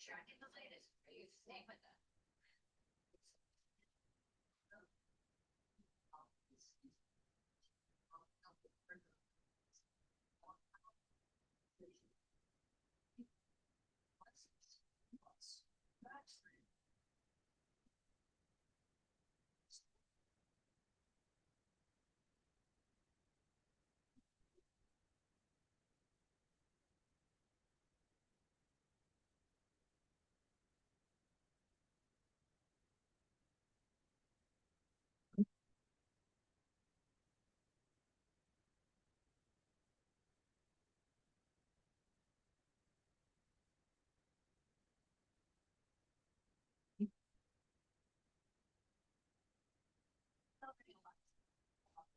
tracking the latest. Are you staying with them?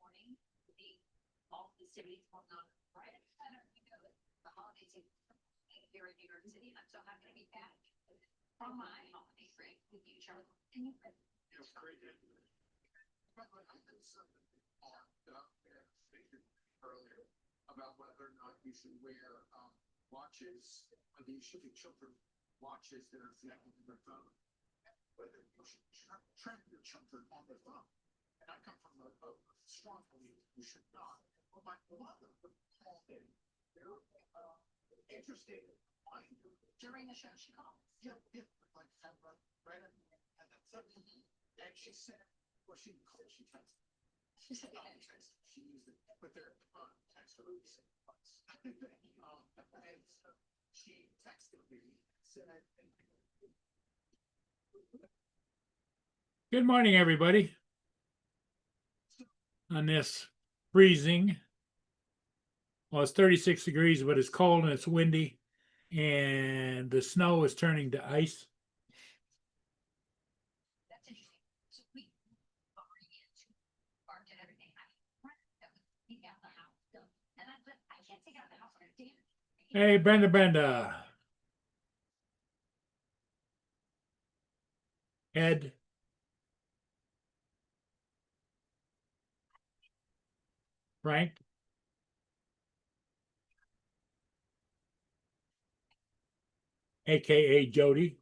Morning, all the cities going on right at the center, the holiday season here in New York City. I'm so happy to be back from my holiday break with you, Charlotte. And you? It was great. But I did something earlier about whether or not you should wear watches, whether you should be children watches that are connected to their phone, whether you should track your children on their phone. And I come from a strong belief you should not. But my mother called in very interested in During the show, she called. yeah, like right at that subject. And she said, well, she didn't call, she texted. She said, she used it, but they're text her the same place. And so she texted me, said, Good morning, everybody. On this freezing, well, it's 36 degrees, but it's cold and it's windy, and the snow is turning to ice. That's interesting. So we already into or did everything. Take out the house. And I can't take out the house. Damn. Hey, Brenda. Ed. Frank. AKA Jody.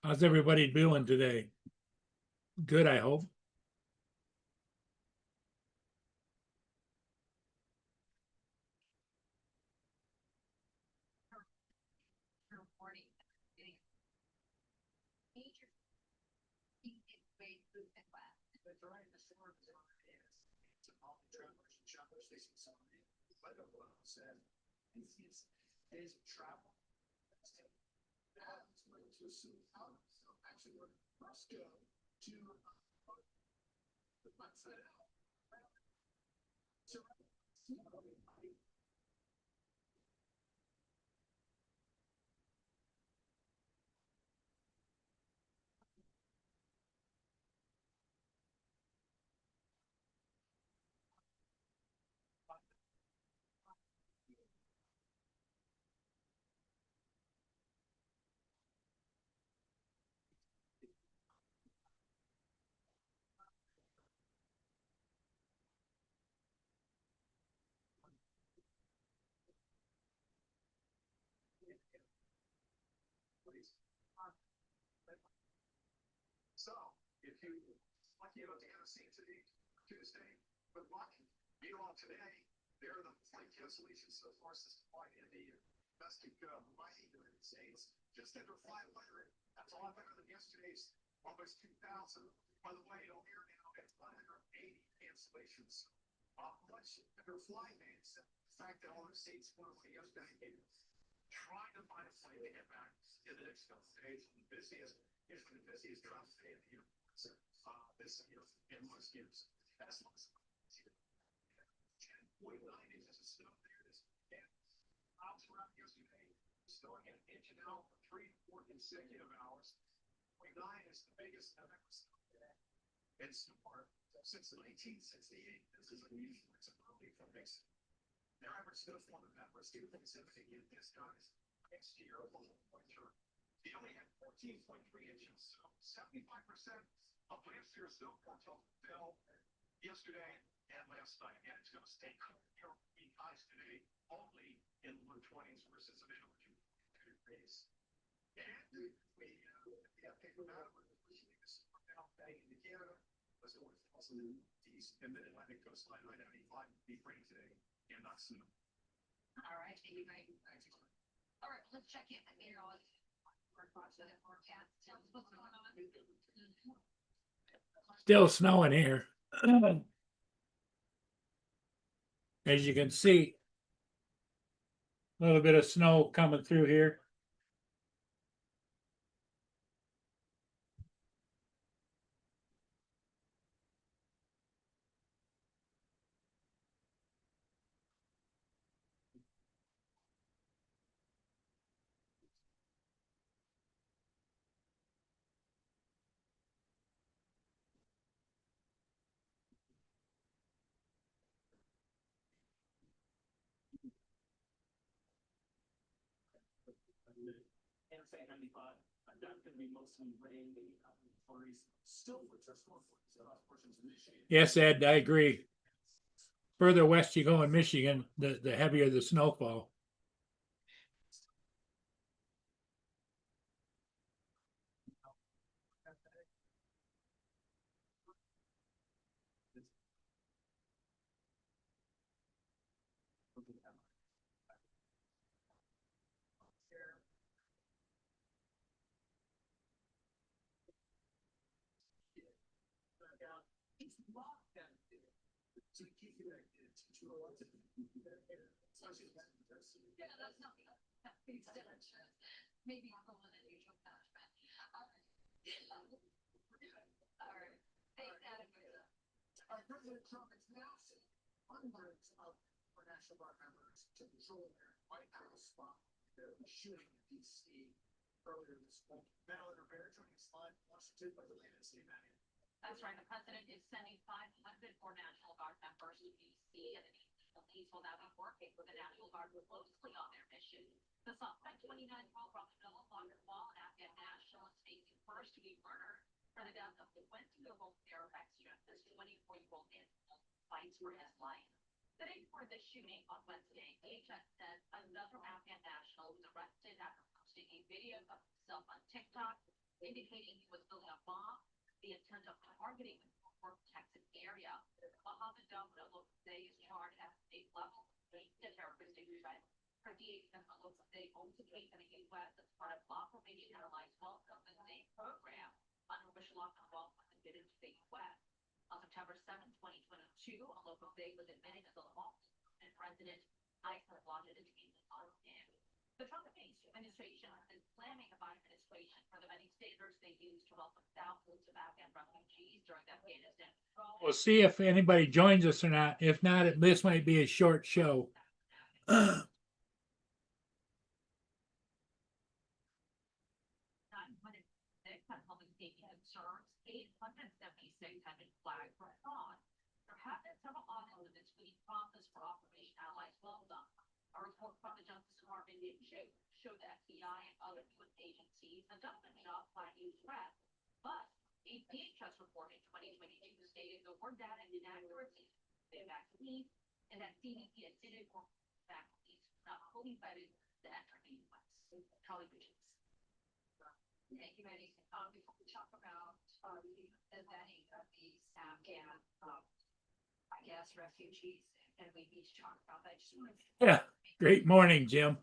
How's everybody doing today? Good, I hope. Reporting. Major. Way through and west. but during the storm is what it is. So all the travelers and shoppers, they see something. Weather Bureau said, it's days of travel. That's going to assume out. So actually, we're first go to the website out. So, so if you lucky enough to get a seat today, Tuesday, but lucky, meanwhile today, they're the flight cancellations so far since flight in the domestic Hawaii, United States, just under 500. That's a lot better than yesterday's almost 2,000. By the way, on air now at 180 cancellations. Much better flight days. The fact that all the states went away yesterday, trying to find a flight to get back in the next couple of days. The busiest, usually the busiest travel day of the year. So, this year, in most years, that's most 10.9 inches of snow there. This miles around yesterday, snowing an inch an hour for 3-4 consecutive hours. 0.9 is the biggest I've ever snowed today. And snowed since 1968. This is unusual. It's a early for Mason. Their average snowfall in Memphis, 2.7 again. This guy's next year, 1.3. They only had 14.3 inches, so 75% Last year's snowfall fell yesterday and last night, and it's going to stay clear highs today, only in the low 20s versus a middle 2 degrees. And we paper out with pushing this down back into Canada. Let's go with also the east and mid Atlantic coastline. I-95 will be rain today and not snow. All right, thank you very much. All right, let's check in. I mean, forecast. Tell us what's going on. Still snowing here. As you can see, a little bit of snow coming through here. Interstate 95, that's going to be mostly rain, flurries, still with just more portions of Michigan. Yes, Ed, I agree. Further west you go in Michigan, the heavier the snowfall. Yeah, that's not that big difference. Maybe I'm the one that you took that. All right. All right. Thanks, Adam. President Trump is now sending hundreds of National Guard members to patrol their White House spot. The shooting in D.C. earlier this week. Madeline Rivera joining us live in Washington with the latest event. That's right. The president is sending 500 more National Guard members to D.C. and the police will now be working with the National Guard closely on their mission. The suspect, 29-year-old Ramadan Wall, an Afghan national, is facing first degree murder for the death of the 20-year-old Fairfax this 24-year-old man fights for his life. The day before the shooting on Wednesday, DHS said another Afghan national was arrested after posting a video of himself on TikTok, indicating he was building a bomb. The intent of targeting the Fort Texas area. Mohammed Dawud Al-Hussein is charged at state level with a terroristic threat. For DHS Al-Hussein also came to the U.S. as part of Operation Allies Welcome the Same program under which Lockdown Welcome was admitted to the U.S. On September 7, 2022, Al-Hussein was admitted as a law and President ICE wanted to detain on him. The Trump administration is slamming the Biden administration for the many standards they use to welcome thousands of Afghan refugees during the Afghanistan. We'll see if anybody joins us or not. If not, this might be a short show. 906 had public safety concerns. 876 had been flagged for fraud. There have been several audits in the screening process for Operation Allies Welcome. A report from the Justice Department showed that FBI and other U.S. agencies have done a job finding threats, but a DHS report in 2022 stated there were data inaccuracies in vaccines and that CDC admitted for vaccines not fully vetted to enter the U.S. Charlie Bridges. Thank you, Eddie. Before we talk about the vetting of these Afghan, I guess, refugees, and we need to talk about that. Just want to Yeah. Great morning, Jim.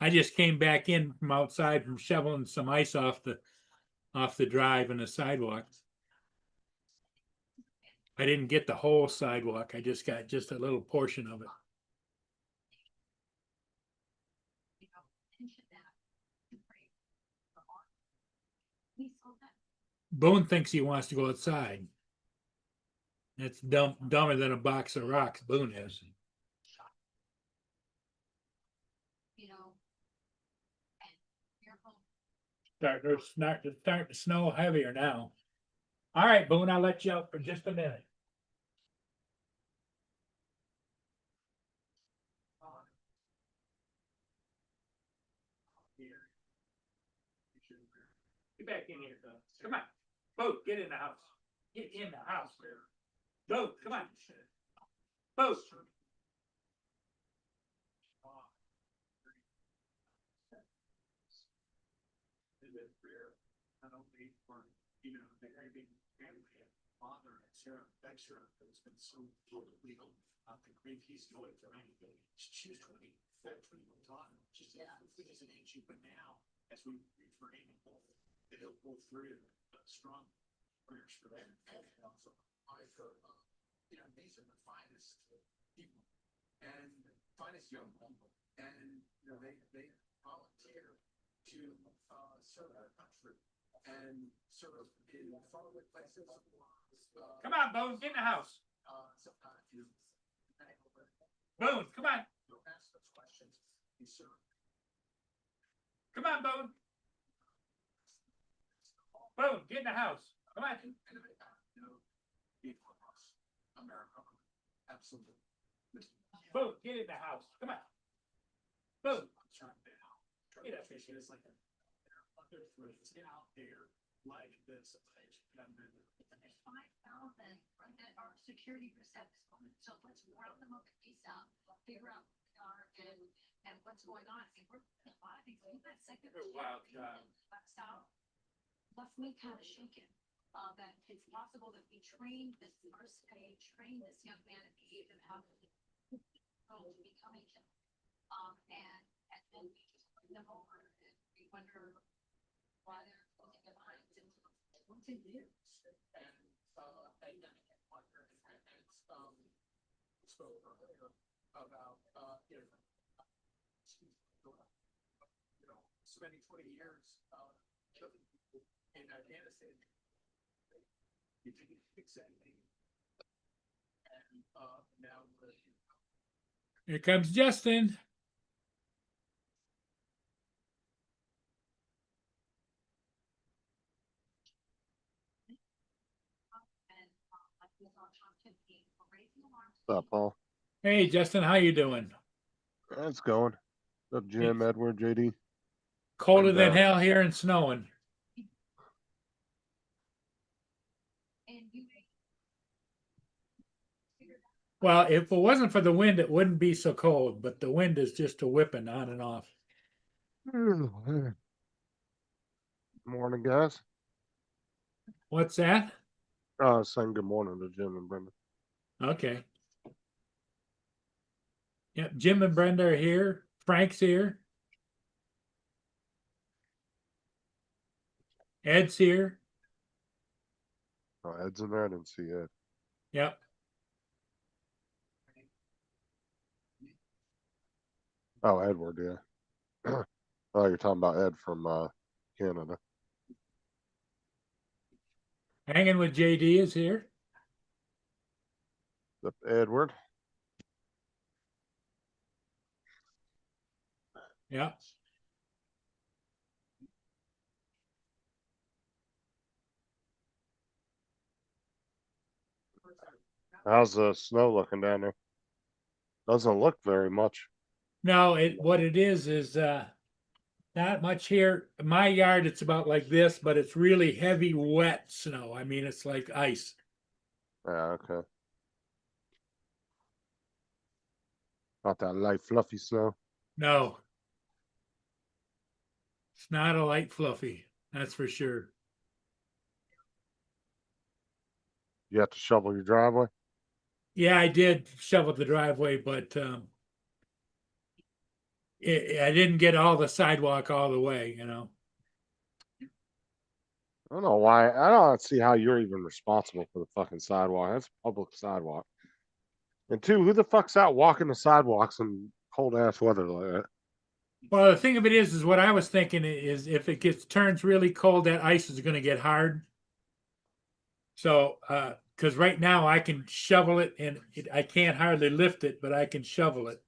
I just came back in from outside from shoveling some ice off the drive and the sidewalk. I didn't get the whole sidewalk. I just got just a little portion of it. mention that. We saw that. Boone thinks he wants to go outside. That's dumber than a box of rocks, Boone is. You know, and fearful. Starting to snow heavier now. All right, Boone, I'll let you out for just a minute. Get back in here. Boat, get in the house. Get in the house. Boat, come on. Boat. Not only for, you know, the very big family, father, and Sarah Baxter, who's been so legal, the great he's going for anything. She was 20, 21 time. She's as an age, but now, as we refrain that he'll pull through strong prayers for them. And also, I've heard, you know, these are the finest people and finest young people. And, you know, they volunteer to serve our country and serve in faraway places. Come on, Boone, get in the house. Sometimes you Boone, come on. don't ask those questions. You serve. Come on, Boone. Boone, get in the house. Come on. You know, people across America. Absolutely. Boone, get in the house. Come on. Boone. It appreciate it's like other threats out there like this. There's 5,000 that are security receptors. So let's round them up at Visa, figure out who they are and what's going on. I mean, we're a lot of things. We've got second. Wow, God. South left me kind of shaken. That it's possible that we train this first page, train this young man at the age of how to becoming him. And then we just bring them over and we wonder why they're closing their eyes and what to do. Spoke earlier about you know, spending 20 years killing people in Afghanistan. You didn't fix anything, and now Here comes Justin. What's up, Paul? Hey, Justin, how you doing? It's going. What's up, Jim, Edward, JD? Colder And, than hell here and snowing. Well, if it wasn't for the wind, it wouldn't be so cold, but the wind is just a whipping on and off. Morning, guys. What's that? Saying good morning to Jim and Brenda. Okay. Yep, Jim and Brenda are here. Frank's here. Ed's here. Oh, Ed's in there. I didn't see Ed. Yep. Oh, Edward, yeah. Oh, you're talking about Ed from Canada. Hanging with JD is here. What's up, Edward? Yep. How's the snow looking down there? Doesn't look very much. No, what it is not much here. My yard, it's about like this, but it's really heavy, wet snow. I mean, it's like ice. Yeah, okay. Not that light, fluffy snow. No. It's not a light fluffy, that's for sure. You have to shovel your driveway? Yeah, I did shovel the driveway, but I didn't get all the sidewalk all the way, you know. I don't know why. I don't see how you're even responsible for the fucking sidewalk. That's a public sidewalk. And two, who the fuck's out walking the sidewalks in cold ass weather like that? Well, the thing of it is what I was thinking is if it turns really cold, that ice is going to get hard. So, because right now I can shovel it and I can't hardly lift it, but I can shovel it.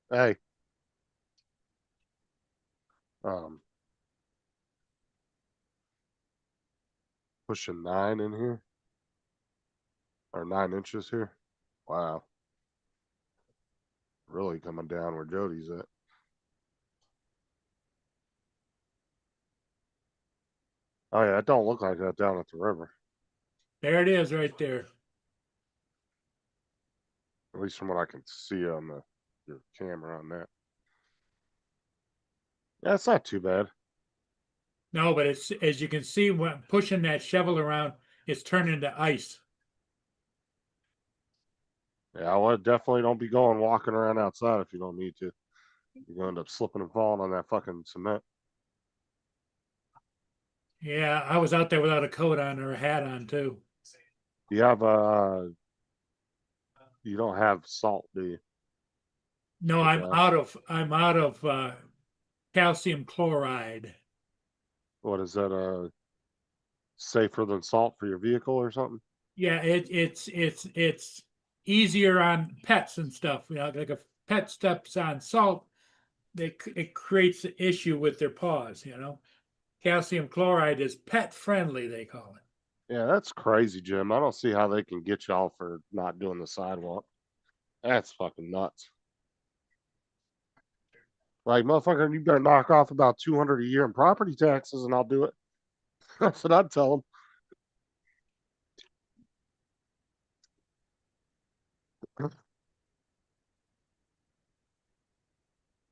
Hey. Pushing 9 in here. Or 9 inches here. Wow. Really coming down where Jody's at. Oh yeah, it don't look like that down at the river. There it is right there. At least from what I can see on your camera on that. Yeah, it's not too bad. No, but it's, as you can see, when pushing that shovel around, it's turning to ice. Yeah, well, definitely don't be going walking around outside if you don't need to. You're gonna end up slipping and falling on that fucking cement. Yeah, I was out there without a coat on or a hat on too. You have you don't have salt, do you? No, Okay. I'm out of calcium chloride. What is that? Safer than salt for your vehicle or something? Yeah, it's easier on pets and stuff. You know, like if pet steps on salt, it creates an issue with their paws. You know, calcium chloride is pet friendly. They call it. Yeah, that's crazy, Jim. I don't see how they can get y'all for not doing the sidewalk. That's fucking nuts. Like, motherfucker, you better knock off about 200 a year in property taxes and I'll do it. That's what I'd tell them.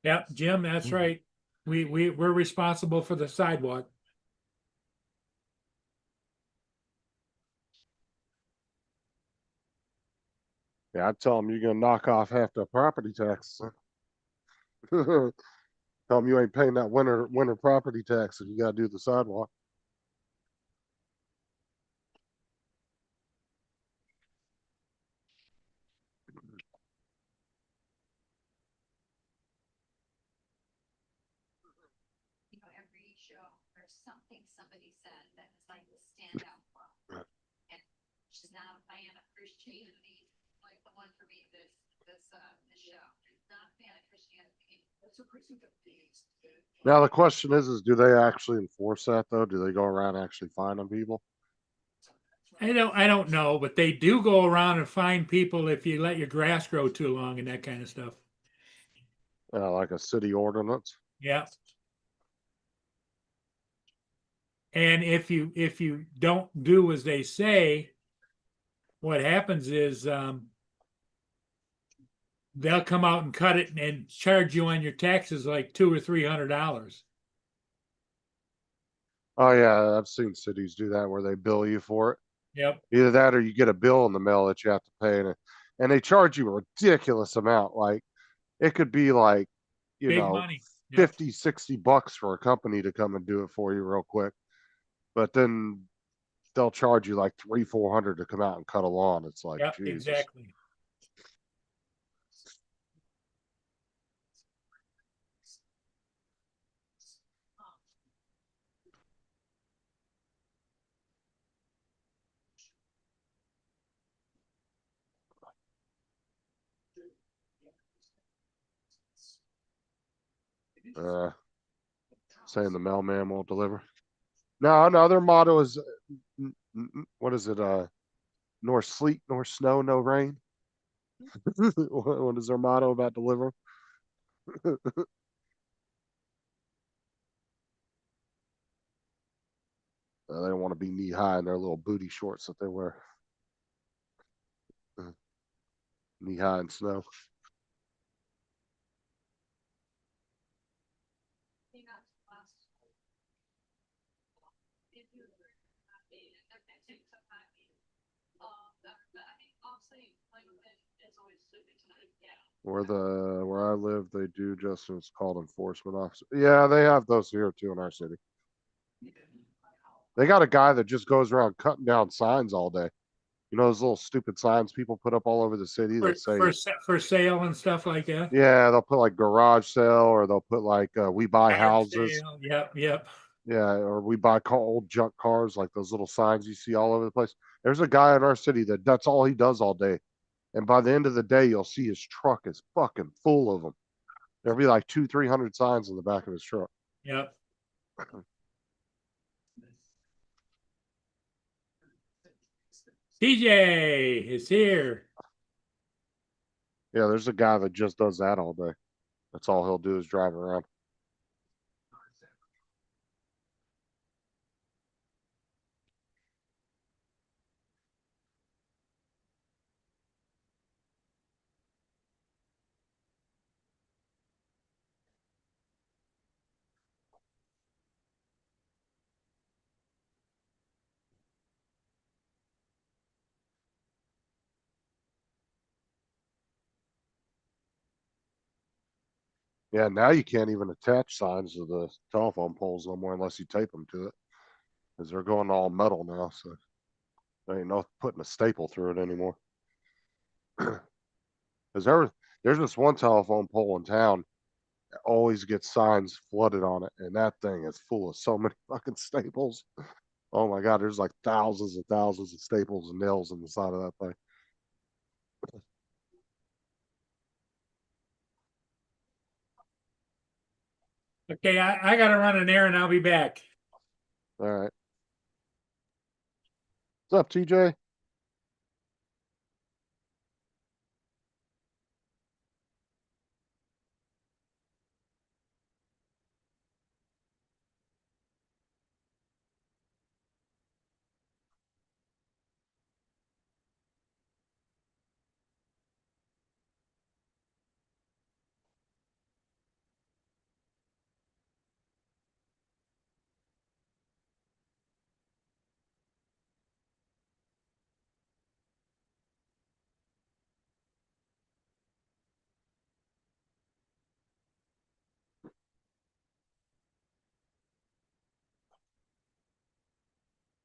Yep, Jim, that's right. We're responsible for the sidewalk. Yeah, I'd tell them you're gonna knock off half the property tax. Tell them you ain't paying that winter property tax if you gotta do the sidewalk. You know, every show, there's something somebody said that is like the standout quote. And she's not a fan of Christianity, like the one for me, this show. She's not a fan of Christianity. That's a crazy thing. Now the question is do they actually enforce that though? Do they go around actually finding people? I don't know, but they do go around and find people if you let your grass grow too long and that kind of stuff. Like a city ordinance? Yeah. And if you don't do as they say, what happens is they'll come out and cut it and charge you on your taxes like $200 or $300. Oh yeah, I've seen cities do that where they bill you for it. Yep. Either that or you get a bill in the mail that you have to pay and they charge you a ridiculous amount. Like it could be like, Big money. Yep. 50, 60 bucks for a company to come and do it for you real quick. But then they'll charge you like 300-400 to come out and cut a lawn. It's like, Yep, Jesus. exactly. Saying the mailman won't deliver. No, their motto is what is it? Nor sleet, nor snow, no rain. What is their motto about delivering? They don't want to be knee high in their little booty shorts that they wear. Knee high in snow. Where I live, they do just it's called enforcement officer. Yeah, they have those here too in our city. They got a guy that just goes around cutting down signs all day. You know those little stupid signs people put up all over the city that say For sale and stuff like that. yeah, they'll put like garage sale or they'll put like we buy Yard houses. sale. Yep. Yeah, or we buy old junk cars, like those little signs you see all over the place. There's a guy in our city that's all he does all day. And by the end of the day, you'll see his truck is fucking full of them. There'll be like 200-300 signs in the back of his truck. Yep. TJ is here. Yeah, there's a guy that just does that all day. That's all he'll do is drive around. Yeah, now you can't even attach signs to the telephone poles no more unless you tape them to it. Because they're going all metal now, so there ain't no putting a staple through it anymore. Because there's this one telephone pole in town that always gets signs flooded on it, and that thing is full of so many fucking staples. Oh my god, there's like thousands and thousands of staples and nails in the side of that thing. Okay, I gotta run an errand. I'll be back. All right. What's up, TJ?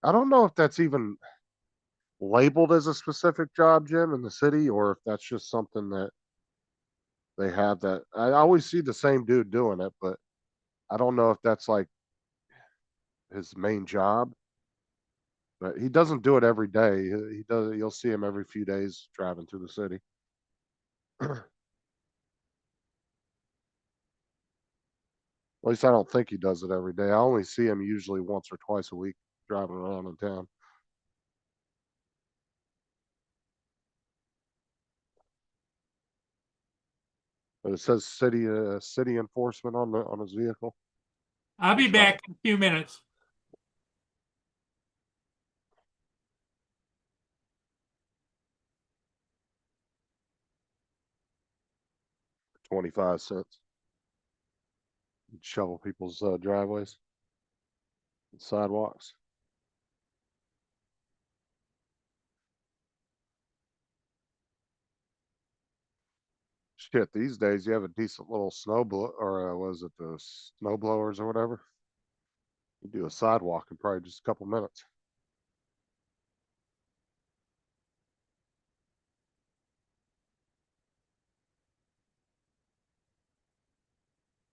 I don't know if that's even labeled as a specific job, Jim, in the city, or if that's just something that they have that I always see the same dude doing it, but I don't know if that's like his main job. But he doesn't do it every day. He does. You'll see him every few days driving through the city. At least I don't think he does it every day. I only see him usually once or twice a week driving around in town. But it says city enforcement on his vehicle. I'll be It's not back in a few minutes. 25 cents. Shovel people's driveways, and sidewalks. Shit, these days you have a decent little snow blow, or was it the snow blowers or whatever? You do a sidewalk in probably just a couple minutes.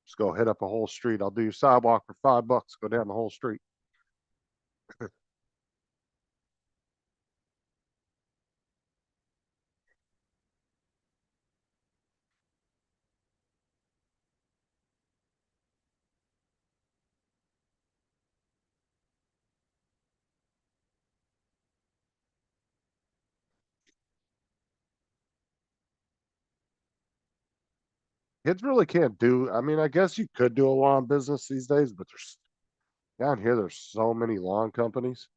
Just go hit up a whole street. I'll do your sidewalk for $5. Go down the whole street. Kids really can't do. I mean, I guess you could do a lawn business these days, but there's down here. There's so many lawn companies.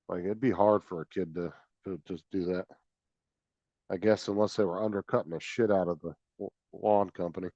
Like it'd be hard for a kid to just do that. I guess unless they were undercutting the shit out of the lawn company.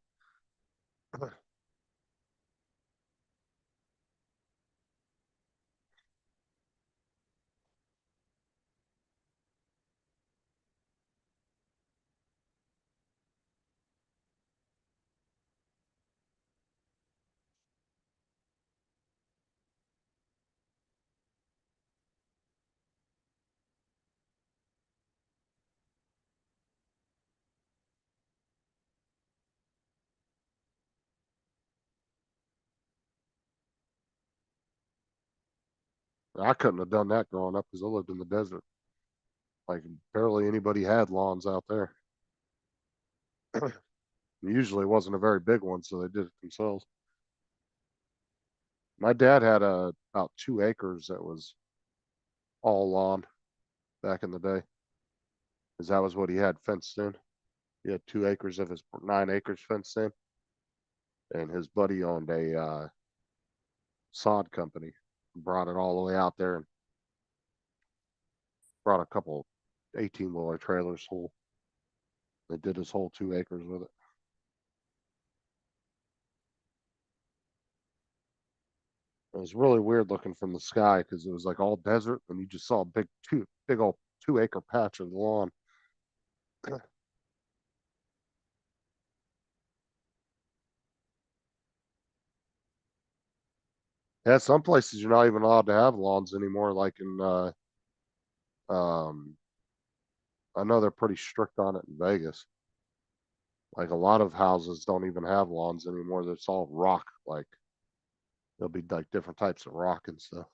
I couldn't have done that growing up because I lived in the desert. Like barely anybody had lawns out there. Usually it wasn't a very big one, so they did it themselves. My dad had about 2 acres that was all lawn back in the day, because that was what he had fenced in. He had 2 acres of his 9 acres fenced in, and his buddy owned a sod company. Brought it all the way out there and brought a couple 18-wheeler trailers full. They did his whole 2 acres with it. It was really weird looking from the sky because it was like all desert, and you just saw a big old 2 acre patch of lawn. Yeah, some places you're not even allowed to have lawns anymore, like in um I know they're pretty strict on it in Vegas. Like a lot of houses don't even have lawns anymore. It's all rock, like there'll be like different types of rock and stuff.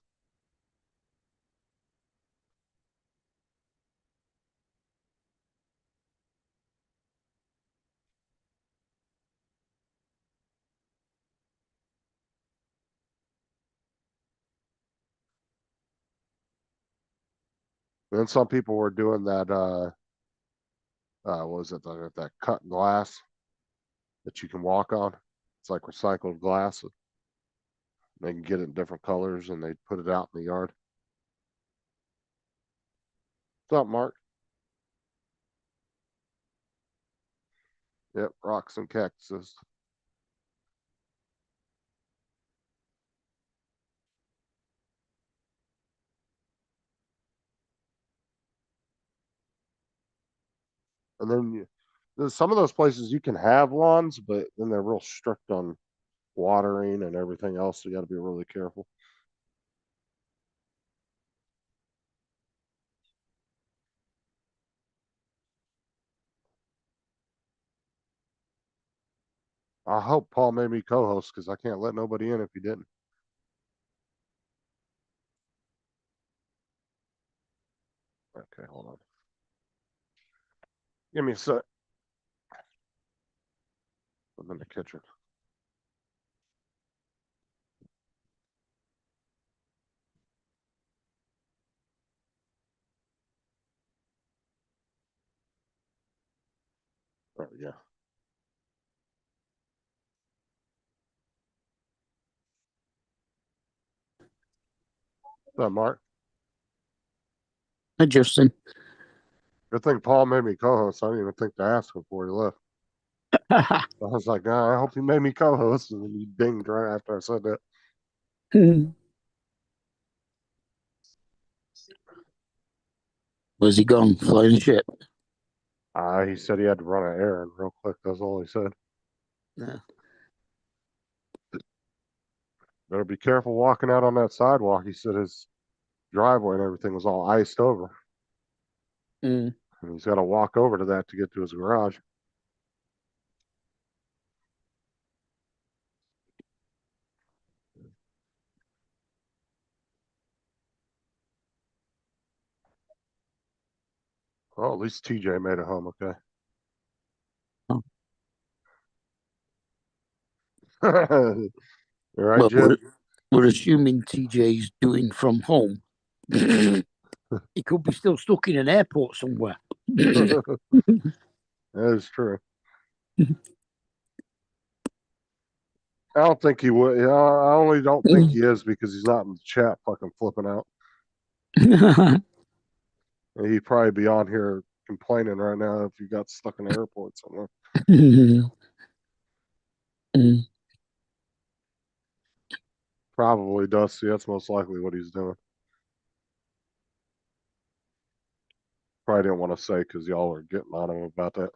And then some people were doing that what was it, that cut glass that you can walk on. It's like recycled glass. They can get it in different colors and they put it out in the yard. What's up, Mark? Yep, rocks and cactuses. And then there's some of those places you can have lawns, but then they're real strict on watering and everything else. So you got to be really careful. I hope Paul made me co-host because I can't let nobody in if he didn't. Okay, hold on. Give me a sec. I'm in the kitchen. Oh yeah. What's up, Mark? Hi, Justin. Good thing Paul made me co-host. I didn't even think to ask him before he left. I was like, nah, I hope he made me co-host, and then he dinged right after I said that. Where's he gone? Flying a ship? He said he had to run an errand real quick. That's all he said. Yeah. Better be careful walking out on that sidewalk. He said his driveway and everything was all iced over. Mm. And he's got to walk over to that to get to his garage. Well, at least TJ made it home okay. Oh. All right, Well, Jim. we're assuming TJ's doing from home. He could be still stuck in an airport somewhere. That is true. I don't think he would. I only don't think he is because he's not in the chat fucking flipping out. He'd probably be on here complaining right now if you got stuck in an airport somewhere. Probably Dusty. That's most likely what he's doing. Probably didn't want to say because y'all are getting on him about that.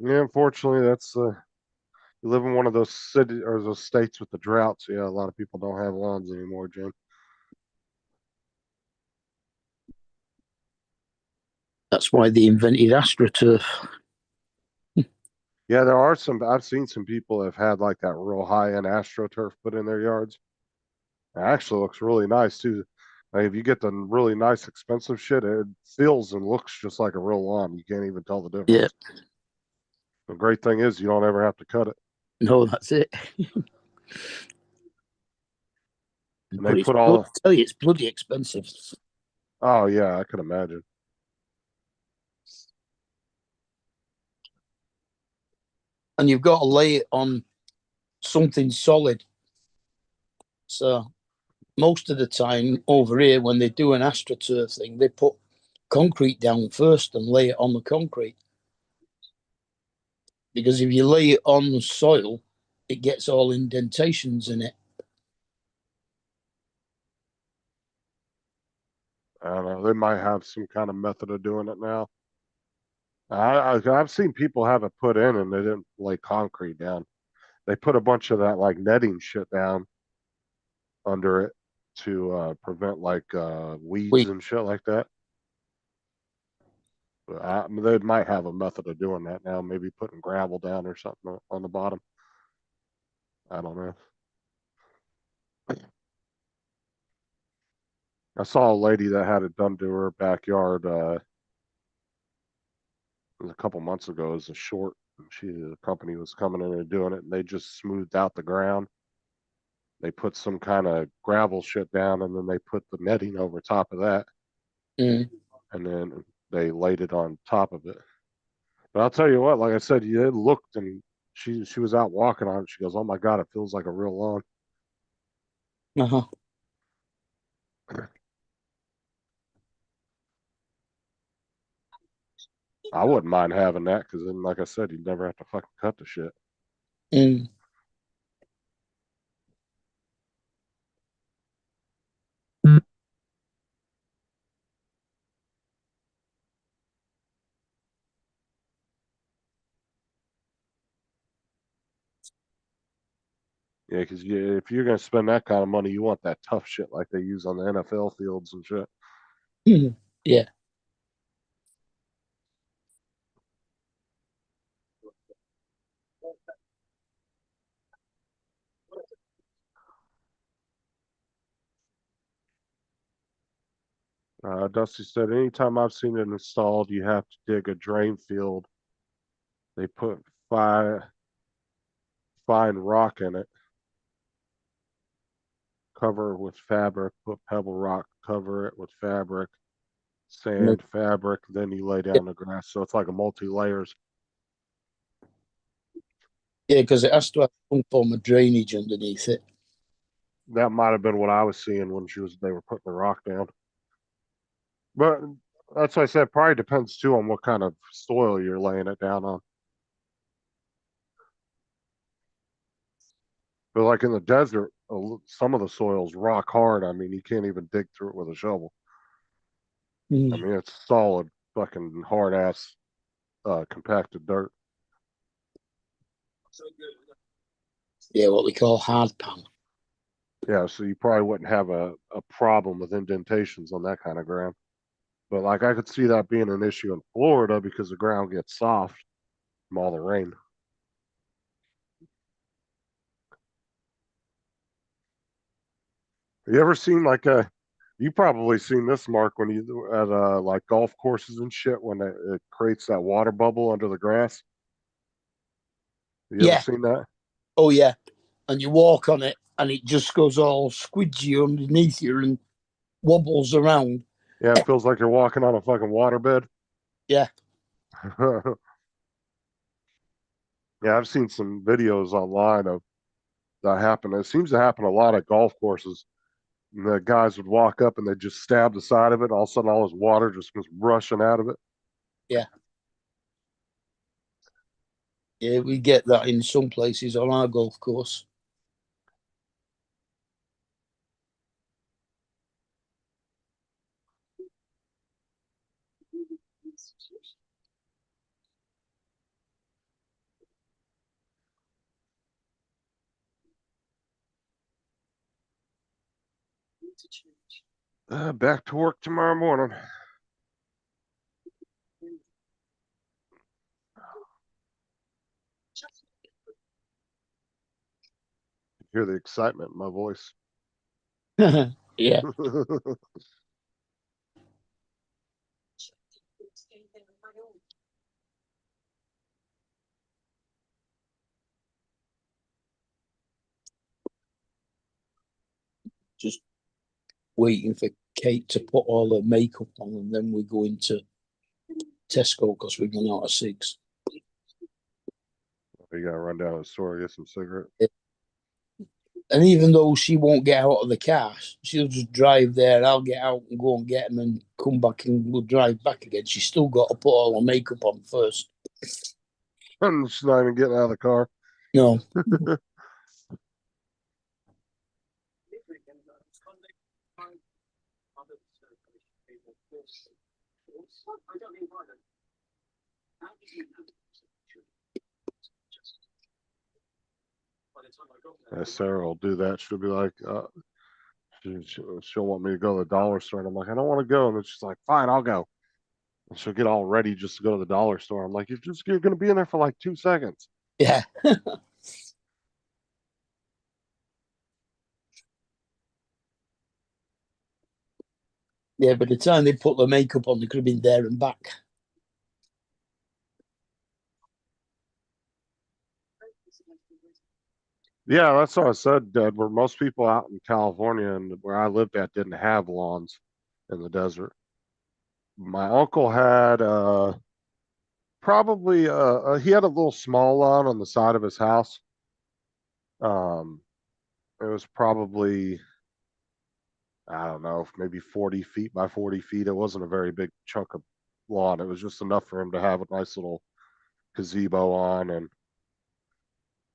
Yeah, unfortunately, that's you live in one of those cities or those states with the droughts. Yeah, a lot of people don't have lawns anymore, Jim. That's why they invented AstroTurf. Yeah, there are some. I've seen some people that have had like that real high-end AstroTurf put in their yards. It actually looks really nice too. Like if you get the really nice, expensive shit, it feels and looks just like a real lawn. You can't even tell the difference. Yeah. The great thing is you don't ever have to cut it. No, that's it. And But they it's, put I'll all. tell you, it's bloody expensive. Oh yeah, I can imagine. And you've got to lay it on something solid. So most of the time over here, when they do an AstroTurf thing, they put concrete down first and lay it on the concrete. because if you lay it on the soil, it gets all indentations in it. I don't know. They might have some kind of method of doing it now. I've seen people have it put in and they didn't lay concrete down. They put a bunch of that like netting shit down under it to prevent like weeds and shit like that. But they might have a method of doing that now. Maybe putting gravel down or something on the bottom. I don't know. I saw a lady that had it done to her backyard. It was a couple months ago. It was a short. The company was coming in and doing it, and they just smoothed out the ground. They put some kind of gravel shit down, and then they put the netting over top of that, Mm. and then they laid it on top of it. But I'll tell you what, like I said, you looked, and she was out walking on it. She goes, "Oh my god, it feels like a real lawn." Uh-huh. I wouldn't mind having that because then, like I said, you'd never have to fucking cut the shit. Mm. Yeah, because if you're gonna spend that kind of money, you want that tough shit like they use on the NFL fields and shit. Mm. Yeah. Dusty said, anytime I've seen it installed, you have to dig a drain field. They put fine rock in it, cover it with fabric, put pebble rock, cover it with fabric, sand, fabric, then you lay down the grass. So it's like a multi-layers. Yeah, because it has to have some form of drainage underneath it. That might have been what I was seeing when they were putting the rock down. But that's why I said probably depends too on what kind of soil you're laying it down on. But like in the desert, some of the soil's rock hard. I mean, you can't even dig through it with a shovel. I Mm. mean, it's solid, fucking hard ass, compacted dirt. Yeah, what they call hard pan. Yeah, so you probably wouldn't have a problem with indentations on that kind of ground. But like I could see that being an issue in Florida because the ground gets soft from all the rain. You ever seen like you probably seen this, Mark, when you at like golf courses and shit when it creates that water bubble under the grass. You ever Yeah. seen that? Oh, yeah. And you walk on it and it just goes all squidgy underneath you and wobbles around. Yeah, it feels like you're walking on a fucking waterbed. Yeah. Yeah, I've seen some videos online of that happen. It seems to happen a lot at golf courses. And the guys would walk up and they'd just stab the side of it, and all of a sudden all this water just was rushing out of it. Yeah. Yeah, we get that in some places on our golf course. Back to work tomorrow morning. Hear the excitement in my voice. Yeah. Just waiting for Kate to put all her makeup on, and then we're going to Tesco because we're going out of cigs. You gotta run down to the store and get some cigarettes. And even though she won't get out of the car, she'll just drive there. I'll get out and go and get them and come back and we'll drive back again. She's still got to put all her makeup on first. And she's not even getting out of the car. No. Yeah, Sarah will do that. She'll be like, she'll want me to go to the dollar store. And I'm like, I don't want to go. And then she's like, fine, I'll go. And she'll get all ready just to go to the dollar store. I'm like, you're going to be in there for like 2 seconds. Yeah. Yeah, by the time they put the makeup on, they could have been there and back. Yeah, that's what I said, Dad. Where most people out in California and where I lived at didn't have lawns in the desert. My uncle had probably he had a little small lawn on the side of his house. Um, it was probably, I don't know, maybe 40 feet by 40 feet. It wasn't a very big chunk of lawn. It was just enough for him to have a nice little gazebo on, and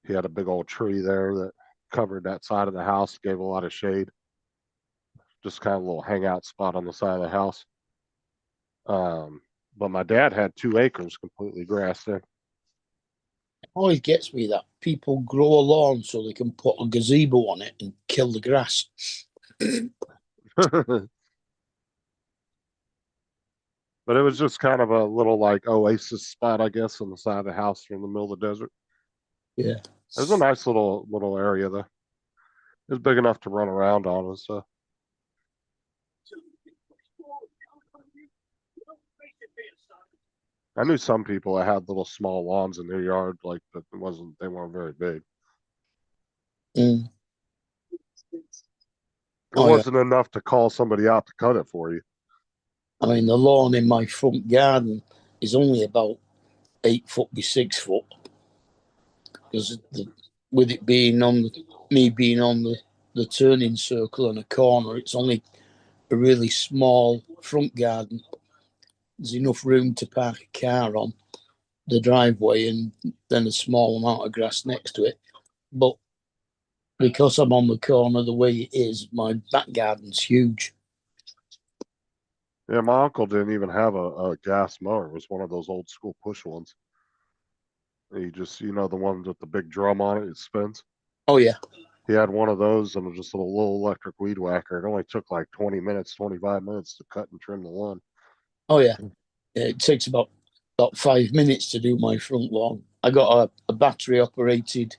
he had a big old tree there that covered that side of the house, gave a lot of shade. Just kind of a little hangout spot on the side of the house. But my dad had 2 acres completely grassed in. Always gets me that people grow a lawn so they can put a gazebo on it and kill the grass. But it was just kind of a little like oasis spot, I guess, on the side of the house in the middle of the desert. Yeah. It was a nice little area though. It was big enough to run around on and stuff. I knew some people that had little small lawns in their yard, like, but they weren't very big. Mm. It Oh, yeah. wasn't enough to call somebody out to cut it for you. I mean, the lawn in my front garden is only about 8 foot by 6 foot because with it being me being on the turning circle and a corner, it's only a really small front garden. There's enough room to park a car on the driveway and then a small amount of grass next to it. But because I'm on the corner the way it is, my back garden's huge. Yeah, my uncle didn't even have a gas mower. It was one of those old school push ones. He just, the one with the big drum on it, it spins. Oh, yeah. He had one of those and just a little electric weed whacker. It only took like 20 minutes, 25 minutes to cut and trim the lawn. Oh, yeah. It takes about 5 minutes to do my front lawn. I got a battery operated,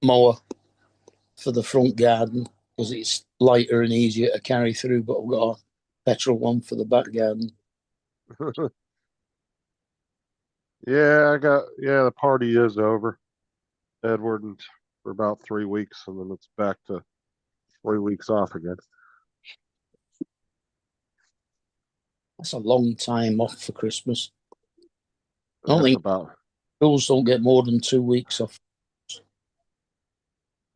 mower for the front garden because it's lighter and easier to carry through, but I've got a petrol one for the back garden. Yeah, the party is over, Edward, and for about 3 weeks, and then it's back to 3 weeks off again. That's a long time off for Christmas. I don't That's think about, schools don't get more than 2 weeks off.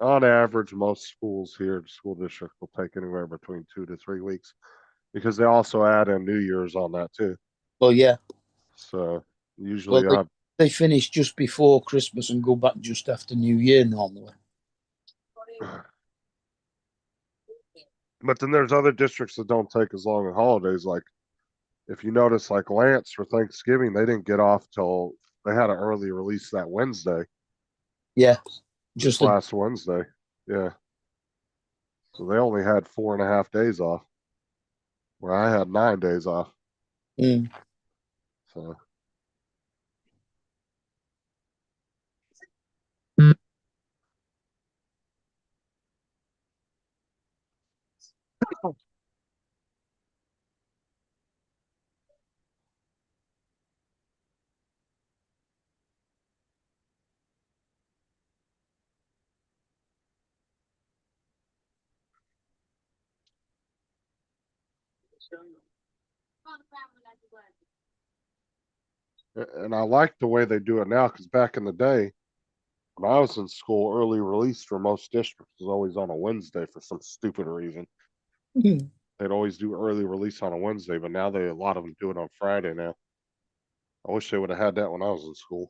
on average, most schools here, the school district will take anywhere between 2 to 3 weeks because they also add in New Year's on that too. Well, yeah. So usually, Well, they finish just before Christmas and go back just after New Year normally. but then there's other districts that don't take as long as holidays. Like if you notice, like Lance for Thanksgiving, they didn't get off till they had an early release that Wednesday. Yeah, Just last Wednesday. Yeah. So they only had 4.5 days off, where I had 9 days off. Mm. So. And I like the way they do it now because back in the day, when I was in school, early release for most districts was always on a Wednesday for some stupid reason. Mm. They'd always do early release on a Wednesday, but now a lot of them do it on Friday now. I wish they would have had that when I was in school.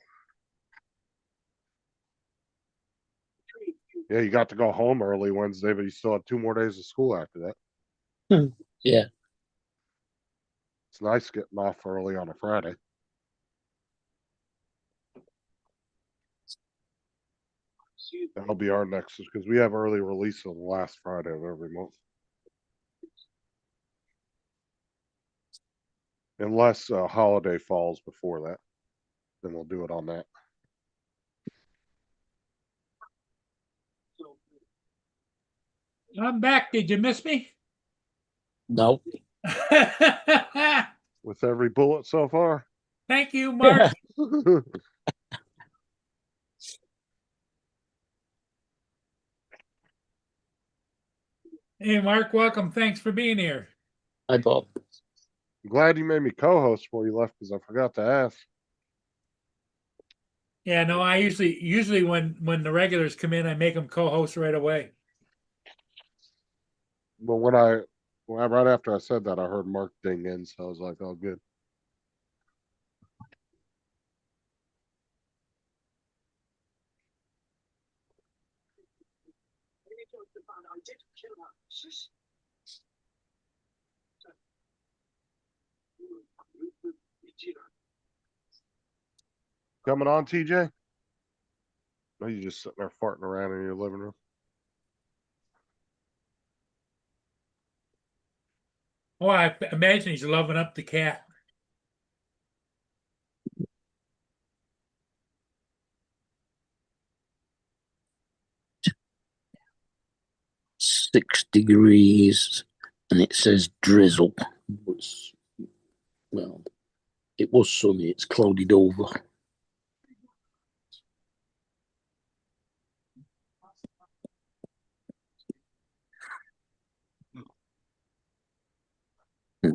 Yeah, you got to go home early Wednesday, but you still had 2 more days of school after that. Yeah. It's nice getting off early on a Friday. That'll be our next, because we have early release on the last Friday of every month. Unless a holiday falls before that, then we'll do it on that. I'm back. Did you miss me? No. With every bullet so far. Thank you, Mark. Hey, Mark, welcome. Thanks for being here. Hi, Bob. Glad you made me co-host before you left because I forgot to ask. Yeah, no, I usually when the regulars come in, I make them co-host right away. But when right after I said that, I heard Mark ding in, so I was like, "Oh, good." Coming on, TJ? No, you just sitting there farting around in your living room. Oh, I imagine he's loving up the cat. Six degrees, and it says drizzle. Well, it was sunny. It's clouded over.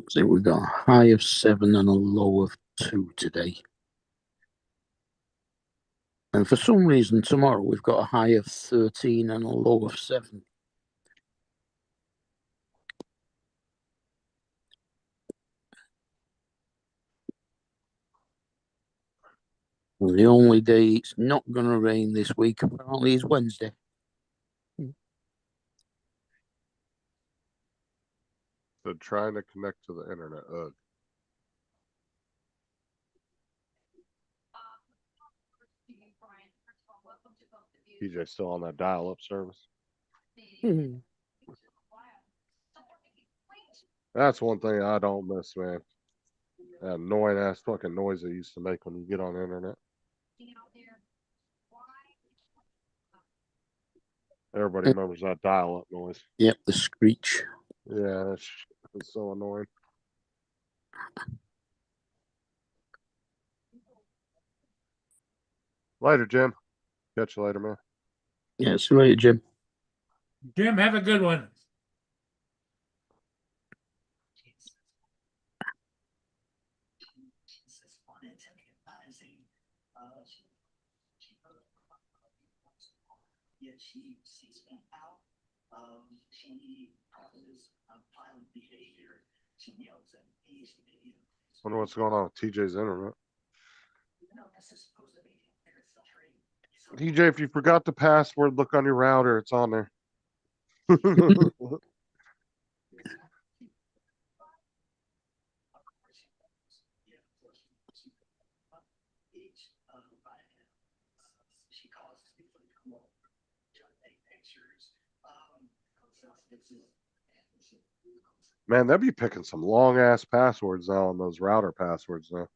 So we've got a high of 7 and a low of 2 today. And for some reason, tomorrow we've got a high of 13 and a low of 7. Well, the only day it's not going to rain this week, apparently, is Wednesday. So trying to connect to the internet. TJ still on that dial-up service. That's one thing I don't miss, man. That annoying ass fucking noise they used to make when you get on the internet. Everybody remembers that dial-up noise. Yep, the screech. Yeah, that's so annoying. Later, Jim. Catch you later, man. Yeah, see you later, Jim. Jim, have a good one. Wonder what's going on with TJ's internet. TJ, if you forgot the password, look on your router. It's on there. Man, they'll be picking some long ass passwords now on those router passwords now.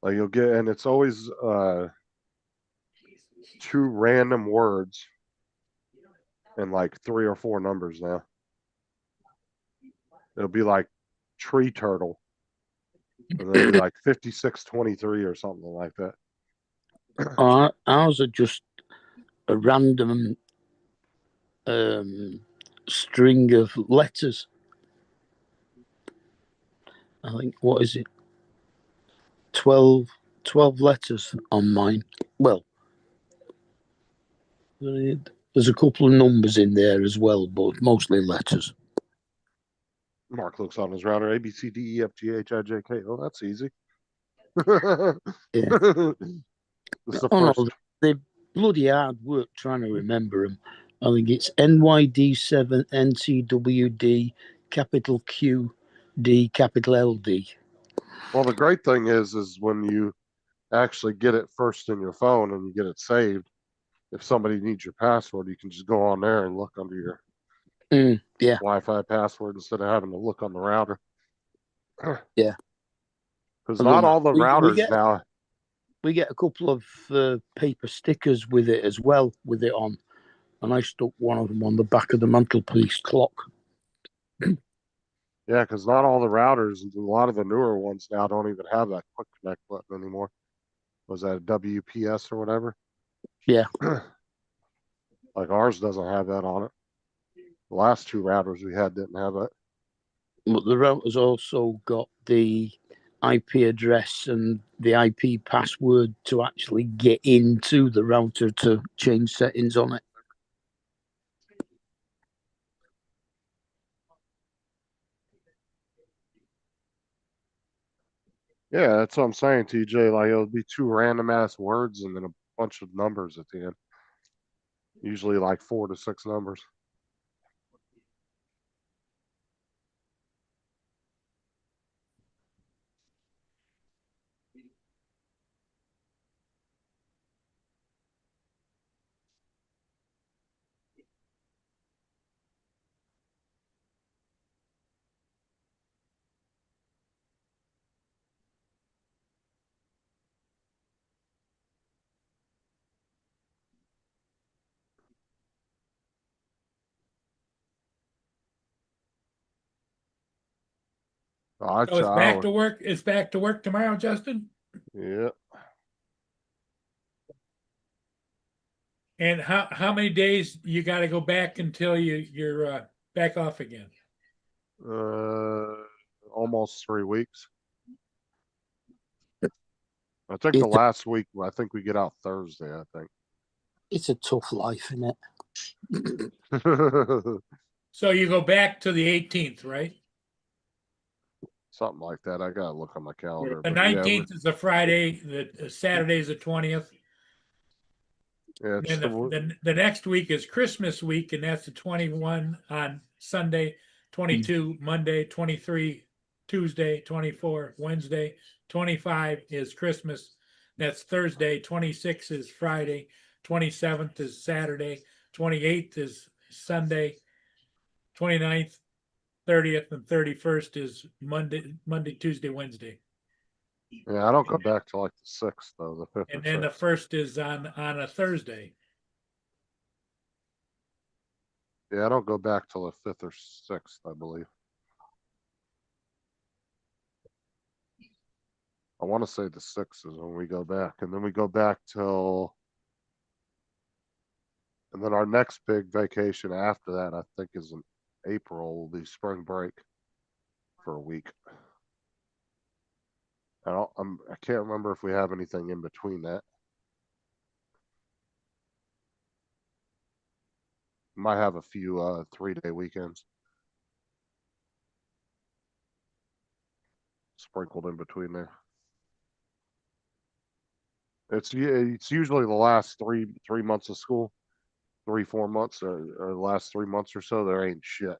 Like you'll get, and it's always 2 random words and like 3 or 4 numbers now. It'll be like tree turtle, and it'll be like 5623 or something like that. Ours are just a random string of letters. I think, what is it? 12 letters on mine. Well, there's a couple of numbers in there as well, but mostly letters. Mark looks on his router. A, B, C, D, E, F, G, H, I, J, K. Oh, that's easy. Yeah. It's the Oh no, first. they bloody hard work trying to remember them. I think it's NYD7 NCWD capital QD capital LD. Well, the great thing is when you actually get it first in your phone and you get it saved. If somebody needs your password, you can just go on there and look under your Yeah, Wi-Fi password instead of having to look on the router. yeah. Because I not don't know. all the We routers get now. a couple of paper stickers with it as well, with it on, and I stuck one of them on the back of the mantelpiece clock. Yeah, because not all the routers, a lot of the newer ones now don't even have that quick connect button anymore. Was that a WPS or whatever? Yeah. Like ours doesn't have that on it. The last two routers we had didn't have it. But the router's also got the IP address and the IP password to actually get into the router to change settings on it. Yeah, that's what I'm saying, TJ. Like it'll be two random ass words and then a bunch of numbers at the end. Usually like 4 to 6 numbers. I So it's back child. to work. It's back to work tomorrow, Justin. Yeah. And how many days you got to go back until you're back off again? Uh, almost 3 weeks. I think the It's last week. I think we get out Thursday. I it's a tough life, isn't it? think So you go back to the 18th, right? something like that. I gotta look on my calendar, The but yeah, 19th is a Friday. The Saturday is the 20th. yeah. It's Then the next week is Christmas week, and that's the 21 on Sunday, 22 Monday, 23 Tuesday, 24 Wednesday, 25 is Christmas. That's Thursday, 26 is Friday, 27th is Saturday, 28th is Sunday, 29th, 30th, and 31st is Monday, Tuesday, Wednesday. yeah. I don't go back to like the 6th though, the 5th And or then the 6th. first is on a Thursday. Yeah, I don't go back till the 5th or 6th, I believe. I want to say the 6th is when we go back, and then we go back till, and then our next big vacation after that, I think, is in April. Will be spring break for a week. I can't remember if we have anything in between that. Might have a few 3-day weekends sprinkled in between there. It's usually the last three months of school, 3 4 months, or the last 3 months or so. There ain't shit.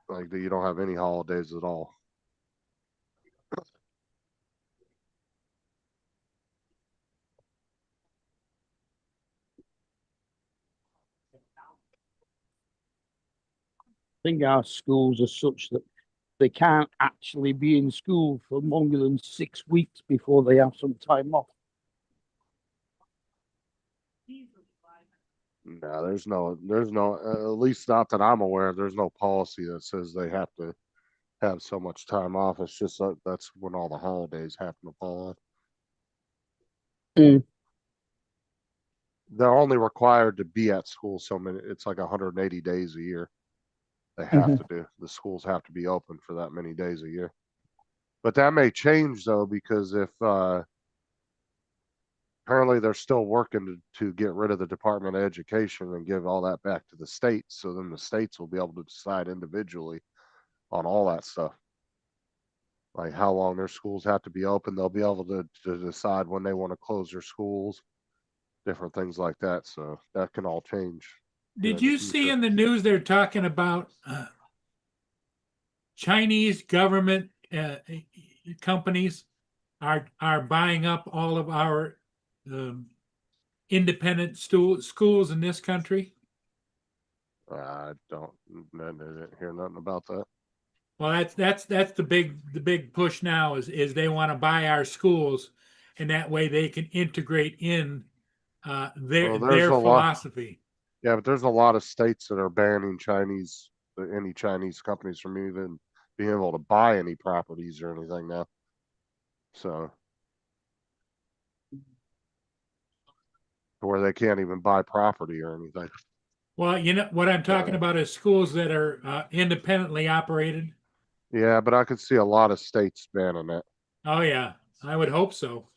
Like you don't have any holidays at all. I think our schools are such that they can't actually be in school for longer than 6 weeks before they have some time off. No, there's no, at least not that I'm aware of. There's no policy that says they have to have so much time off. It's just that's when all the holidays happen to fall on. Mm. They're only required to be at school so many. It's like 180 days a year. They have to do. The schools have to be open for that many days a year. But that may change though, because if apparently they're still working to get rid of the Department of Education and give all that back to the states. So then the states will be able to decide individually on all that stuff. like how long their schools have to be open. They'll be able to decide when they want to close their schools, different things like that. So that can all change. Did in the you see future. in the news they're talking about Chinese government companies are buying up all of our um, independent schools in this country? I didn't hear nothing about that. Well, that's the big push now is they want to buy our schools, and that way they can integrate in Well, there's their a lot. philosophy. Yeah, but there's a lot of states that are banning any Chinese companies from even being able to buy any properties or anything now. So, to where they can't even buy property or anything. Well, you know what I'm talking about is schools that are independently operated. Yeah, but I could see a lot of states banning it. Oh yeah, I would hope so.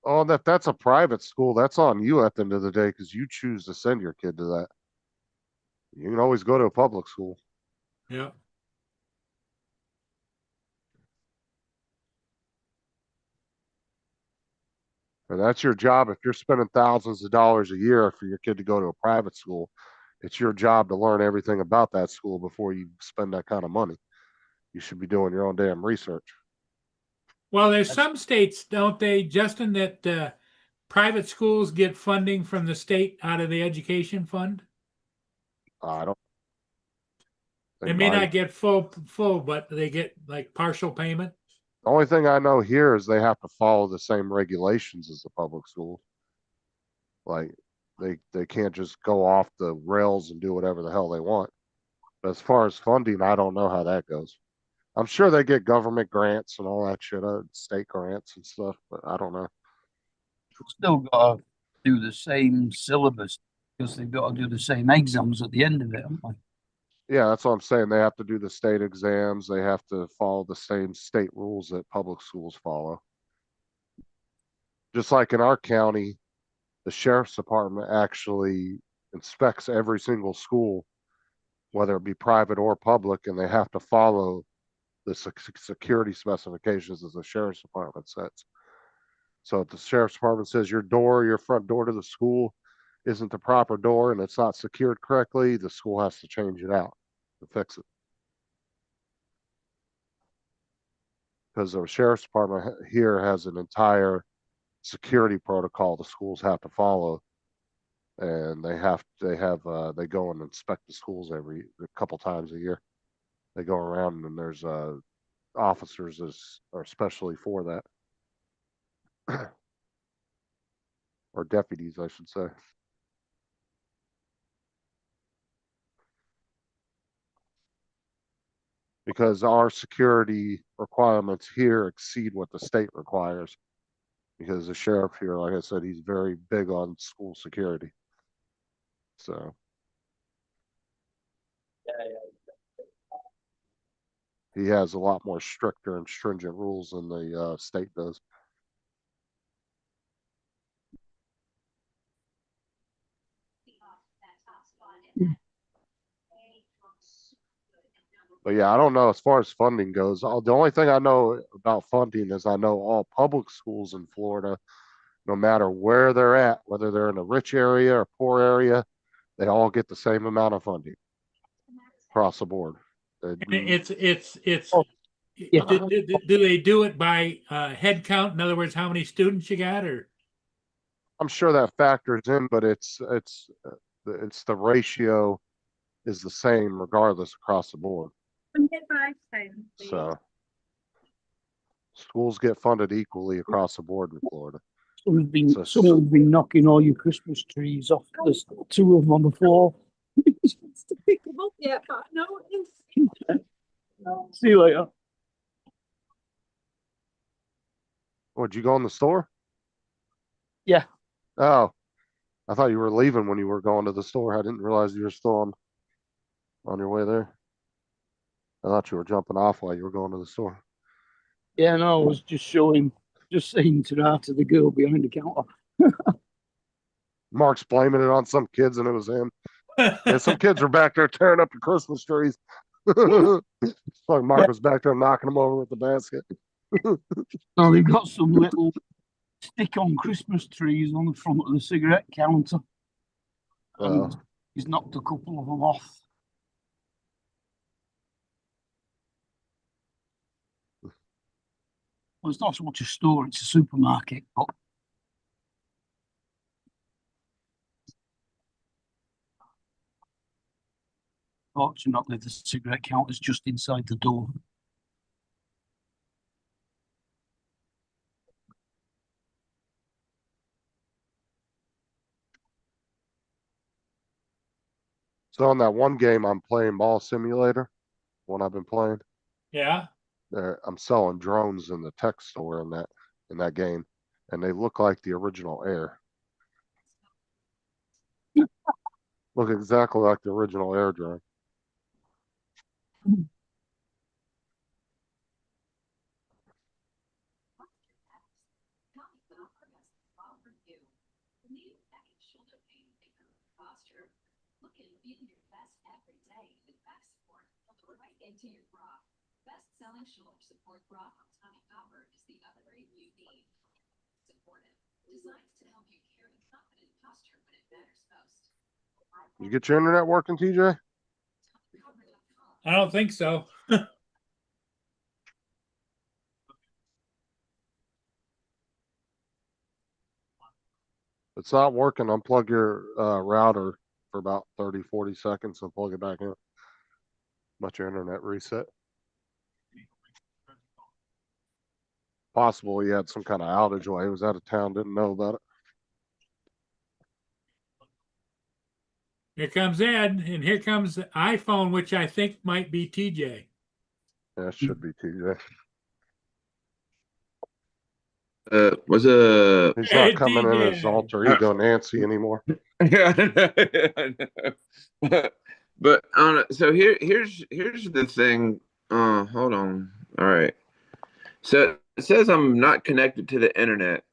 Oh, that's a private school. That's on you at the end of the day because you choose to send your kid to that. You can always go to a public school. Yeah. And that's your job. If you're spending thousands of dollars a year for your kid to go to a private school, it's your job to learn everything about that school before you spend that kind of money. You should be doing your own damn research. Well, there's some states, don't they, Justin, that private schools get funding from the state out of the education fund? I don't They think may mine. not get full, but they get like partial payment. The only thing I know here is they have to follow the same regulations as the public schools. Like they can't just go off the rails and do whatever the hell they want. But as far as funding, I don't know how that goes. I'm sure they get government grants and all that shit, state grants and stuff, but I don't know. Still got to do the same syllabus because they've got to do the same exams at the end of it, haven't they? Yeah, that's what I'm saying. They have to do the state exams. They have to follow the same state rules that public schools follow. Just like in our county, the sheriff's department actually inspects every single school, whether it be private or public, and they have to follow the security specifications as the sheriff's department sets. So if the sheriff's department says your front door to the school isn't the proper door and it's not secured correctly, the school has to change it out to fix it. Because the sheriff's department here has an entire security protocol the schools have to follow, and they go and inspect the schools a couple times a year. They go around and there's officers are especially for that. Or deputies, I should say. Because our security requirements here exceed what the state requires. Because the sheriff here, like I said, he's very big on school security. So he has a lot more stricter and stringent rules than the state does. But yeah, I don't know as far as funding goes. The only thing I know about funding is I know all public schools in Florida, no matter where they're at, whether they're in a rich area or poor area, they all get the same amount of funding across the board. It's Oh, yeah. do they do it by head count? In other words, how many students you got, or I'm sure that factors in, but it's the ratio is the same regardless across the board. So schools get funded equally across the board in Florida. Someone's been knocking all your Christmas trees off. There's two of them on the floor. To pick them up yet, but no, See you later. Would you go in the store? Yeah. Oh, I thought you were leaving when you were going to the store. I didn't realize you were still on your way there. I thought you were jumping off while you were going to the store. Yeah, no, I was just saying to the girl behind the counter. Mark's blaming it on some kids and it was him. Yeah, some kids were back there tearing up the Christmas trees. It's like Mark was back there knocking him over with the basket. So they've got some little stick-on Christmas trees on the front of the cigarette counter. And he's knocked a couple of them off. Well, it's not so much a store, it's a supermarket, but fortunately the cigarette counter's just inside the door. So on that one game, I'm playing Ball Simulator. One I've been playing. Yeah. I'm selling drones in the tech store in that game, and they look like the original Air. Look exactly like the original Air drone. Into your bra. Best-selling shoulder support bra from Tommy Copper is the upgrade you need. Supportive, designed to help you carry confident posture when it matters most. You get your internet working, TJ? I don't think so. If it's not working, unplug your router for about 30, 40 seconds and plug it back in. Let your internet reset. Possible he had some kind of outage while he was out of town, didn't know about it. Here comes Ed, and here comes the iPhone, which I think might be TJ. Yeah, it should be TJ. Was He's Hey, not coming in as TJ. alter ego Nancy anymore. yeah, I know. But so here's the thing. Hold on. All right. So it says I'm not connected to the internet,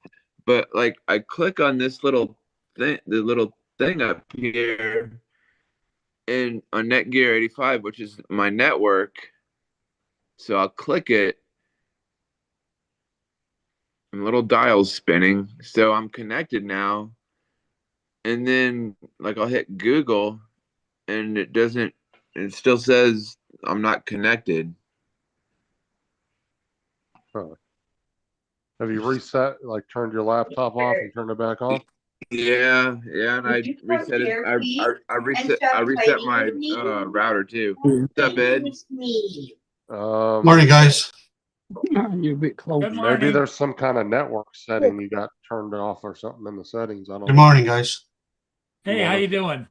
but like I click on this little thing, the little thing up here, and on Netgear 85, which is my network. So I'll click it. And little dial's spinning, so I'm connected now. And then like I'll hit Google and it still says I'm not connected. Have you reset, like turned your laptop off and turned it back on? Yeah, and I reset it. I reset my router too. What's up, Ed? Morning, guys. You're a bit close. Good Maybe morning. there's some kind of network setting you got turned off or something in the settings. I don't Good know. morning, guys. Hey, how you doing?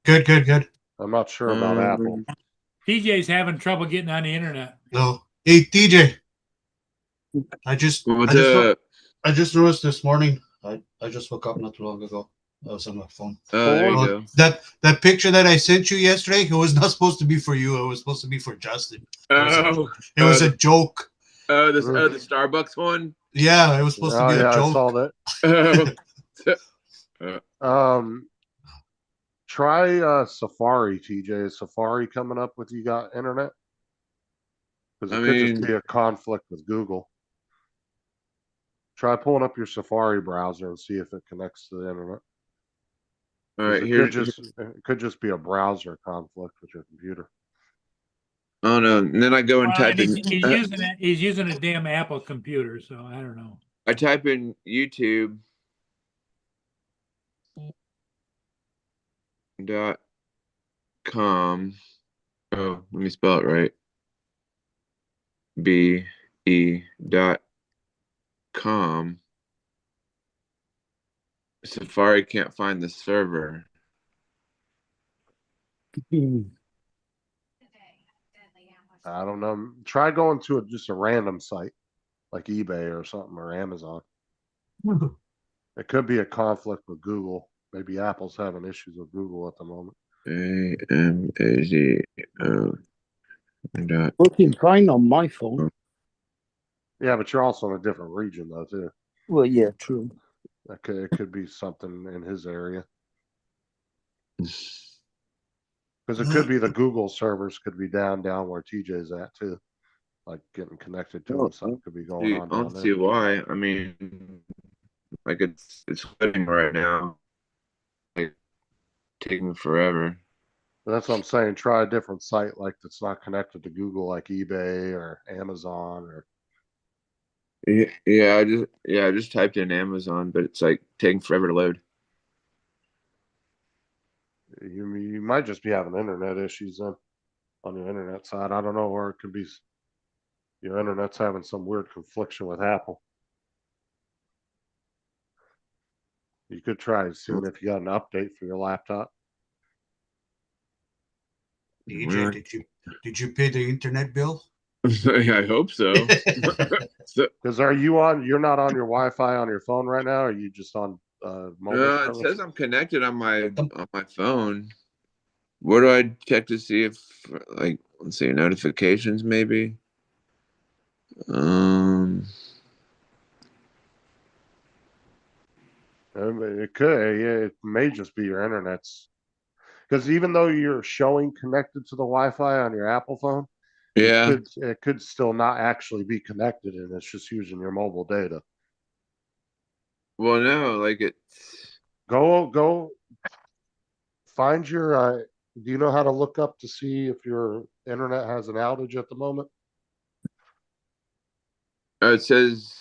Good, good, good. I'm not sure about Apple. TJ's having trouble getting on the internet. No, hey DJ. I just What's up? noticed this morning. I just woke up not too long ago. I was on my phone. Oh, there you go. That picture that I sent you yesterday, it was not supposed to be for you. It was supposed to be for Justin. It was a joke. Oh, the Starbucks one. Yeah, it was supposed to be a joke. I saw that. Try Safari, TJ. Is Safari coming up with you got internet? Because it could just be a conflict with Google. Try pulling up your Safari browser and see if it connects to the internet. All right, it could just be a browser conflict with your computer. Oh no! And then I go and type in. He's using a damn Apple computer, so I don't know. I type in YouTube. .com. Oh, let me spell it right. BE.com. Safari can't find the server. I don't know. Try going to just a random site like eBay or something or Amazon. It could be a conflict with Google. Maybe Apple's having issues with Google at the moment. AMAZO. Working fine on my phone. Yeah, but you're also in a different region though too. Well, yeah, true. It could be something in his area. Because it could be the Google servers could be down where TJ's at too. Like getting connected to them, something could be going on I down don't there. see why. I mean, like it's flooding right now, like taking forever. But that's what I'm saying. Try a different site like that's not connected to Google, like eBay or Amazon or I just typed in Amazon, but it's like taking forever to load. you might just be having internet issues then on your internet side. I don't know, or it could be your internet's having some weird confliction with Apple. You could try seeing if you got an update for your laptop. DJ, did you pay the internet bill? I hope so. Because you're not on your Wi-Fi on your phone right now, or are you just on mobile It service? says I'm connected on my phone. Where do I check to see if, like, let's see, notifications maybe? It could, yeah, it may just be your internet's. Because even though you're showing connected to the Wi-Fi on your Apple phone, Yeah. it could still not actually be connected, and it's just using your mobile data. Well, no, like it's. Go find your. Do you know how to look up to see if your internet has an outage at the moment? Oh, it says.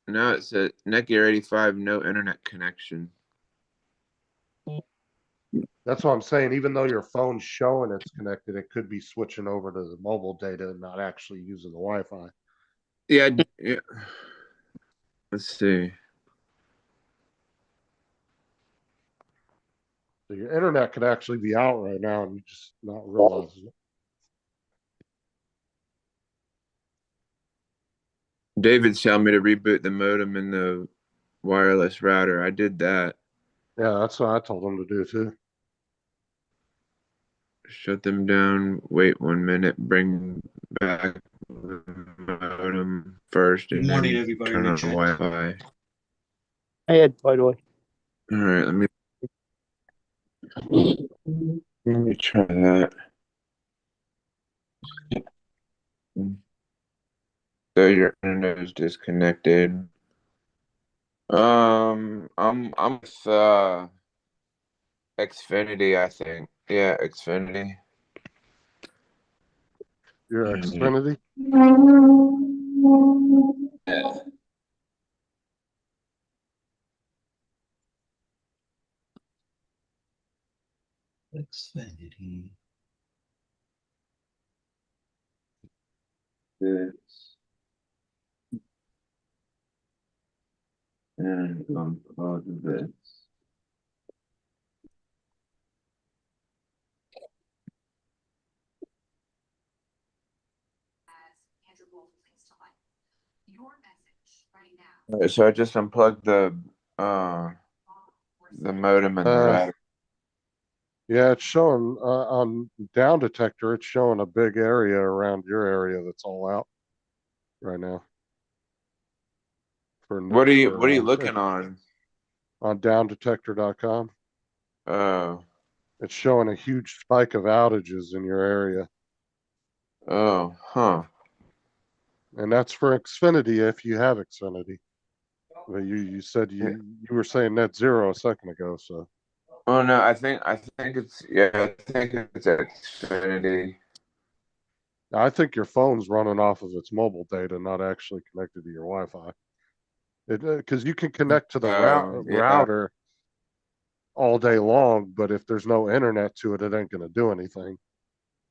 No, it says Netgear 85, no internet connection. That's what I'm saying. Even though your phone's showing it's connected, it could be switching over to the mobile data and not actually using the Wi-Fi. Yeah. Let's see. So your internet could actually be out right now and you just not realizing it. David's telling me to reboot the modem in the wireless router. I did that. Yeah, that's what I told him to do too. Shut them down. Wait 1 minute. Bring back the modem first, Good and morning, then everybody turn in the on chat. Wi-Fi. Hey, Ed, by the way. All right, let me try that. So your internet is disconnected. I'm with Xfinity, I think. Yeah, Xfinity. Your Xfinity. Yeah. Xfinity. This. And all of this. As Andrew Wolf links to life. Your message right now. All right, so I just unplugged the modem and the router. Yeah, it's showing on Down Detector. It's showing a big area around your area that's all out right now. What are you looking on? On downdetector.com. Oh. It's showing a huge spike of outages in your area. Oh, huh. And that's for Xfinity if you have Xfinity. But you said you were saying net zero a second ago, so. Oh no, I think it's Xfinity. I think your phone's running off of its mobile data, not actually connected to your Wi-Fi. Because you can connect to the router all day long, but if there's no internet to it, it ain't going to do anything.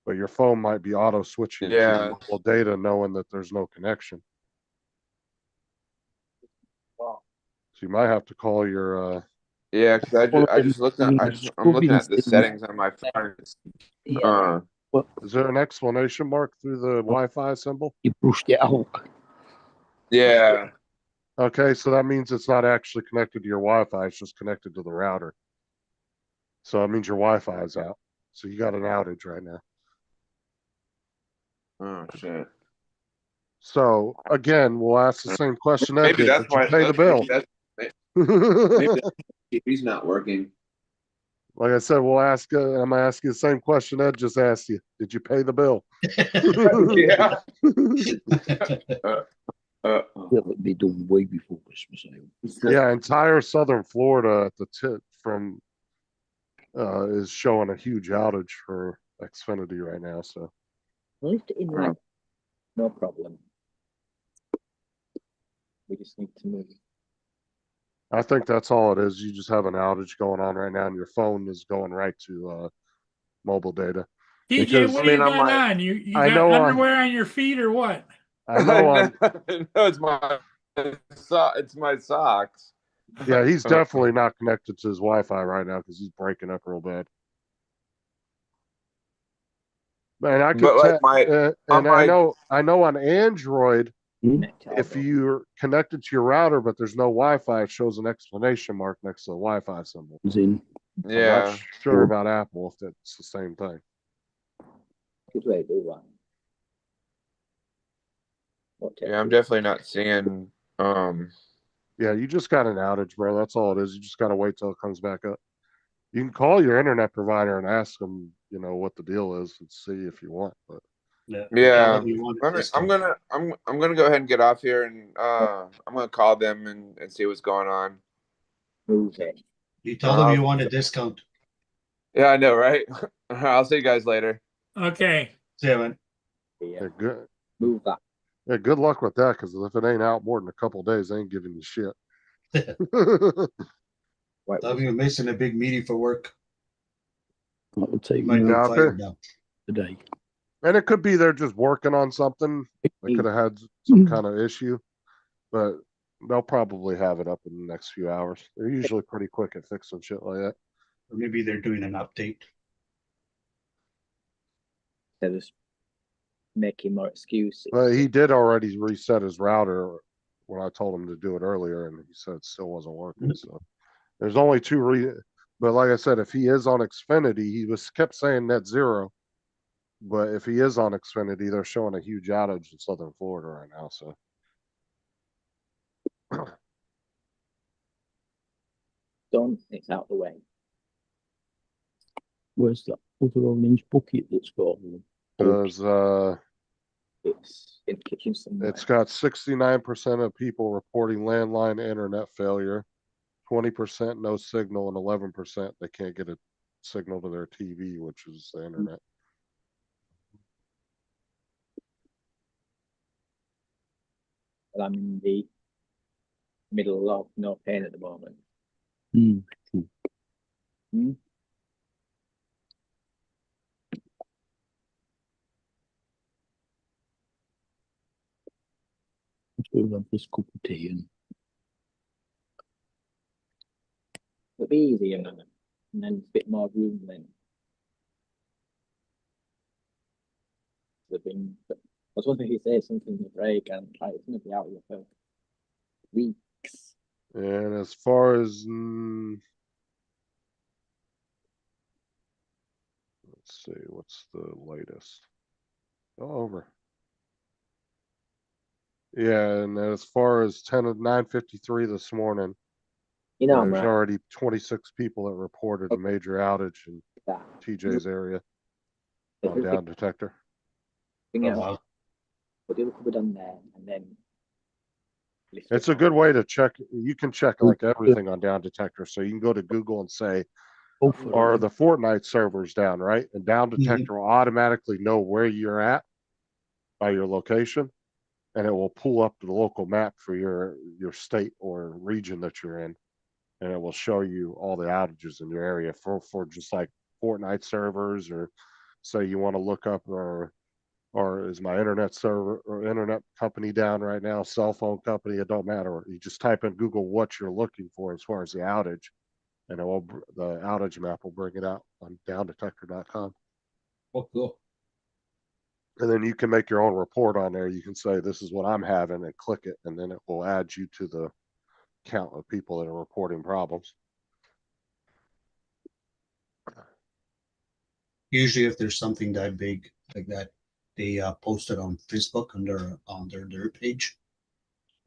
But your phone might be auto switching to your mobile data, knowing that there's no connection. So you might have to call your. Yeah, because I'm looking at the settings on my phone. Is there an exclamation mark through the Wi-Fi symbol? You pushed it out. Yeah. Okay, so that means it's not actually connected to your Wi-Fi. It's just connected to the router. So it means your Wi-Fi is out. So you got an outage right now. Oh shit. So again, we'll ask the same question. Maybe that's why. Pay the bill. Maybe TV's not working. Like I said, we'll ask. I'm gonna ask you the same question Ed just asked you. Did you pay the bill? Yeah. It'll be done way before Christmas. I hope. Yeah, entire southern Florida at the tip from is showing a huge outage for Xfinity right now. So Lift it in right. No problem. We just need to move. I think that's all it is. You just have an outage going on right now, and your phone is going right to mobile data. TJ, Because- what I do you mean, I got might- on? You I got know on- underwear on your feet or what? I know on. No, it's my socks. Yeah, he's definitely not connected to his Wi-Fi right now because he's breaking up real bad. Man, I could But, like, tell, my- and my- I know on Android, Connect if auto. you're connected to your router but there's no Wi-Fi, it shows an exclamation mark next to the Wi-Fi symbol. It's in. I'm Yeah. not sure about Apple if that's the same thing. Good way to do that. What Yeah, I'm definitely not seeing. Yeah, you just got an outage, bro. That's all it is. You just got to wait till it comes back up. You can call your internet provider and ask them, you know, what the deal is and see if you want. But Yeah, You want a I'm discount. gonna go ahead and get off here, and I'm gonna call them and see what's going on. move it. You tell them you want a discount. Yeah, I know, right? I'll see you guys later. Okay. Seven. Yeah. yeah, good. Move that. Yeah, good luck with that because if it ain't out more than a couple days, they ain't giving you shit. Right. Tell them you're missing a big meeting for work. That will take You might me get Yeah, fired now. today. And it could be they're just working on something. They could have had some kind of issue, but they'll probably have it up in the next few hours. They're usually pretty quick at fixing shit like that. Or maybe they're doing an update. They're just making more excuses. But he did already reset his router when I told him to do it earlier, and he said it still wasn't working. So there's only but like I said, if he is on Xfinity, he kept saying net zero. But if he is on Xfinity, they're showing a huge outage in southern Florida right now. So Done. It's out the way. Where's that other orange bucket that's got? does It's in the kitchen somewhere. it's got 69% of people reporting landline internet failure, 20% no signal, and 11% they can't get a signal to their TV, which is the internet. But I'm in the middle of no pain at the moment. Hmm. We'll have this cup of tea and It'll be easier now. And then a bit more room then. I was wondering if you say something in the break and like it's gonna be out here for weeks. And as far as let's see, what's the latest? Go over. Yeah, and as far as 9:53 this morning, You know, I'm there's right. already 26 people that reported a major outage in That. TJ's area on Everything- down detector. Thing else, Wow. put the other cupboard on there and then lift It's it a good up. way to check. You can check like everything on down detector. So you can go to Google and say, both of are them. the Fortnite servers down, right? And down detector will automatically know where you're at by your location, and it will pull up the local map for your state or region that you're in, and it will show you all the outages in your area for just like Fortnite servers, or say you want to look up or is my internet server or internet company down right now, cell phone company, it don't matter. You just type in Google what you're looking for as far as the outage, and the outage map will bring it out on downdetector.com. Oh, cool. And then you can make your own report on there. You can say, this is what I'm having, and click it, and then it will add you to the count of people that are reporting problems. Usually if there's something that big like that, they post it on Facebook on their page.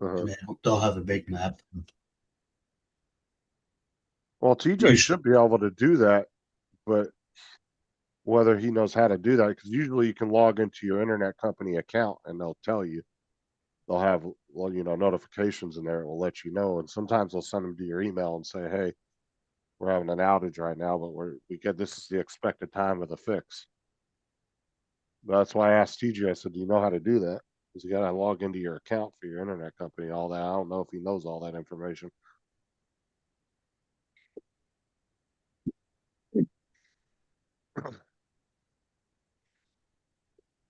Uh-huh. And they'll have a big map. Well, TJ Usually- should be able to do that but whether he knows how to do that, because usually you can log into your internet company account and they'll tell you. They'll have, well, notifications in there. It will let you know, and sometimes they'll send them to your email and say, "Hey, we're having an outage right now, but this is the expected time of the fix." That's why I asked TJ. I said, "Do you know how to do that?" Because you got to log into your account for your internet company, all that. I don't know if he knows all that information.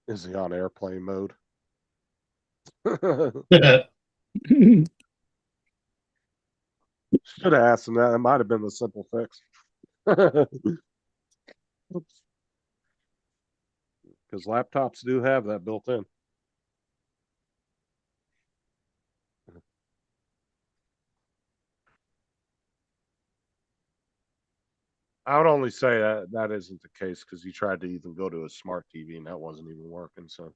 Is he on airplane mode? Should have asked him that. It might have been the simple fix. Because laptops do have that built in. I would only say that isn't the case because he tried to even go to a smart TV and that wasn't even working. So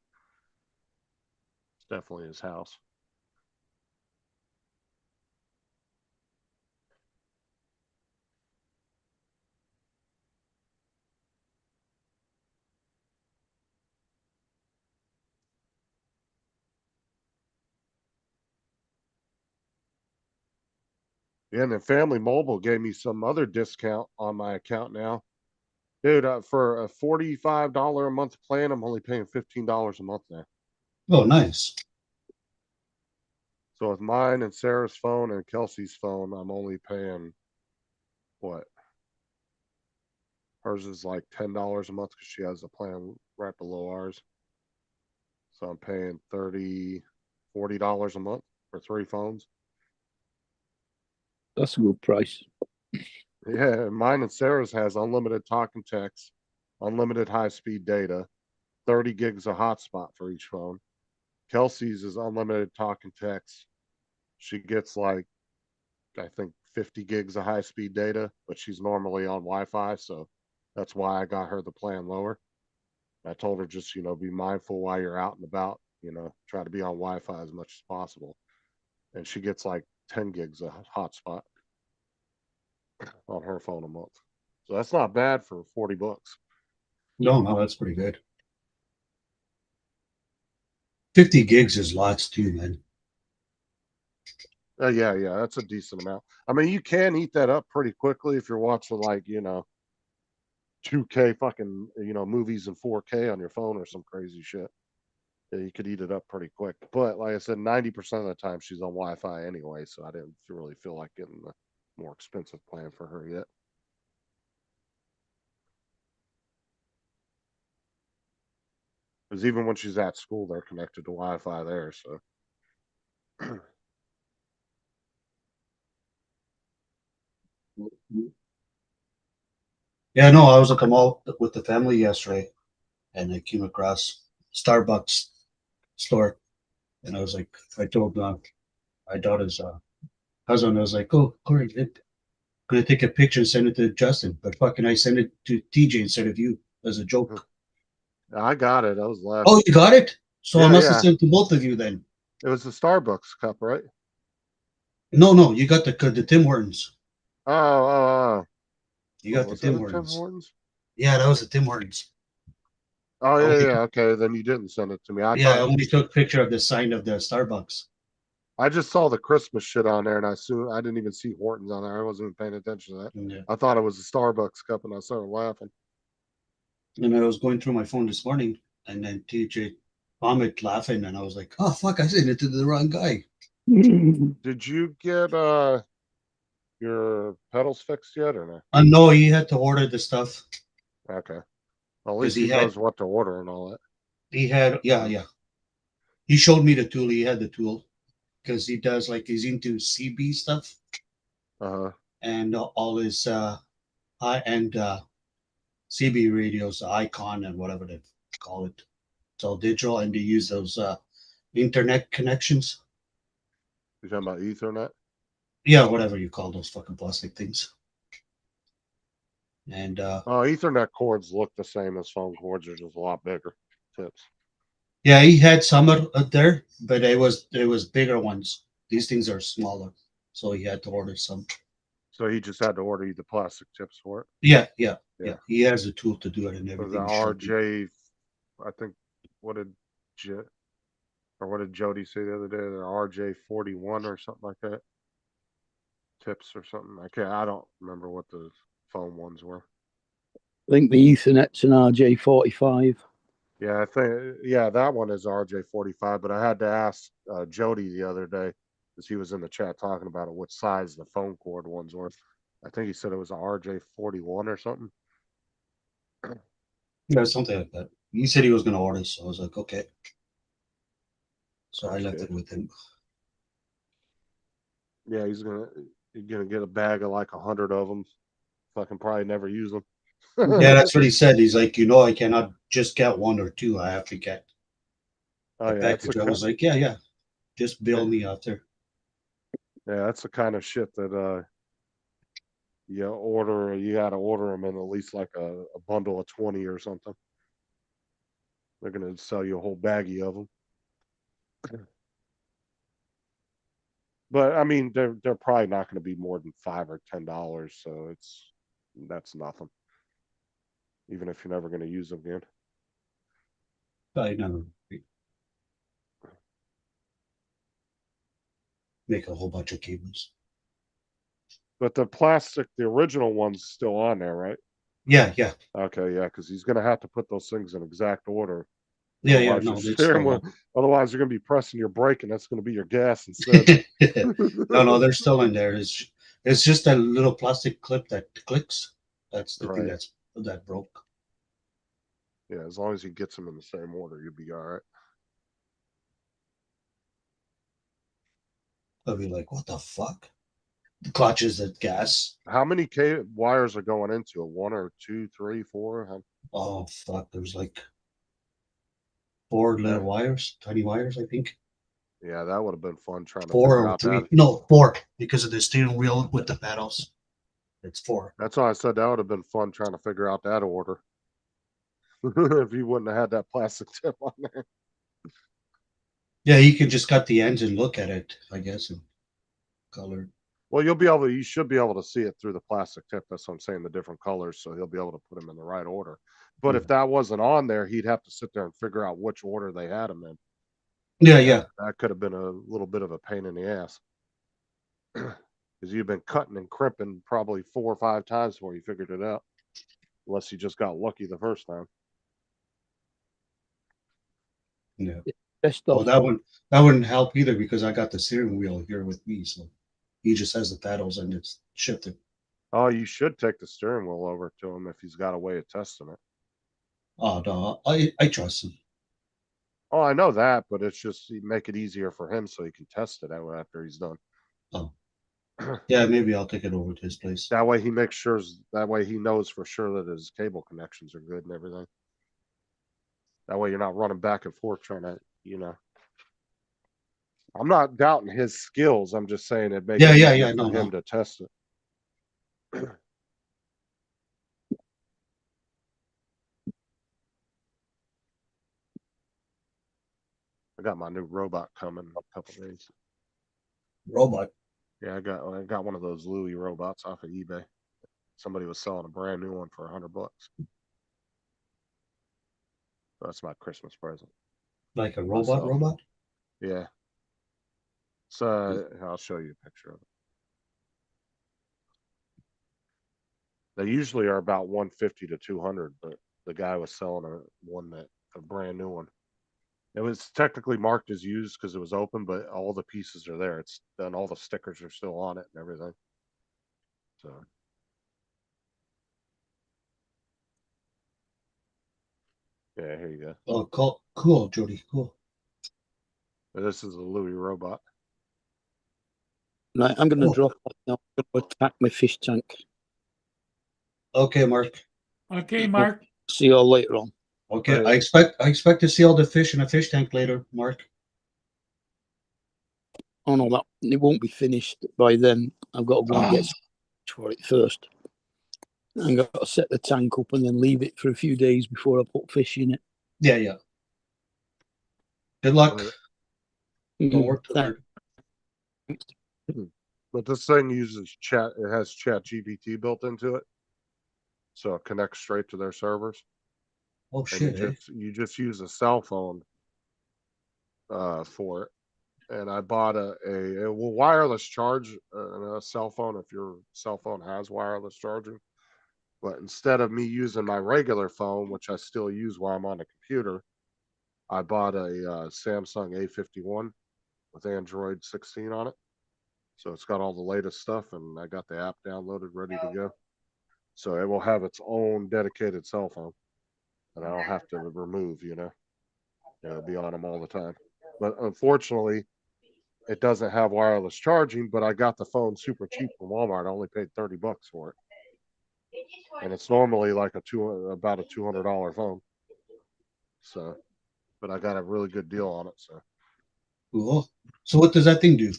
it's definitely his house. Yeah, and then Family Mobile gave me some other discount on my account now. Dude, for a $45 a month plan, I'm only paying $15 a month now. Oh, nice. So with mine and Sarah's phone and Kelsey's phone, I'm only paying what? Hers is like $10 a month because she has a plan right below ours. So I'm paying $40 a month for 3 phones. That's a good price. Yeah, mine and Sarah's has unlimited talk and text, unlimited high-speed data, 30 gigs of hotspot for each phone. Kelsey's is unlimited talk and text. She gets like, I think 50 gigs of high-speed data, but she's normally on Wi-Fi, so that's why I got her the plan lower. I told her just, be mindful while you're out and about, try to be on Wi-Fi as much as possible. And she gets like 10 gigs of hotspot on her phone a month. So that's not bad for $40. No, that's pretty good. 50 gigs is lots too, man. Yeah, that's a decent amount. I mean, you can eat that up pretty quickly if you're watching like, 2K fucking, movies in 4K on your phone or some crazy shit. Yeah, you could eat it up pretty quick. But like I said, 90% of the time she's on Wi-Fi anyway, so I didn't really feel like getting the more expensive plan for her yet. Because even when she's at school, they're connected to Wi-Fi there, so. Yeah, no, I was looking out with the family yesterday and I came across Starbucks store. And I was like, I told my daughter's husband, I was like, "Oh, Corey, I'm gonna take a picture and send it to Justin." But fucking I sent it to TJ instead of you as a joke. I got it. I was laughing. Oh, you got it? So I Yeah, must have yeah. sent to both of you then. It was the Starbucks cup, right? No, you got the Tim Hortons. Oh. You got the Was Tim that a Tim Hortons. Hortons? Yeah, that was the Tim Hortons. Oh, I only- yeah. Okay, then you didn't send it to me. I only took a picture of the sign of the Starbucks. I just saw the Christmas shit on there, and I didn't even see Hortons on there. I wasn't even paying attention to that. Yeah. I thought it was a Starbucks cup, and I started laughing. And I was going through my phone this morning, and then TJ commented laughing, and I was like, "Oh fuck! I sent it to the wrong guy." Did you get your pedals fixed yet, or no? No, he had to order the stuff. Okay. Well, at 'Cause least he knows what to order and all that. He had, yeah. He showed me the tool. He had the tool because he does he's into CB stuff and all his high-end CB radios, Icon and whatever they call it. It's all digital, and they use those internet connections. You talking about Ethernet? Yeah, whatever you call those fucking plastic things. And Ethernet cords look the same as phone cords. They're just a lot bigger tips. yeah, he had some there, but it was bigger ones. These things are smaller, so he had to order some. So he just had to order you the plastic tips for it. Yeah. Yeah, he has the tool to do it and For the everything. he showed me. RJ, I think, what did what did Jody say the other day? The RJ 41 or something like that. Tips or something. I don't remember what the phone ones were. I think the Ethernet's an RJ45. Yeah, that one is RJ45. But I had to ask Jody the other day because he was in the chat talking about it. What size the phone cord ones were? I think he said it was a RJ41 or something. Yeah, something like that. He said he was going to order, so I was like, okay. So I left it with him. Yeah, he's gonna get a bag of like 100 of them. Fucking probably never use them. Yeah, that's what he said. He's like, I cannot just get one or two. I have to get a package. I was like, yeah, just bill me out there. Yeah, that's the kind of shit that you gotta order them in at least like a bundle of 20 or something. They're gonna sell you a whole baggie of them. But I mean, they're probably not going to be more than $5 or $10, so that's nothing. Even if you're never going to use them again. I never make a whole bunch of cables. But the original one's still on there, right? Yeah. Okay, yeah, because he's going to have to put those things in exact order. Yeah, no, otherwise you're going to be pressing your brake, and that's going to be your gas instead. No, they're still in there. It's just a little plastic clip that clicks. That's the thing that broke. Yeah, as long as he gets them in the same order, you'll be all right. I'll be like, what the fuck? The clutch is the gas. How many wires are going into it? 1 or 2, 3, 4? Oh fuck! There's like 4 little wires, tiny wires, I think. Yeah, that would have been fun trying to 4 figure or out 3. that. No, 4 because of the steering wheel with the pedals. It's 4. That's why I said that would have been fun trying to figure out that order. If you wouldn't have had that plastic tip on there. Yeah, you can just cut the ends and look at it, I guess, and color. Well, you should be able to see it through the plastic tip. That's what I'm saying, the different colors, so he'll be able to put them in the right order. But if that wasn't on there, he'd have to sit there and figure out which order they had them in. Yeah. That could have been a little bit of a pain in the ass. Because you've been cutting and crimping probably 4 or 5 times before you figured it out. Unless you just got lucky the first time. Yeah. Well, that wouldn't help either because I got the steering wheel here with me, so he just has the pedals and it's shifted. Oh, you should take the steering wheel over to him if he's got a way of testing it. Oh no, I trust him. Oh, I know that, but it's just make it easier for him so he can test it out after he's done. Oh, yeah, maybe I'll take it over to his place. That way he makes sure. That way he knows for sure that his cable connections are good and everything. That way you're not running back and forth trying to, I'm not doubting his skills. I'm just saying it makes it easier for him to test it. I got my new robot coming in a couple days. Robot? Yeah, I got one of those Louis robots off of eBay. Somebody was selling a brand new one for $100. That's my Christmas present. Like a robot? Yeah. So I'll show you a picture of it. They usually are about 150 to 200, but the guy was selling a brand new one. It was technically marked as used because it was open, but all the pieces are there. It's done. All the stickers are still on it and everything. So. Yeah, here you go. Oh, cool, Jody, cool. This is a Louis robot. Right, I'm going to drop that now. I'm going to attack my fish tank. Okay, Mark. Okay, Mark. See you all later on. Okay, I expect to see all the fish in a fish tank later, Mark. Oh no, it won't be finished by then. I've got to go and get for it first. I've got to set the tank up and then leave it for a few days before I put fish in it. Yeah. Good luck. Don't work too hard. But this thing uses chat. It has Chat GPT built into it. so it connects straight to their servers. Oh And shit, eh? you just use a cell phone for it. And I bought a wireless charge a cell phone if your cell phone has wireless charging. But instead of me using my regular phone, which I still use while I'm on the computer, I bought a Samsung A51 with Android 16 on it. So it's got all the latest stuff, and I got the app downloaded, ready to go. So it will have its own dedicated cell phone, and I don't have to remove, it'll be on them all the time. But unfortunately, it doesn't have wireless charging, but I got the phone super cheap from Walmart. I only paid $30 for it. And it's normally like about a $200 phone. So, but I got a really good deal on it. So, Cool. So what does that thing do?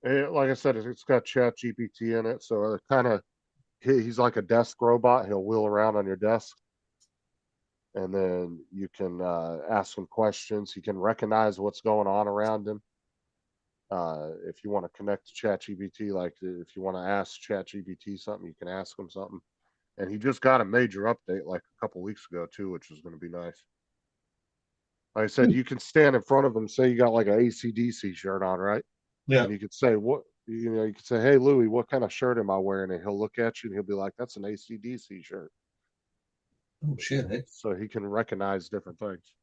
like I said, it's got Chat GPT in it. So it kind of, he's like a desk robot. He'll wheel around on your desk. And then you can ask him questions. He can recognize what's going on around him. If you want to connect to ChatGPT, like if you want to ask ChatGPT something, you can ask him something. And he just got a major update like a couple weeks ago too, which is going to be nice. Like I said, you can stand in front of him, say you got like an AC/DC shirt on, right? Yeah. And you could say, you could say, "Hey Louie, what kind of shirt am I wearing?" And he'll look at you and he'll be like, "That's an AC/DC shirt." Oh shit, eh? So he can recognize different things.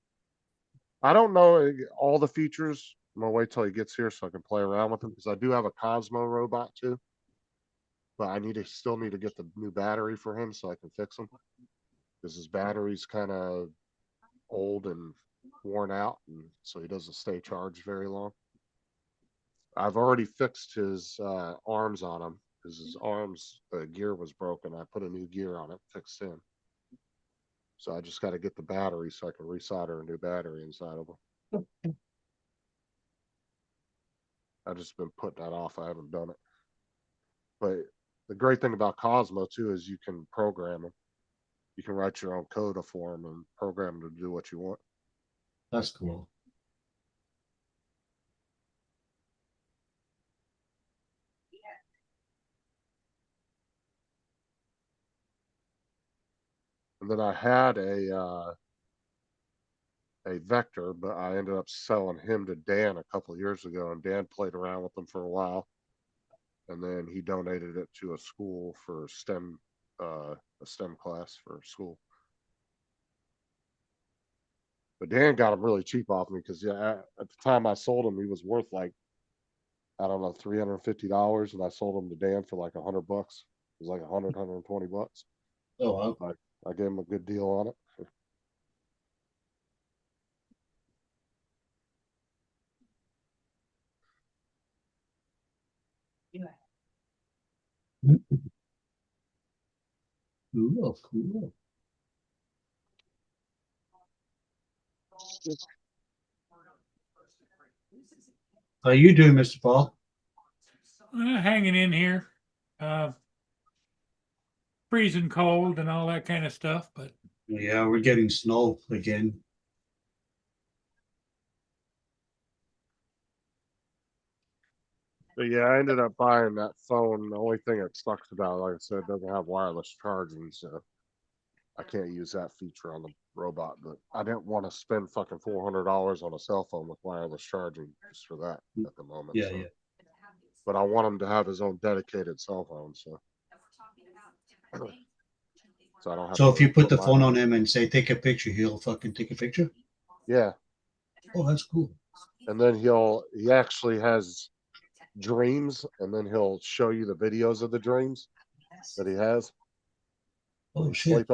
I don't know all the features. I'm gonna wait till he gets here so I can play around with him, because I do have a Cosmo robot too. But I still need to get the new battery for him so I can fix him, because his battery's kind of old and worn out, and so he doesn't stay charged very long. I've already fixed his arms on him, because his arms, the gear was broken. I put a new gear on it, fixed him. So I just got to get the battery so I can resolder a new battery inside of him. I've just been putting that off. I haven't done it. But the great thing about Cosmo too is you can program him. You can write your own code for him and program him to do what you want. That's cool. And then I had a Vector, but I ended up selling him to Dan a couple of years ago, and Dan played around with them for a while, and then he donated it to a school for STEM, a STEM class for school. But Dan got him really cheap off me, because at the time I sold him, he was worth like, I don't know, $350, and I sold him to Dan for like $100. It was like 120 bucks. Oh wow. I gave him a good deal on it. Cool, cool. How you doing, Mr. Paul? Hanging in here. Freezing cold and all that kind of stuff, but Yeah, we're getting snow again. But yeah, I ended up buying that phone. The only thing that sucks about it, like I said, it doesn't have wireless charging, so I can't use that feature on the robot. But I didn't want to spend fucking $400 on a cell phone with wireless charging just for that at the moment. Yeah, so. yeah. But I want him to have his own dedicated cell phone, so I don't have So to if you put the my phone money. on him and say take a picture, he'll fucking take a picture. Yeah, Oh, that's cool. and then he actually has dreams, and then he'll show you the videos of the dreams that he has. Oh shit.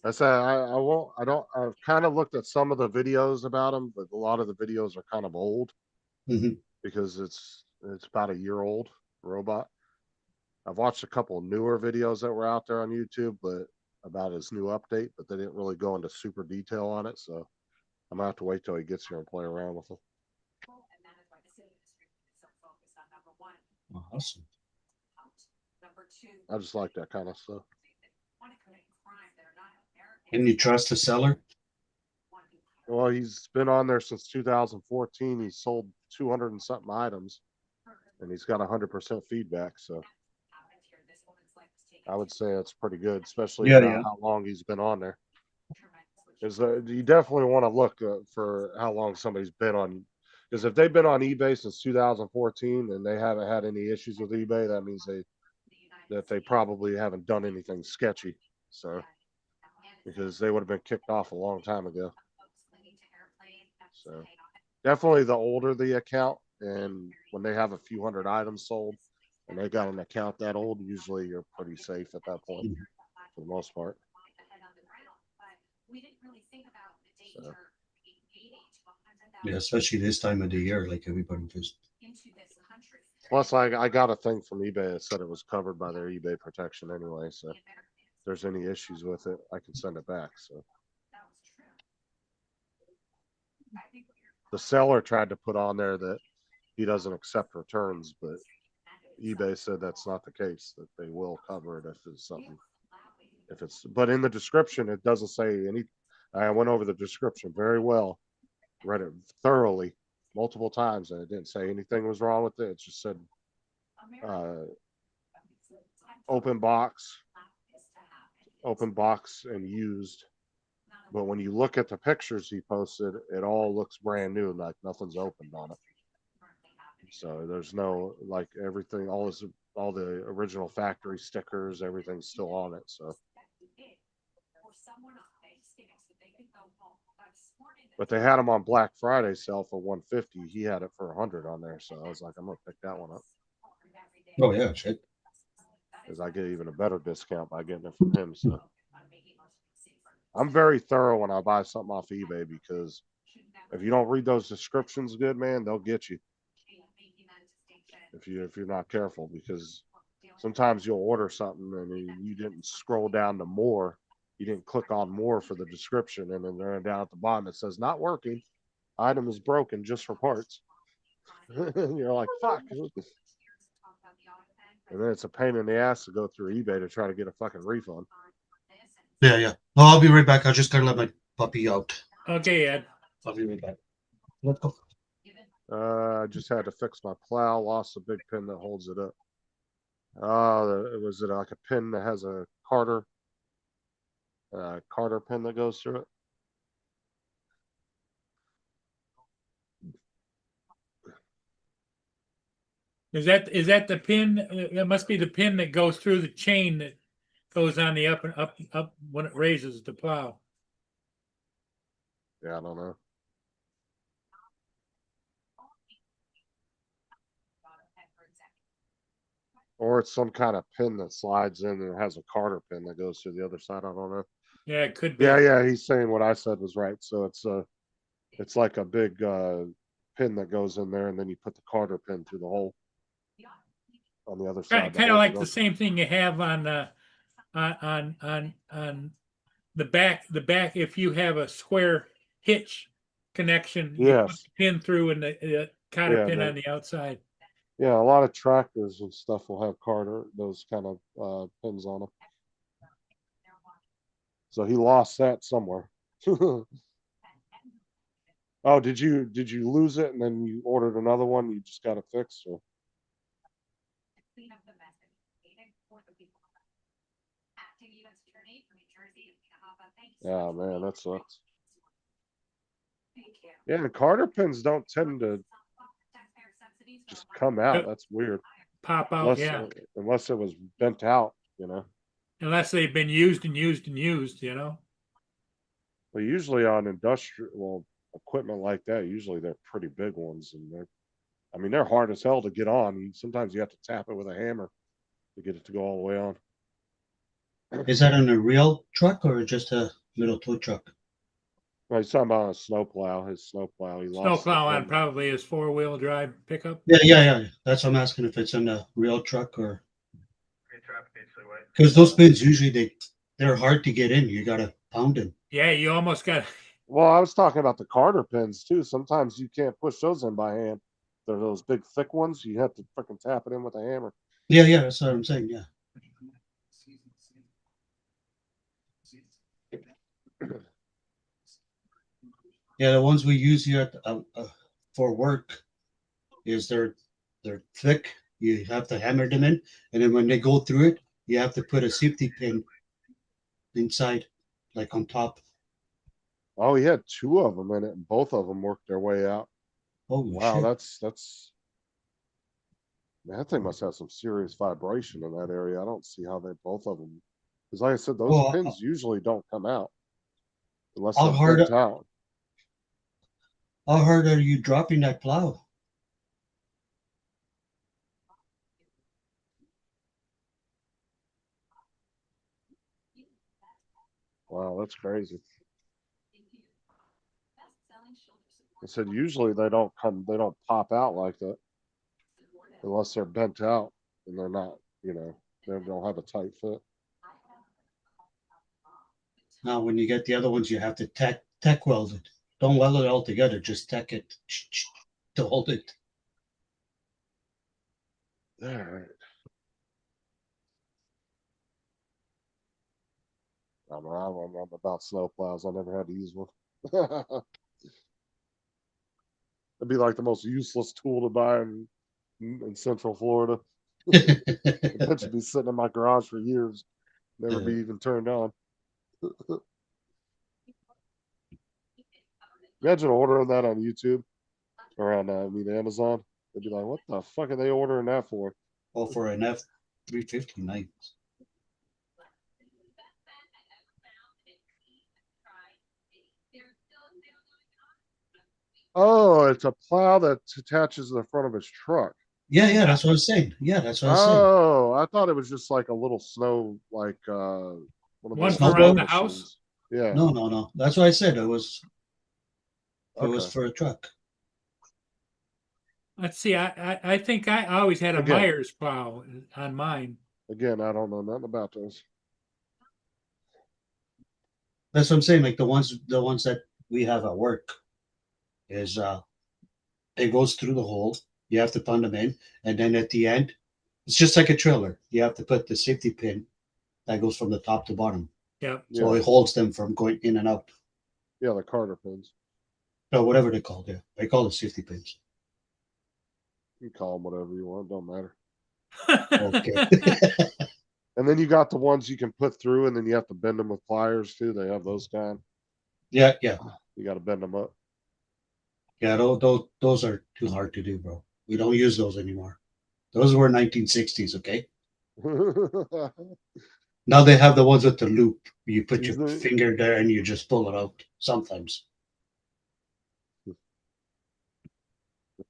I said I won't. I don't. I've kind of looked at some of the videos about him, but a lot of the videos are kind of old because it's about a year old robot. I've watched a couple of newer videos that were out there on YouTube, but about his new update, but they didn't really go into super detail on it. So I'm gonna have to wait till he gets here and play around with him. Awesome. I just like that kind of stuff. And you trust the seller? Well, he's been on there since 2014. He's sold 200 and something items, and he's got 100% feedback. So I would say it's pretty good, especially Yeah, about yeah. how long he's been on there. Is you definitely want to look for how long somebody's been on. Because if they've been on eBay since 2014 and they haven't had any issues with eBay, that means that they probably haven't done anything sketchy. So because they would have been kicked off a long time ago. So definitely the older the account, and when they have a few hundred items sold and they got an account that old, usually you're pretty safe at that point for the most part. So. Yeah, especially this time of the year, like everybody just. Plus, I got a thing from eBay that said it was covered by their eBay protection anyway. So if there's any issues with it, I can send it back. So the seller tried to put on there that he doesn't accept returns, but eBay said that's not the case, that they will cover it if it's something. But in the description, it doesn't say any. I went over the description very well, read it thoroughly multiple times, and it didn't say anything was wrong with it. It just said open box and used. But when you look at the pictures he posted, it all looks brand new, like nothing's opened on it. So there's no, like, everything, all the original factory stickers, everything's still on it. So, but they had them on Black Friday sale for $150. He had it for $100 on there, so I was like, I'm gonna pick that one up. Oh yeah, shit. Because I get even a better discount by getting it from him. So I'm very thorough when I buy something off eBay, because if you don't read those descriptions good, man, they'll get you. If you're not careful, because sometimes you'll order something and you didn't scroll down to more. You didn't click on more for the description, and then they're down at the bottom it says not working. Item is broken just for parts. And you're like, fuck. And then it's a pain in the ass to go through eBay to try to get a fucking refund. Yeah, yeah. No, I'll be right back. I just gotta let my puppy out. Okay, Ed. I'll be right back. Let's go. I just had to fix my plow. Lost the big pin that holds it up. Was it like a pin that has a Carter pin that goes through it? Is that the pin? That must be the pin that goes through the chain that goes on the up and up when it raises the plow. Yeah, I don't know. Or it's some kind of pin that slides in and has a Carter pin that goes to the other side. I don't know. Yeah, it could be. Yeah. He's saying what I said was right. So it's like a big pin that goes in there, and then you put the Carter pin through the hole on the other side. Kind of like the same thing you have on the back. The back, if you have a square hitch connection, you put the pin through and the Carter pin on the outside. Yeah, a lot of tractors and stuff will have those kind of pins on them. So he lost that somewhere. Oh, did you lose it and then you ordered another one? You just got it fixed, or? Yeah, man, that sucks. Yeah, the Carter pins don't tend to just come out. That's weird. Pop out, unless it was bent out, you know. Unless they've been used and used and used, you know. But usually on industrial equipment like that, usually they're pretty big ones, and they're hard as hell to get on. Sometimes you have to tap it with a hammer to get it to go all the way on. Is that on a real truck or just a little tow truck? Well, he's talking about a snowplow. His snowplow. He lost snowplow on probably his 4-wheel drive pickup. Yeah. That's what I'm asking, if it's on a real truck or. Because those pins usually they're hard to get in. You gotta pound them. Yeah, you almost got. Well, I was talking about the Carter pins too. Sometimes you can't push those in by hand. They're those big thick ones. You have to freaking tap it in with a hammer. Yeah, that's what I'm saying. Yeah. Yeah, the ones we use here for work they're thick. You have to hammer them in, and then when they go through it, you have to put a safety pin inside, like on top. Oh, he had two of them in it, and both of them worked their way out. Holy Wow, shit. that's man, that thing must have some serious vibration in that area. I don't see how they both of them, because like I said, those Well, pins usually don't come out unless how they're hard- bent out. How hard are you dropping that plow? Wow, that's crazy. Best-selling shoulder support. I said usually they don't pop out like that unless they're bent out and they're not, they don't have a tight fit. Now, when you get the other ones, you have to tech weld it. Don't weld it all together. Just tech it to hold it. All right. I don't know. I'm about snow plows. I never had to use one. It'd be like the most useless tool to buy in Central Florida. It should be sitting in my garage for years, never be even turned on. Imagine ordering that on YouTube or on Amazon. They'd be like, "What the fuck are they ordering that for?" Oh, for an F-350, nice. Oh, it's a plow that attaches to the front of his truck. Yeah, that's what I was saying. Yeah, that's what I was saying. Oh, I thought it was just like a little snow, like one of One those for Snowblower around the machines. house. Yeah. No. That's what I said. It was Okay. for a truck. Let's see. I think I always had a Again. Myers plow on mine. Again, I don't know nothing about those. That's what I'm saying. Like the ones that we have at work is it goes through the hole. You have to plug them in, and then at the end, it's just like a trailer. You have to put the safety pin that goes from the top to bottom. Yep. So Yeah. it holds them from going in and out. Yeah, the Carter pins. No, whatever they call it. They call it safety pins. You call them whatever you want. Don't matter. Okay. And then you got the ones you can put through, and then you have to bend them with pliers too. They have those kind. Yeah. You got to bend them up. Yeah, those are too hard to do, bro. We don't use those anymore. Those were 1960s, okay? Now they have the ones with the loop. You put your Usually- finger there and you just pull it out sometimes. The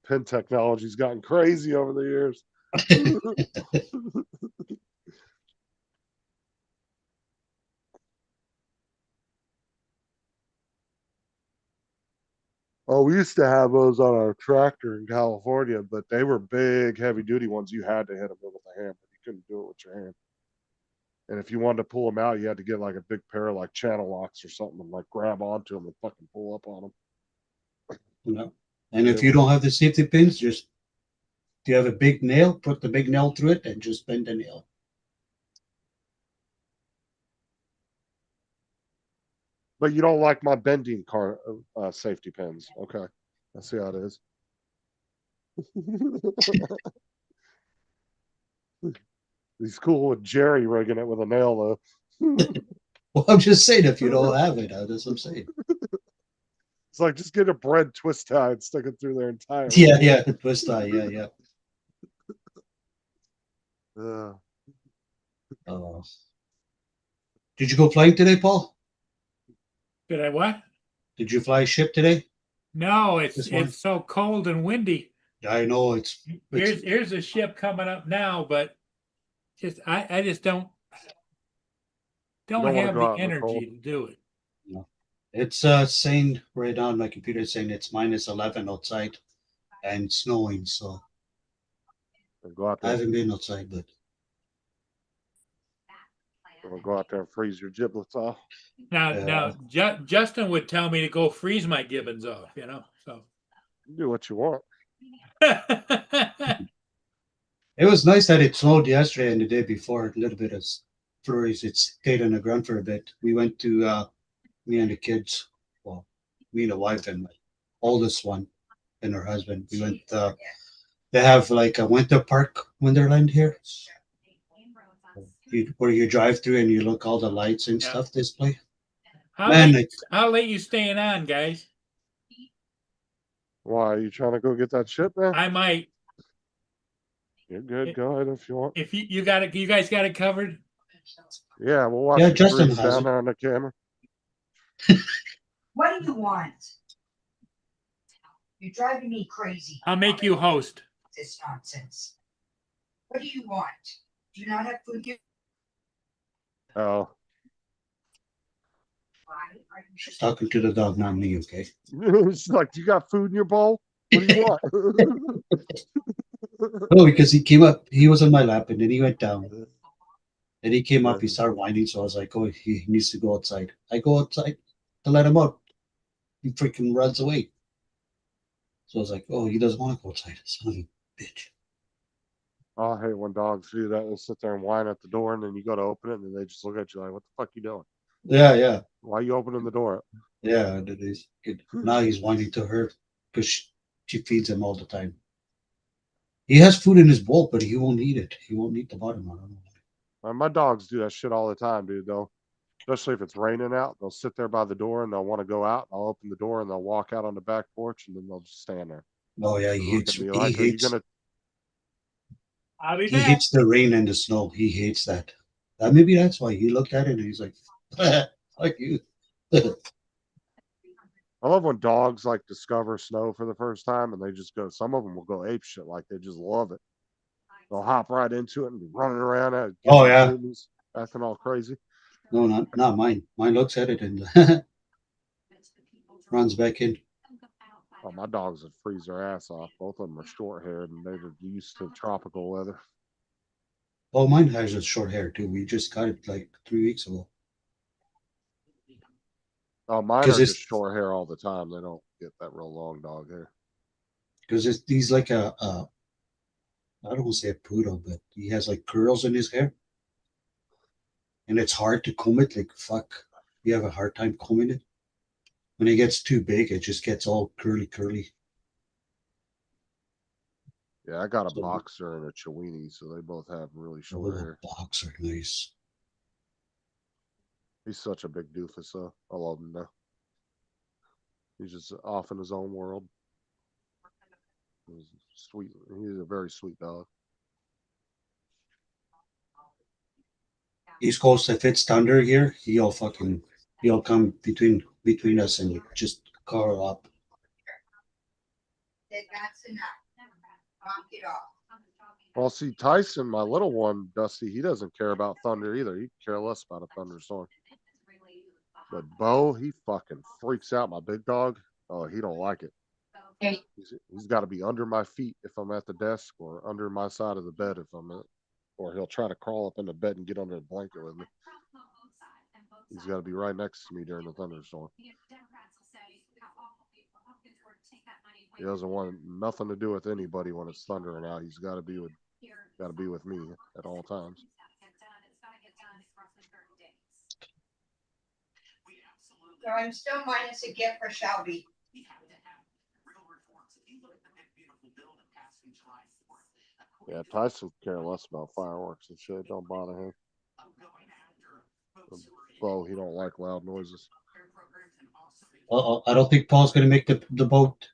pin technology's gotten crazy over the years. Oh, we used to have those on our tractor in California, but they were big, heavy duty ones. You had to hit them with a hammer. You couldn't do it with your hand. And if you wanted to pull them out, you had to get like a big pair of like channel locks or something and like grab onto them and fucking pull up on them. You know? And if you don't have the safety pins, just if you have a big nail, put the big nail through it and just bend the nail. But you don't like my bending car safety pins. Okay. I see how it is. He's cool with jerry rigging it with a nail though. Well, I'm just saying, if you don't have it, that's what I'm saying. It's like just get a bread twist tie and stick it through there entire. Yeah, twist tie, yeah. Did you go flying today, Paul? Did I what? Did you fly a ship today? No, it's This one? so cold and windy. I know it's Here's a ship coming up now, but I just don't wanna have go the out in the cold. energy to do it. It's saying right on my computer saying it's -11 outside and snowing, so Go out I there. haven't been outside, but Go out there and freeze your giblets off. Now, Justin would tell me to go freeze my gibbons off, so. Do what you want. it was nice that it snowed yesterday and the day before. A little bit of flurries. It stayed on the ground for a bit. We went to me and the kids, well, me and the wife and my oldest one and her husband. We went. They have like a winter park wonderland here. where you drive through and you look all the lights and Yeah. stuff display. How Man, late, how late you staying on, guys? Why are you trying to go get that shit, man? I might. You're good. Go ahead if you want. If you got it, you guys got it covered. Yeah, we'll watch Yeah, the Justin grease has down it. there on the camera. What do you want? You're driving me crazy. I'll make you host. This nonsense. What do you want? Do you not have food here? Oh, Why are you She's talking to the dog, not me, okay? it's like, you got food in your bowl? What do you want? No, because he came up, he was on my lap, and then he went down. Then he came up, he started whining, so I was like, oh, he needs to go outside. I go outside to let him out. He freaking runs away. So I was like, oh, he doesn't want to go outside. Son of a bitch. Oh, I hate when dogs do that. They sit there and whine at the door, and then you go to open it, and then they just look at you like, "What the fuck you doing? Yeah. Why are you opening the door?" Yeah, that is good. Now he's whining to her because she feeds him all the time. He has food in his bowl, but he won't eat it. He won't eat the bottom. I don't know. My dogs do that shit all the time, dude. They'll, especially if it's raining out, they'll sit there by the door and they'll want to go out. I'll open the door and they'll walk out on the back porch, and then they'll just stand there. Oh yeah, And look at me like, "Are you gonna?" I'll be he back. hates the rain and the snow. He hates that. Maybe that's why he looked at it and he's like, like you. I love when dogs like discover snow for the first time, and they just go. Some of them will go ape shit, like they just love it. They'll hop right into it and be running around at it. Oh, yeah. Acting all crazy. No, not mine. Mine looks at it and runs back in. Oh, my dogs would freeze their ass off. Both of them are short haired and they're used to tropical weather. Oh, mine has a short hair too. We just got it like 3 weeks ago. Oh, mine are 'Cause just it's- short hair all the time. They don't get that real long dog hair. Because he's like I don't want to say a poodle, but he has like curls in his hair. And it's hard to comb it. Like, fuck. You have a hard time combing it. When it gets too big, it just gets all curly. Yeah, I got a So- boxer and a Chiweenie, so they both have really A short little hair. boxer, nice. He's such a big doofus, though. I love him, though. He's just off in his own world. He's sweet. He's a very sweet dog. East Coast, if it's thunder here, he'll come between us and just curl up. That's enough. Knock it off. Well, see, Tyson, my little one, Dusty, he doesn't care about thunder either. He care less about a thunderstorm. But Bo, he fucking freaks out. My big dog, oh, he don't like it. Hey. He's got to be under my feet if I'm at the desk, or under my side of the bed if I'm at, or he'll try to crawl up in the bed and get under the blanket with me. He's got to be right next to me during the thunderstorm. He doesn't want nothing to do with anybody when it's thundering out. He's got to be with me at all times. So I'm still minus a gift for Shelby. Yeah, Tyson care less about fireworks and shit. Don't bother him. Bo, he don't like loud noises. I don't think Paul's gonna make the boat.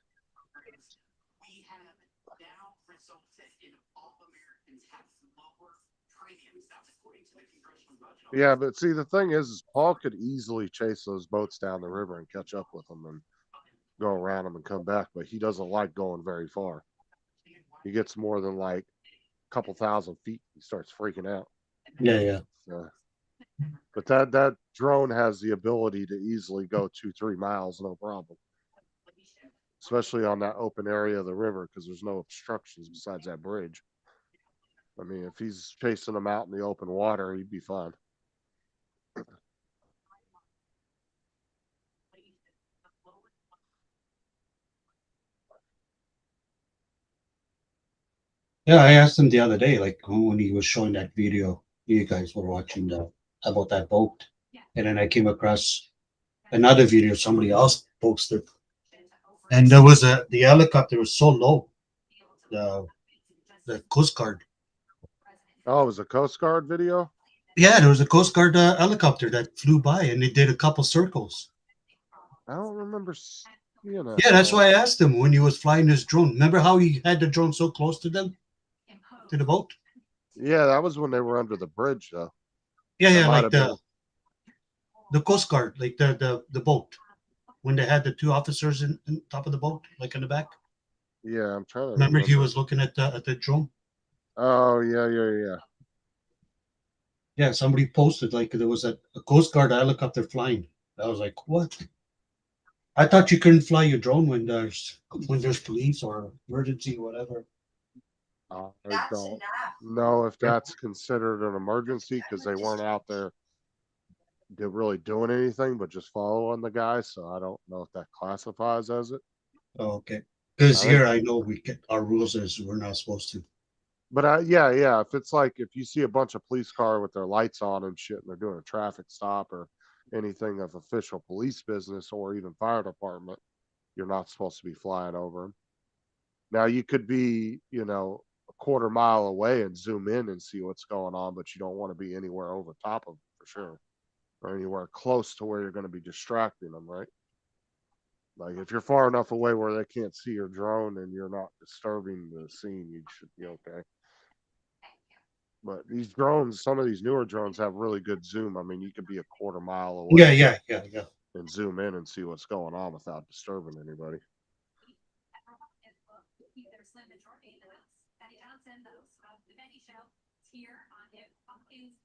Yeah, but see, the thing is Paul could easily chase those boats down the river and catch up with them and go around them and come back, but he doesn't like going very far. He gets more than like a couple thousand feet, he starts freaking out. Yeah. But that drone has the ability to easily go 2-3 miles, no problem. Especially on that open area of the river, because there's no obstructions besides that bridge. I mean, if he's chasing them out in the open water, he'd be fine. Yeah, I asked him the other day, like when he was showing that video, you guys were watching about that boat. And then I came across another video somebody else posted. And there was the helicopter was so low. The Coast Guard. Oh, it was a Coast Guard video? Yeah, there was a Coast Guard helicopter that flew by, and it did a couple circles. I don't remember seeing it. Yeah, that's why I asked him when he was flying his drone. Remember how he had the drone so close to them, to the boat? Yeah, that was when they were under the bridge, though. Yeah, That yeah, might like have been. the Coast Guard, like the boat, when they had the two officers in top of the boat, like in the back. Yeah, I'm trying to Remember he was looking at the drone. Oh yeah. Yeah, somebody posted like there was a Coast Guard helicopter flying. I was like, what? I thought you couldn't fly your drone when there's police or emergency, whatever. I That's don't enough. know if that's considered an emergency because they weren't out there really doing anything but just following the guy. So I don't know if that classifies as it. Oh, okay. Because I think- here I know we get our rules is we're not supposed to. But yeah. If it's like if you see a bunch of police car with their lights on and shit, and they're doing a traffic stop or anything of official police business or even fire department, you're not supposed to be flying over them. Now you could be, a quarter mile away and zoom in and see what's going on, but you don't want to be anywhere over top of them for sure, or anywhere close to where you're going to be distracting them, right? Like if you're far enough away where they can't see your drone and you're not disturbing the scene, you should be okay. But these drones, some of these newer drones have really good zoom. I mean, you could be a quarter mile away. Yeah. And zoom in and see what's going on without disturbing anybody. Either slim majority of those, Patty Johnson, those, the Betty Show, here on the Republicans,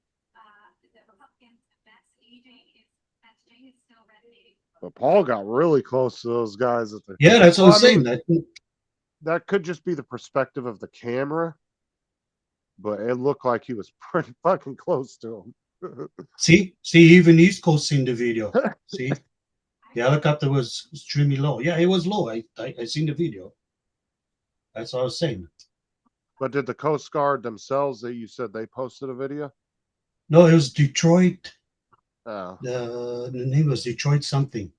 Max Jane is still resonating. But Paul got really close to those guys at the. Yeah, that's what Well, I'm saying. That could just be the perspective of the camera, but it looked like he was pretty fucking close to him. See, even East Coast seen the video. See, the helicopter was extremely low. Yeah, it was low. I seen the video. That's what I was saying. But did the Coast Guard themselves, that you said they posted a video? No, it was Detroit. Oh. The name was Detroit something.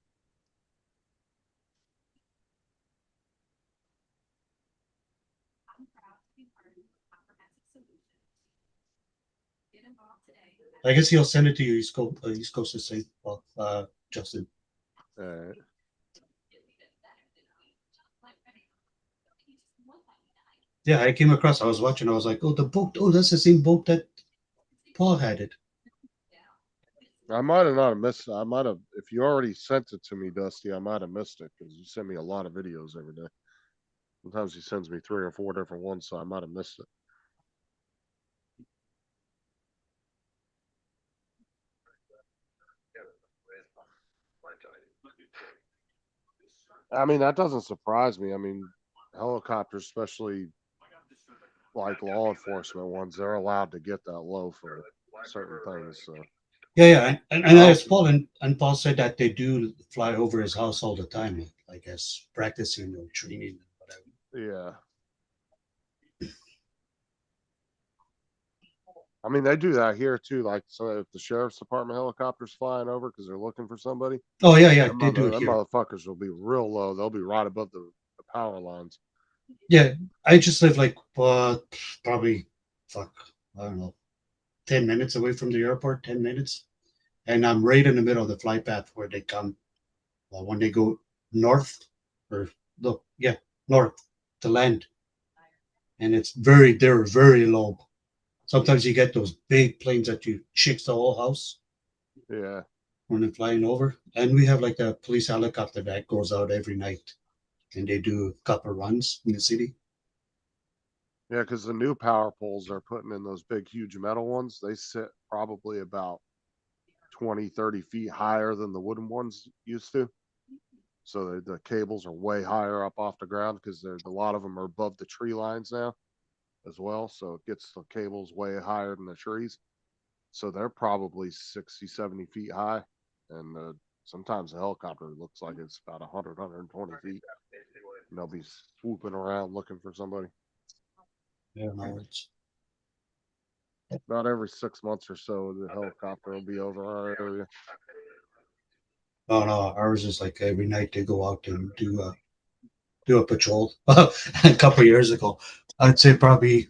I guess he'll send it to you. East Coast to say, well, Justin. All right. Yeah, I came across. I was watching. I was like, "Oh, the boat. Oh, that's the same boat that Paul had it." I might have not missed it. I might have, if you already sent it to me, Dusty, I might have missed it because you send me a lot of videos every day. Sometimes he sends me 3 or 4 different ones, so I might have missed it. I mean, that doesn't surprise me. I mean, helicopters, especially like law enforcement ones, they're allowed to get that low for certain things. So. Yeah, and as Paul and Paul said that they do fly over his house all the time, I guess, practicing or training, whatever. Yeah. I mean, they do that here too. Like, so if the sheriff's department helicopter's flying over because they're looking for somebody. Oh yeah, they do it them here. Motherfuckers will be real low. They'll be right above the power lines. Yeah, I just live like probably, I don't know, 10 minutes away from the airport. 10 minutes, and I'm right in the middle of the flight path where they come. When they go north, north to land, and they're very low. Sometimes you get those big planes that you shakes the whole house. Yeah. When they're flying over. And we have like a police helicopter that goes out every night. And they do a couple runs in the city. Yeah, because the new power poles they're putting in those big, huge metal ones, they sit probably about 20, 30 feet higher than the wooden ones used to. So the cables are way higher up off the ground because a lot of them are above the tree lines now as well. So it gets the cables way higher than the trees. So they're probably 60, 70 feet high. And sometimes a helicopter looks like it's about 100, 120 feet. And they'll be swooping around looking for somebody. Yeah, no, it's about every 6 months or so, the helicopter will be over our area. Oh no, ours is like every night they go out and do a patrol. A couple of years ago, I'd say probably,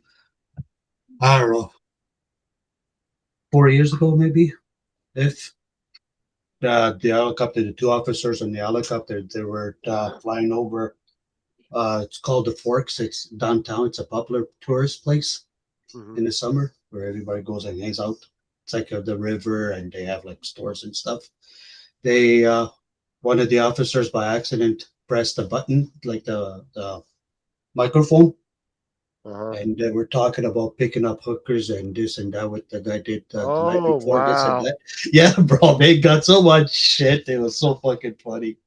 I don't know, 4 years ago, maybe. If the helicopter, the two officers in the helicopter, they were flying over. It's called the Forks. It's downtown. It's a popular tourist place Mhm. in the summer where everybody goes and hangs out. It's like the river, and they have like stores and stuff. They one of the officers by accident pressed a button, like the microphone, and they were talking about picking up hookers and this and that. What the guy did the night Oh before, this and wow. that. Yeah, bro, they got so much shit. It was so fucking funny.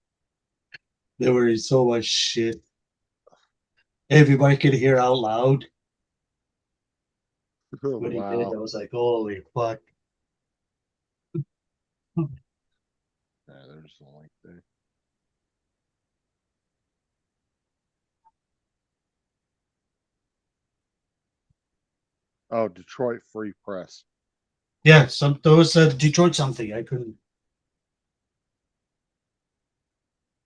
They were in so much shit. Everybody could hear out loud what he did. I Wow. was like, holy fuck. Yeah, there's the link there. Oh, Detroit Free Press. Yeah, there was Detroit something. I couldn't.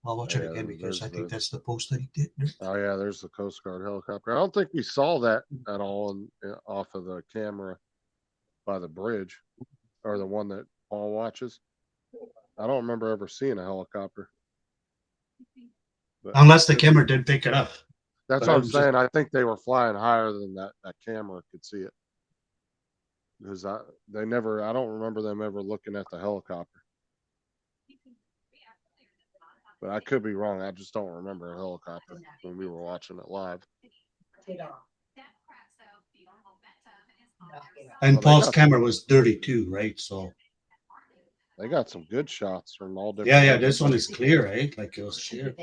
I'll watch it Yeah, again because I there's think the. that's the post that he did. Oh yeah, there's the Coast Guard helicopter. I don't think we saw that at all off of the camera by the bridge, or the one that Paul watches. I don't remember ever seeing a helicopter. But Unless the camera didn't pick it up. that's But what I'm I'm just saying. I think they were flying higher than that camera could see it. Because they never, I don't remember them ever looking at the helicopter. But I could be wrong. I just don't remember a helicopter when we were watching it live. and Well, Paul's camera was dirty too, right? So they got some good shots from all different yeah, angles. this one is clear, right? Like it was clear.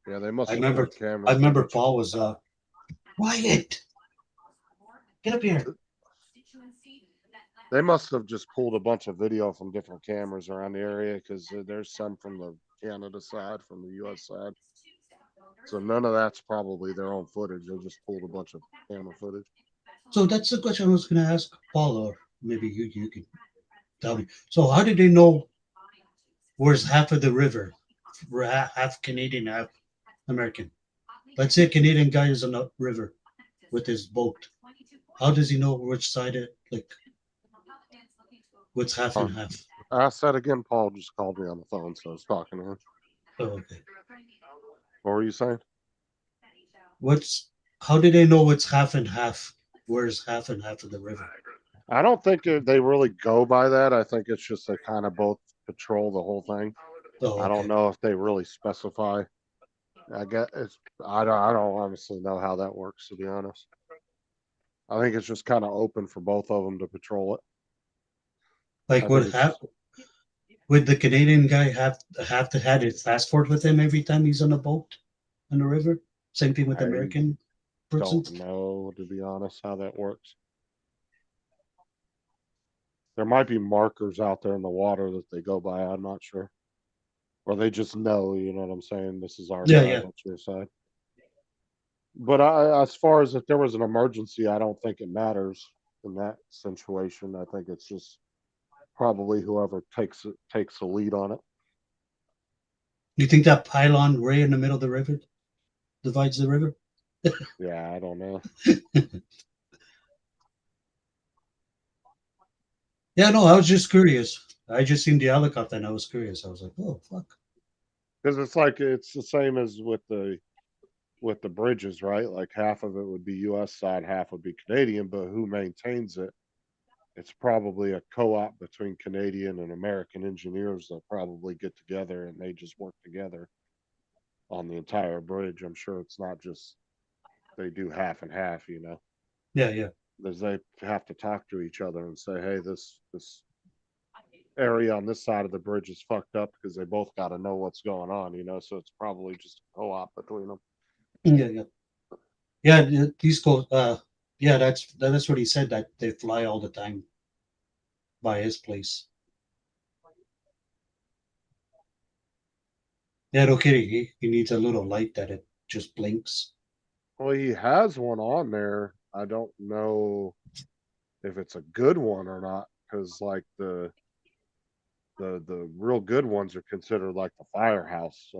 Yeah, they must I have remember. put camera I remember footage. Paul was Wyatt. Get up here. They must have just pulled a bunch of video from different cameras around the area because there's some from the Canada side, from the U.S. side. So none of that's probably their own footage. They just pulled a bunch of camera footage. So that's the question I was going to ask Paul, or maybe you can tell me. So how did they know where's half of the river? We're half Canadian, half American. Let's say a Canadian guy is on the river with his boat. How does he know which side it like? What's half and half? I said again, Paul just called me on the phone, so I was talking to him. Oh, okay. What were you saying? How do they know what's half and half? Where's half and half of the river? I don't think they really go by that. I think it's just they kind of both patrol the whole thing. Oh, I don't know if they really specify. I guess I don't honestly know how that works, to be honest. I think it's just kind of open for both of them to patrol it. Like what would the Canadian guy have to have his passport with him every time he's on a boat on the river? Same thing with the American person. Don't know, to be honest, how that works. There might be markers out there in the water that they go by. I'm not sure, or they just know. You know what I'm saying? This is our side. That's your side. But as far as if there was an emergency, I don't think it matters in that situation. I think it's just probably whoever takes the lead on it. You think that pylon right in the middle of the river divides the river? Yeah, I don't know. Yeah, no, I was just curious. I just seen the helicopter and I was curious. I was like, oh fuck. Because it's the same as with the bridges, right? Like half of it would be U.S. side, half would be Canadian, but who maintains it? It's probably a co-op between Canadian and American engineers that probably get together and they just work together on the entire bridge. I'm sure it's not just they do half and half, you know. Yeah, yeah. Because they have to talk to each other and say, hey, this area on this side of the bridge is fucked up, because they both got to know what's going on, you know. So it's probably just a co-op between them. Yeah, yeah. These go. Yeah, that's what he said, that they fly all the time by his place. Yeah, no kidding. He needs a little light that it just blinks. Well, he has one on there. I don't know if it's a good one or not, because like the real good ones are considered like the firehouse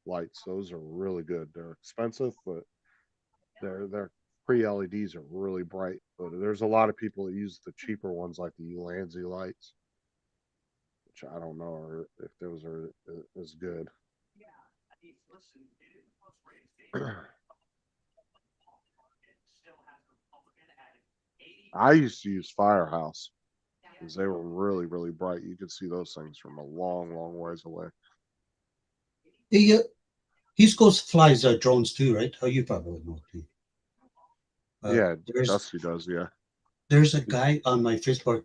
lights. Those are really good. They're expensive, but they're pre-LEDs are really bright, but there's a lot of people that use the cheaper ones like the Ulanzi lights, which I don't know if those are as good. Yeah, I mean, listen, it is the most rated station. Still has Republican at 80. I used to use Firehouse because they were really, really bright. You could see those things from a long, long ways away. East Coast flies drones too, right? Oh, you probably know too. Yeah, there's Dusty does. Yeah. there's a guy on my Facebook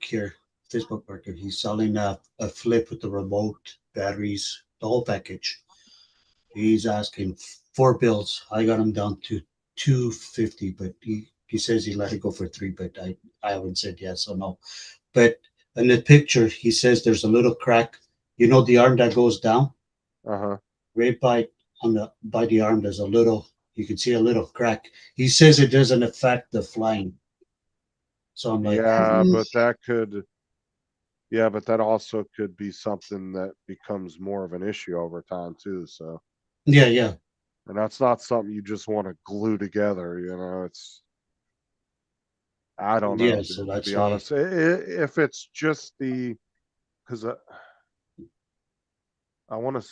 market. He's selling a flip with the remote, batteries, the whole package. He's asking 4 bills. I got him down to 250, but he says he let it go for 3, but I haven't said yes or no. But in the picture, he says there's a little crack. You know the arm that goes down? Uh-huh. Right by the arm, there's a little, you can see a little crack. He says it doesn't affect the flying. So I'm like, yeah, but that also could be something that becomes more of an issue over time too. So yeah. And that's not something you just want to glue together, I don't know, Yeah, dude, so to that's be why. honest. If it's just because I want to,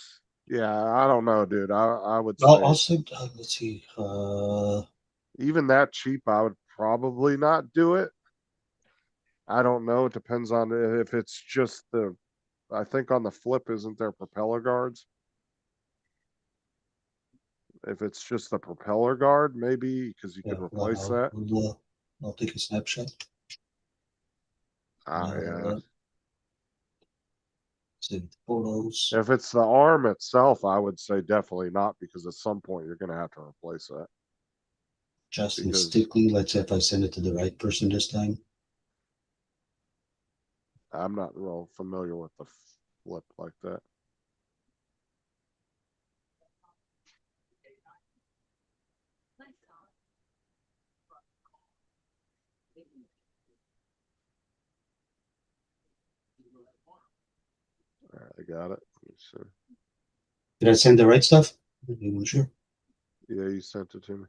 yeah, I don't know, dude. I would say I'll send, let's see. even that cheap, I would probably not do it. I don't know. It depends on if it's just I think on the flip, isn't there propeller guards? If it's just the propeller guard, maybe because you could replace that. I'll take a snapshot. Yeah. Save photos. If it's the arm itself, I would say definitely not, because at some point you're going to have to replace that. Justin Stickley. Let's see if I send it to the right person this time. I'm not real familiar with the flip like that. All right, I got it. Did I send the right stuff? You sure? Yeah, you sent it to me.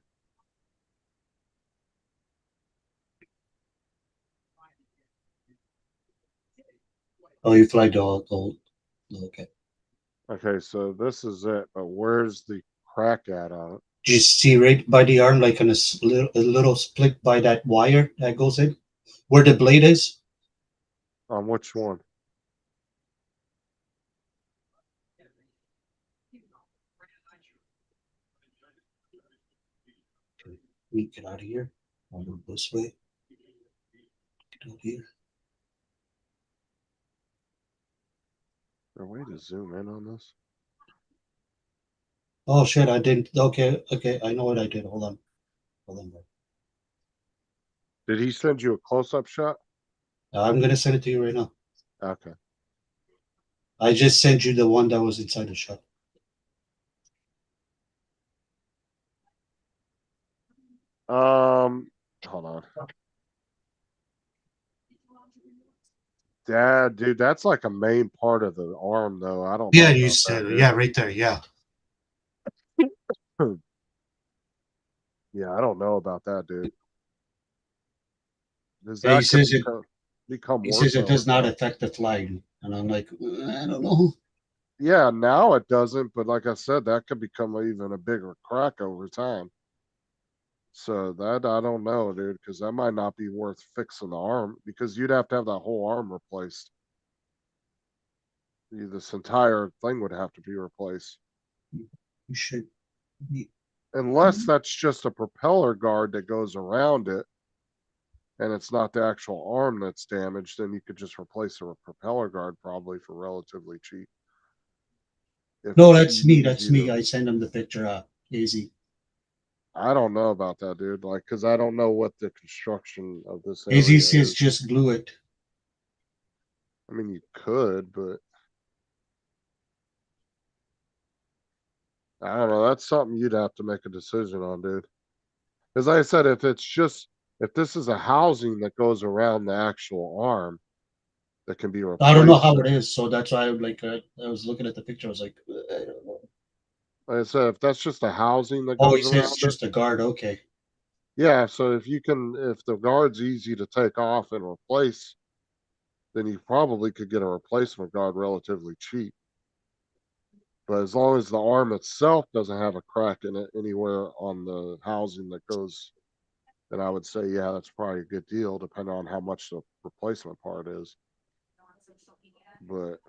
Oh, you flagged all. Okay. Okay, so this is it, but where's the crack at on it? Do you see right by the arm, like on a little split by that wire that goes in, where the blade is? On which one? We get out of here. I'll move this way. Get out here. Is there a way to zoom in on this? Oh shit! I didn't. Okay. I know what I did. Hold on. Did he send you a close-up shot? I'm gonna send it to you right now. Okay. I just sent you the one that was inside the shot. Hold on. Yeah, dude, that's like a main part of the arm, though. I don't know. Yeah, you said it. Yeah, right there. Yeah. Yeah, I don't know about that, dude. Does Yeah, that he says become He worse says it over does not time? affect the flying, and I'm like, I don't know. Yeah, now it doesn't, but like I said, that could become even a bigger crack over time. So that I don't know, dude, because that might not be worth fixing the arm, because you'd have to have that whole arm replaced. This entire thing would have to be replaced. You should. Unless that's just a propeller guard that goes around it, and it's not the actual arm that's damaged, then you could just replace a propeller guard probably for relatively cheap. No, that's me. That's me. I send him the picture. Easy. I don't know about that, dude. Like, because I don't know what the construction of this area Easy says is. just glue it. I mean, you could, but I don't know. That's something you'd have to make a decision on, dude. Because like I said, if this is a housing that goes around the actual arm that can be replaced. I don't know how it is, so that's why I'm like, I was looking at the picture. I was like, I don't know. Like I said, if that's just a housing that Oh, goes he around says just a guard. Okay. Yeah, so if the guard's easy to take off and replace, then you probably could get a replacement guard relatively cheap. But as long as the arm itself doesn't have a crack in it anywhere on the housing that goes, then I would say, yeah, that's probably a good deal, depending on how much the replacement part is. But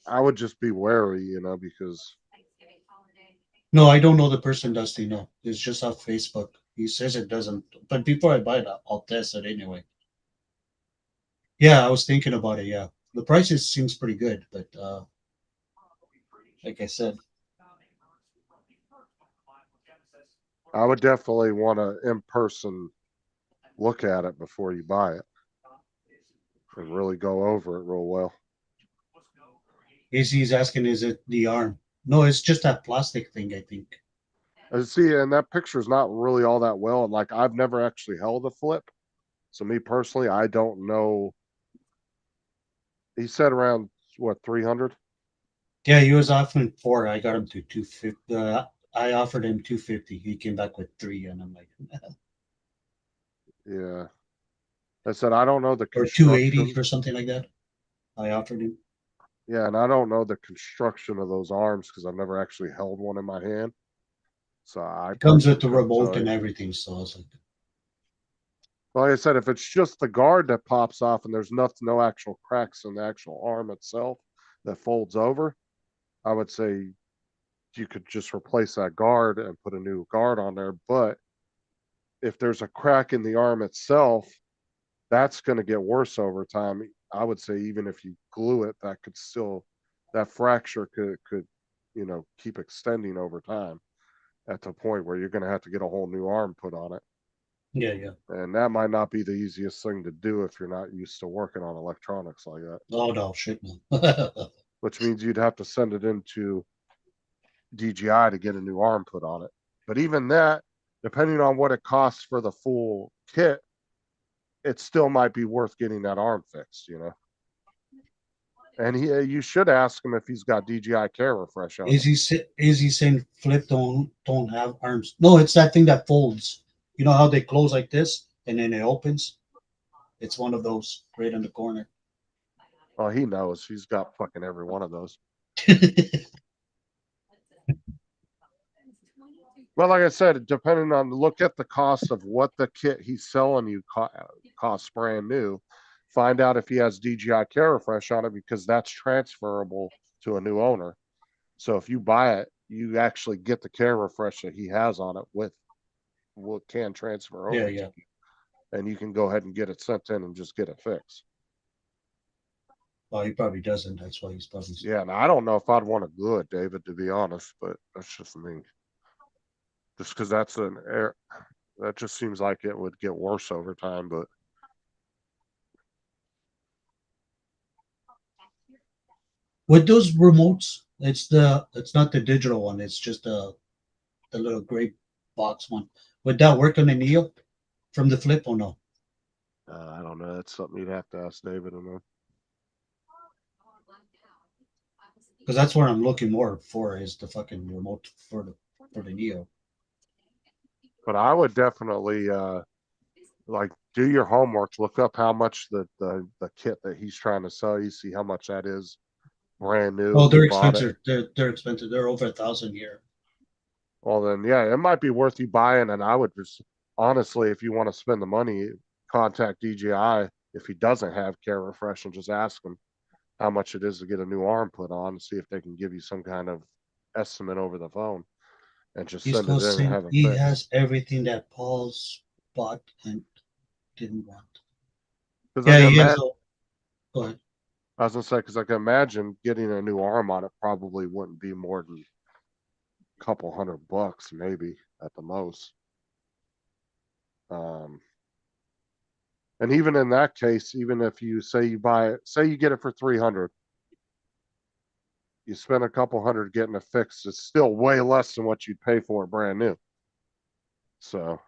I would just be wary, because No, I don't know the person, Dusty. No, it's just off Facebook. He says it doesn't. But before I buy it, I'll test it anyway. Yeah, I was thinking about it. Yeah, the prices seems pretty good, but like I said, I would definitely want to in-person look at it before you buy it and really go over it real well. he's asking, is it the arm? No, it's just that plastic thing, I think. See, and that picture is not really all that well. And like, I've never actually held a flip. So me personally, I don't know. He said around what, 300? Yeah, he was offering 4. I got him to 250. I offered him 250. He came back with 3, and I'm like, Yeah. I said, I don't know the or construction. 280 or something like that. I offered him. Yeah, and I don't know the construction of those arms because I've never actually held one in my hand. So It comes with the personally couldn't remote tell and you. everything. So I was like, Like I said, if it's just the guard that pops off and there's no actual cracks in the actual arm itself that folds over, I would say you could just replace that guard and put a new guard on there. But if there's a crack in the arm itself, that's going to get worse over time. I would say even if you glue it, that fracture could keep extending over time at the point where you're going to have to get a whole new arm put on it. yeah. And that might not be the easiest thing to do if you're not used to working on electronics like that. Oh no, shit no. Which means you'd have to send it into DJI to get a new arm put on it. But even that, depending on what it costs for the full kit, it still might be worth getting that arm fixed, And you should ask him if he's got DJI Care Refresh on. Is he saying flip don't have arms? No, it's that thing that folds. You know how they close like this and then it opens? It's one of those right in the corner. Oh, he knows. He's got fucking every one of those. Well, like I said, depending on look at the cost of what the kit he's selling you costs brand new. Find out if he has DJI Care Refresh on it because that's transferable to a new owner. So if you buy it, you actually get the Care Refresh that he has on it with what can transfer over. Yeah. And you can go ahead and get it sent in and just get it fixed. Well, he probably doesn't. That's why he's probably. Yeah, and I don't know if I'd want to glue it, David, to be honest, but that's just me. Just because that's that just seems like it would get worse over time, but With those remotes, it's not the digital one. It's just the little gray box one. Would that work on the Neo from the Flip or no? I don't know. That's something you'd have to ask David on. Because that's what I'm looking more for is the fucking remote for the Neo. But I would definitely do your homework. Look up how much the kit that he's trying to sell you. See how much that is brand new. Oh, they're expensive. They're expensive. They're over $1,000 here. Well, then yeah, it might be worth you buying. And I would just honestly, if you want to spend the money, contact DJI if he doesn't have Care Refresh and just ask him how much it is to get a new arm put on and see if they can give you some kind of estimate over the phone and just send it in and have it he fixed. has everything that Paul's bought and didn't want. Yeah, he has. Go ahead. I was gonna say because I can imagine getting a new arm on it probably wouldn't be more than a couple $100 maybe at the most. And even in that case, even if you say you get it for 300, you spend a couple hundred getting it fixed, it's still way less than what you'd pay for it brand new. So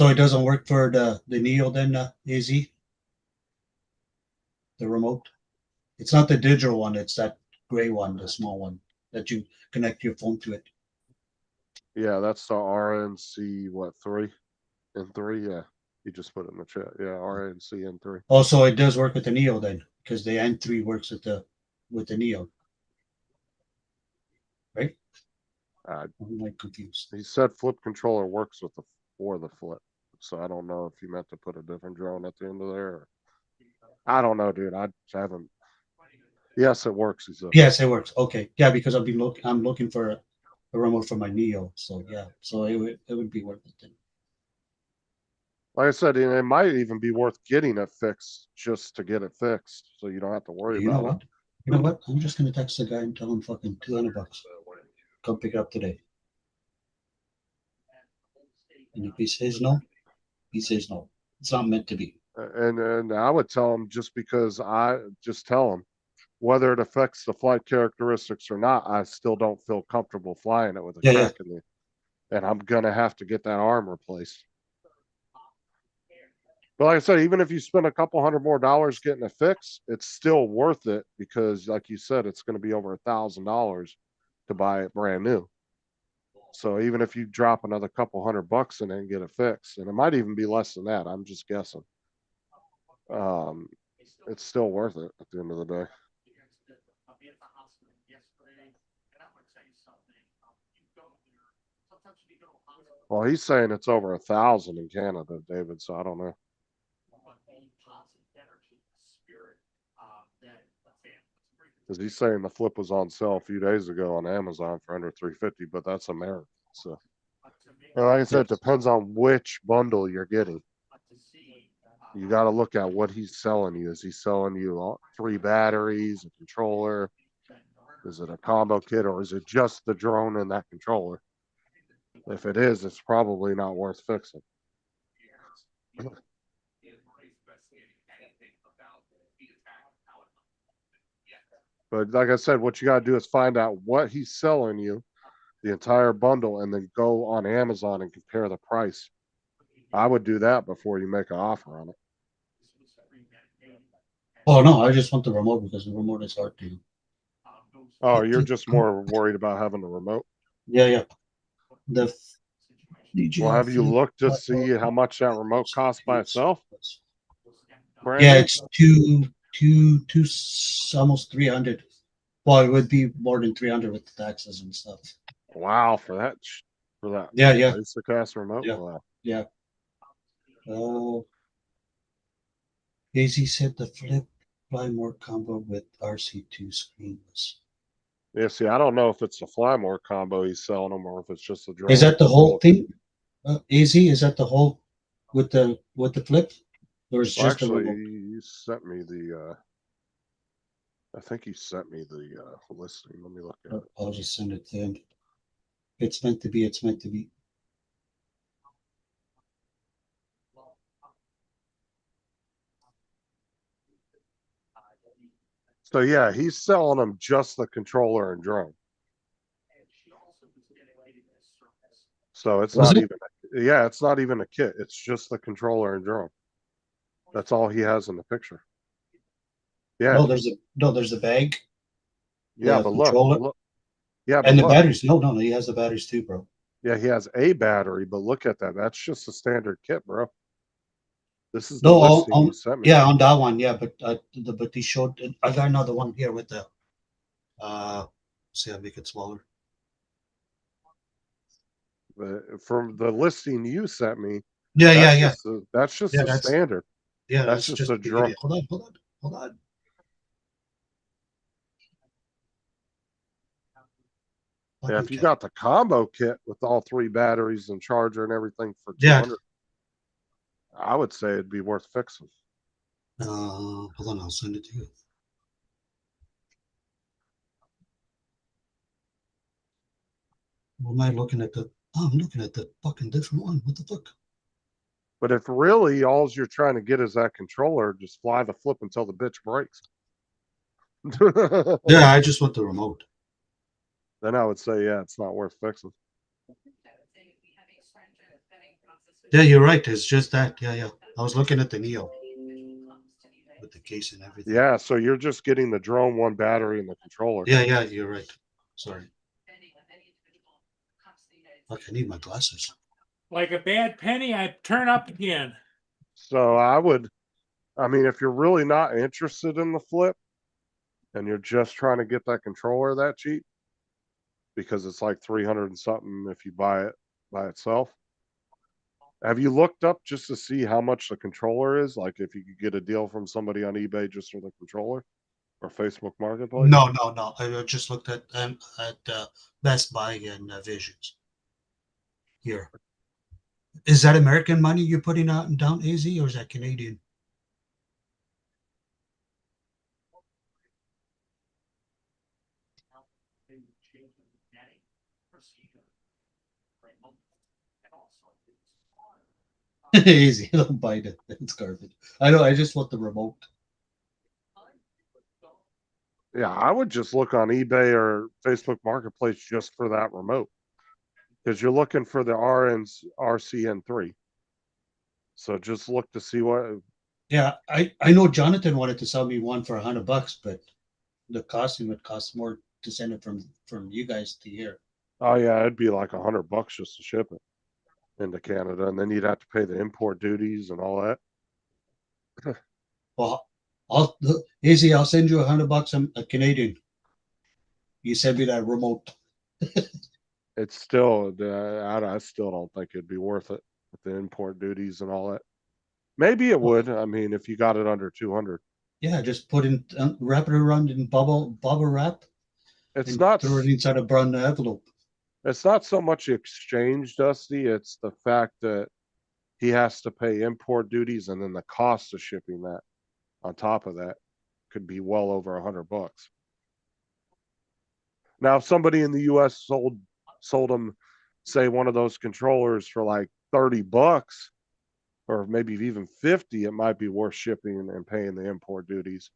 it doesn't work for the Neo then, AZ? The remote? It's not the digital one, it's that gray one, the small one. that you connect your phone to it. Yeah, that's the RNC, what, 3? N3? Yeah. You just put it in the chat. Yeah, RNC N3. Also, it does work with the Neo then, because the N3 works with the Neo. Right? I'm like confused. He said flip controller works with the flip. So I don't know if you meant to put a different drone at the end of there. Or, I don't know, dude. I haven't. Yes, it works. He said. Yes, it works. Okay. Yeah, because I'm looking for a remote for my Neo. So yeah. So it would be worth it then. Like I said, it might even be worth getting it fixed just to get it fixed, so you don't have to worry You know about what? You know what? I'm just gonna text the guy and tell him fucking $200. Come pick it up today. And if he says no, he says no. It's not meant to be. And I would tell him just because I just tell him whether it affects the flight characteristics or not, I still don't feel comfortable flying it with a crack in it. And I'm gonna have to get that arm replaced. But like I said, even if you spend a couple $100 more getting it fixed, it's still worth it because, like you said, it's going to be over $1,000 to buy it brand new. So even if you drop another couple $100 in it and get it fixed, and it might even be less than that, I'm just guessing. It's still worth it at the end of the day. Well, he's saying it's over 1,000 in Canada, David. So I don't know. Because he's saying the flip was on sale a few days ago on Amazon for under $350, but that's American. So, and like I said, it depends on which bundle you're getting. You got to look at what he's selling you. Is he selling you all 3 batteries, a controller? Is it a combo kit, or is it just the drone and that controller? If it is, it's probably not worth fixing. But like I said, what you got to do is find out what he's selling you, the entire bundle, and then go on Amazon and compare the price. I would do that before you make an offer on it. Oh no, I just want the remote because the remote is hard to. Oh, you're just more worried about having the remote? Yeah. Well, have you looked to see how much that remote costs by itself? Yeah, it's two, almost 300. Well, it would be more than 300 with the taxes and stuff. Wow, for that. Yeah. Basic ass remote. Yeah. Wow. Yeah. Oh. Daisy said the flip fly more combo with RC2 screens. Yeah, see, I don't know if it's the fly more combo he's selling them or if it's just the drone. Is that the whole thing? Easy? Is that the whole with the flip? Or is just actually, the remote? you sent me the I think you sent me the listing. Let me look at it. I'll just send it to him. It's meant to be, it's meant to be. So yeah, he's selling them just the controller and drone. So it's not even, it's not even a kit. It's just the controller and drone. That's all he has in the picture. Yeah. There's a bag. Yeah, but look. Yeah, but and the batteries. No, he has the batteries too, bro. Yeah, he has a battery, but look at that. That's just a standard kit, bro. This is the listing you sent me. Yeah, on that one, yeah, but he showed. I got another one here with the. See, I'll make it smaller. From the listing you sent me. Yeah. That's just a standard. Yeah, that's just a drone. Hold on. Yeah, if you got the combo kit with all 3 batteries and charger and everything for 200, I would say it'd be worth fixing. Hold on, I'll send it to you. What am I looking at? I'm looking at the fucking different one. What the fuck? But if really all you're trying to get is that controller, just fly the flip until the bitch breaks. Yeah, I just want the remote. Then I would say, yeah, it's not worth fixing. Yeah, you're right. It's just that. Yeah. I was looking at the Neo with the case and everything. Yeah, so you're just getting the drone, 1 battery, and the controller. Yeah, you're right. Sorry. Fuck, I need my glasses. Like a bad penny, I turn up again. So I mean, if you're really not interested in the flip and you're just trying to get that controller that cheap, because it's like 300 and something if you buy it by itself. Have you looked up just to see how much the controller is? Like if you could get a deal from somebody on eBay just for the controller or Facebook Marketplace? No. I just looked at Best Buy and Visions. Here. Is that American money you're putting out down, AZ, or is that Canadian? Easy, don't bite it. It's garbage. I know. I just want the remote. Yeah, I would just look on eBay or Facebook Marketplace just for that remote because you're looking for the RCN3. So just look to see what. Yeah, I know Jonathan wanted to sell me one for $100, but the costume would cost more to send it from you guys to here. Oh yeah, it'd be like $100 just to ship it into Canada, and then you'd have to pay the import duties and all that. Well, I'll send you $100. I'm a Canadian. You send me that remote. It's still, I still don't think it'd be worth it with the import duties and all that. Maybe it would. I mean, if you got it under 200. Yeah, just put in, wrap it around in bubble wrap. It's not throw it inside a brown envelope. It's not so much exchange, Dusty. It's the fact that he has to pay import duties, and then the cost of shipping that on top of that could be well over $100. Now, if somebody in the U.S. sold them, say, one of those controllers for like $30, or maybe even 50, it might be worth shipping and paying the import duties.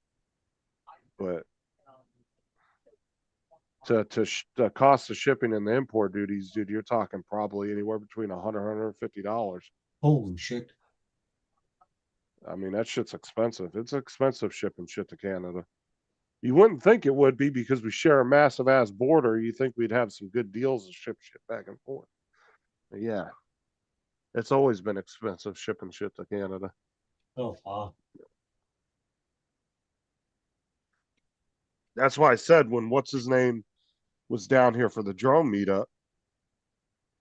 But the cost of shipping and the import duties, dude, you're talking probably anywhere between $100-$150. Holy shit! I mean, that shit's expensive. It's expensive shipping shit to Canada. You wouldn't think it would be because we share a massive ass border. You think we'd have some good deals to ship shit back and forth. But yeah, it's always been expensive shipping shit to Canada. Oh, wow. That's why I said when what's his name was down here for the drone meetup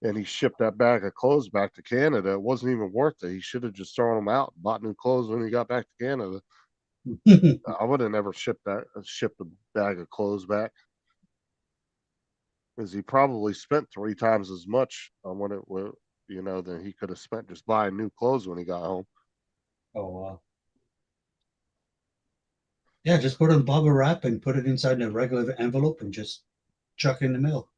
and he shipped that bag of clothes back to Canada, it wasn't even worth it. He should have just thrown them out and bought new clothes when he got back to Canada. I would have never shipped a bag of clothes back. Because he probably spent 3 times as much on what it was, than he could have spent just buying new clothes when he got home. Oh, wow. Yeah, just put it in bubble wrap and put it inside a regular envelope and just chuck it in the mail.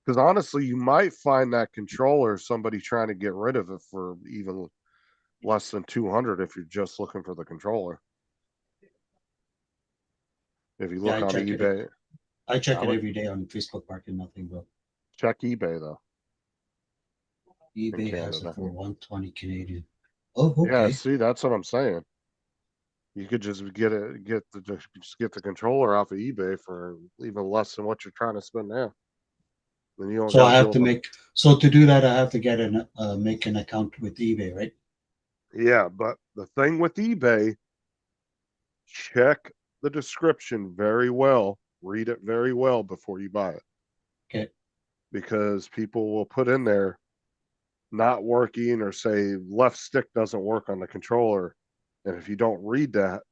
Because honestly, you might find that controller somebody trying to get rid of it for even less than 200 if you're just looking for the controller. If you look on eBay. I check it every day on Facebook Market, nothing but. Check eBay though. eBay has it for 120 Canadian. Oh, okay. Yeah, see, that's what I'm saying. You could just get the controller off of eBay for even less than what you're trying to spend now. Then you don't So I have to so to do that, I have to get make an account with eBay, right? Yeah, but the thing with eBay, check the description very well, read it very well before you buy it. Okay. Because people will put in there not working or say left stick doesn't work on the controller. And if you don't read that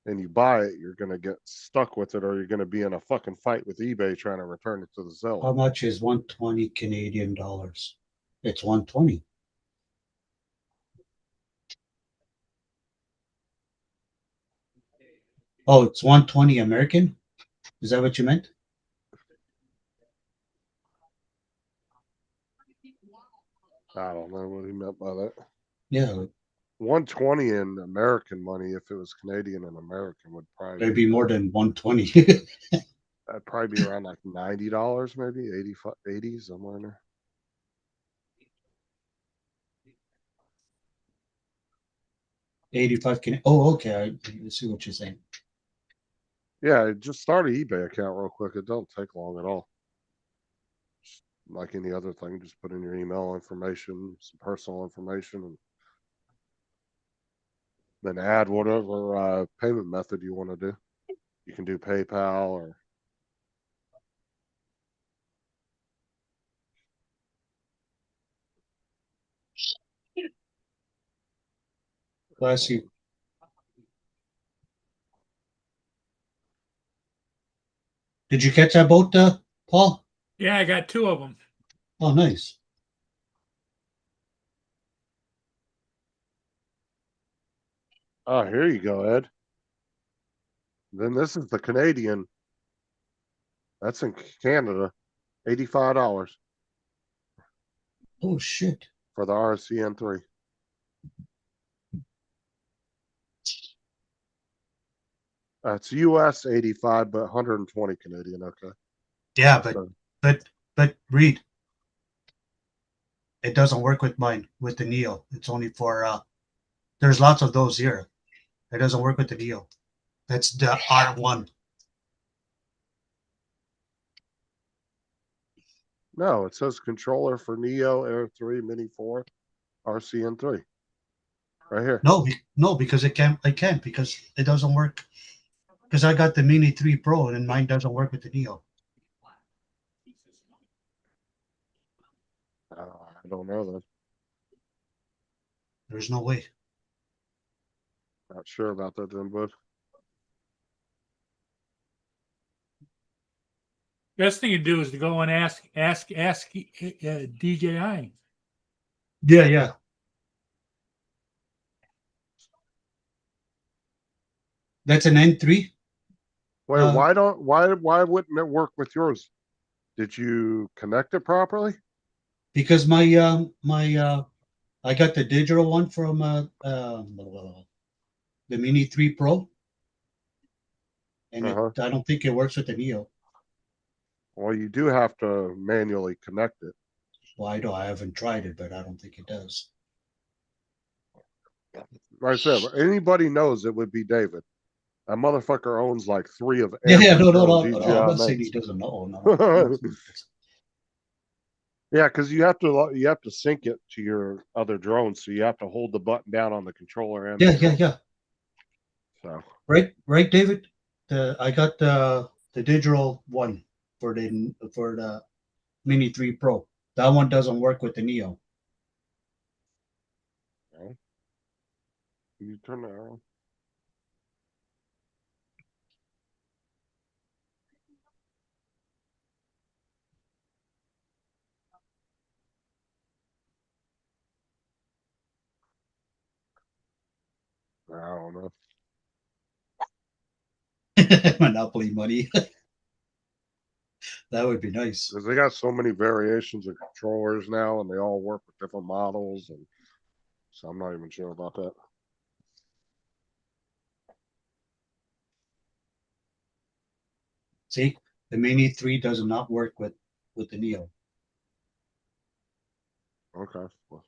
and you buy it, you're going to get stuck with it, or you're going to be in a fucking fight with eBay trying to return it to the seller. How much is 120 Canadian dollars? It's 120. Oh, it's 120 American? Is that what you meant? I don't know what he meant by that. Yeah. 120 in American money, if it was Canadian and American, would probably Maybe more than 120. That'd probably be around like $90, maybe 80, somewhere in there. $85 Canadian. Oh, okay. I see what you're saying. Yeah, just start an eBay account real quick. It don't take long at all. Just like any other thing, just put in your email information, some personal information, and then add whatever payment method you want to do. You can do PayPal or Bless you. Did you catch that boat, Paul? Yeah, I got 2 of them. Oh, nice. oh, here you go, Ed. Then this is the Canadian. That's in Canada, $85 Oh shit. for the RCN3. It's US 85, but 120 Canadian. Okay. Yeah, That's but Reed, it doesn't work with mine with the Neo. It's only for there's lots of those here. It doesn't work with the Neo. That's the R1. No, it says controller for Neo Air 3 Mini 4 RCN3. Right here. No, because I can't because it doesn't work. Because I got the Mini 3 Pro and mine doesn't work with the Neo. I don't know then. There's no way. Not sure about that then, bud. Best thing to do is to go and ask DJI. Yeah. That's an N3. Wait, why wouldn't it work with yours? Did you connect it properly? Because my I got the digital one from the Mini 3 Pro, and Uh-huh. I don't think it works with the Neo. Well, you do have to manually connect it. Well, I haven't tried it, but I don't think it does. Like I said, anybody knows it would be David. That motherfucker owns like 3 of Yeah, every no. DJI I'm not saying he makes. doesn't know. No. Yeah, because you have to sync it to your other drones, so you have to hold the button down on the controller and Yeah. So Right, David. I got the digital one for the Mini 3 Pro. That one doesn't work with the Neo. okay. You turn that on. I don't know. Monopoly money. That would be nice. Because they got so many variations of controllers now, and they all work with different models, and so I'm not even sure about that. See, the Mini 3 does not work with the Neo. Okay. Well,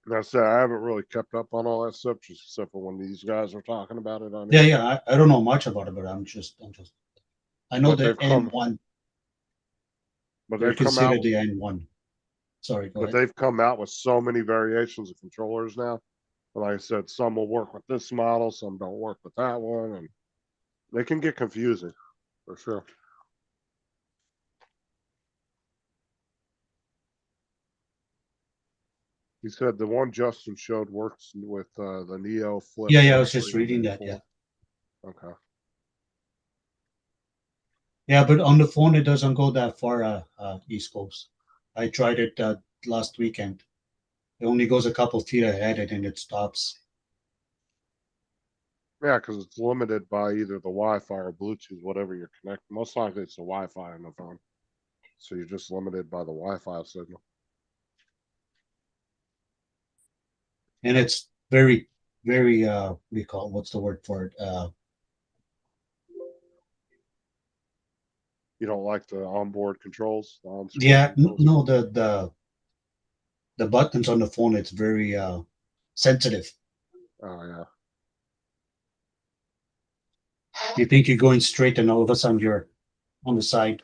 that's I haven't really kept up on all that stuff, just except for when these guys are talking about it on here. Yeah. I don't know much about it, but I know But the they've come- N1. But They're they've come out. considered the N1. Sorry, go But ahead. they've come out with so many variations of controllers now. Like I said, some will work with this model, some don't work with that one, and they can get confusing for sure. He said the one Justin showed works with the Neo Flip. Yeah, I was just reading that. Yeah. Okay. Yeah, but on the phone it doesn't go that far, East Coast. I tried it last weekend. It only goes a couple feet ahead and then it stops. Yeah, because it's limited by either the Wi-Fi or Bluetooth, whatever you're connected. Most likely it's the Wi-Fi on the phone. So you're just limited by the Wi-Fi signal. And it's very, very what's the word for it? You don't like the onboard controls? The on-screen Yeah, controls? no, the buttons on the phone, it's very sensitive. Oh yeah. You think you're going straight and all of a sudden you're on the side.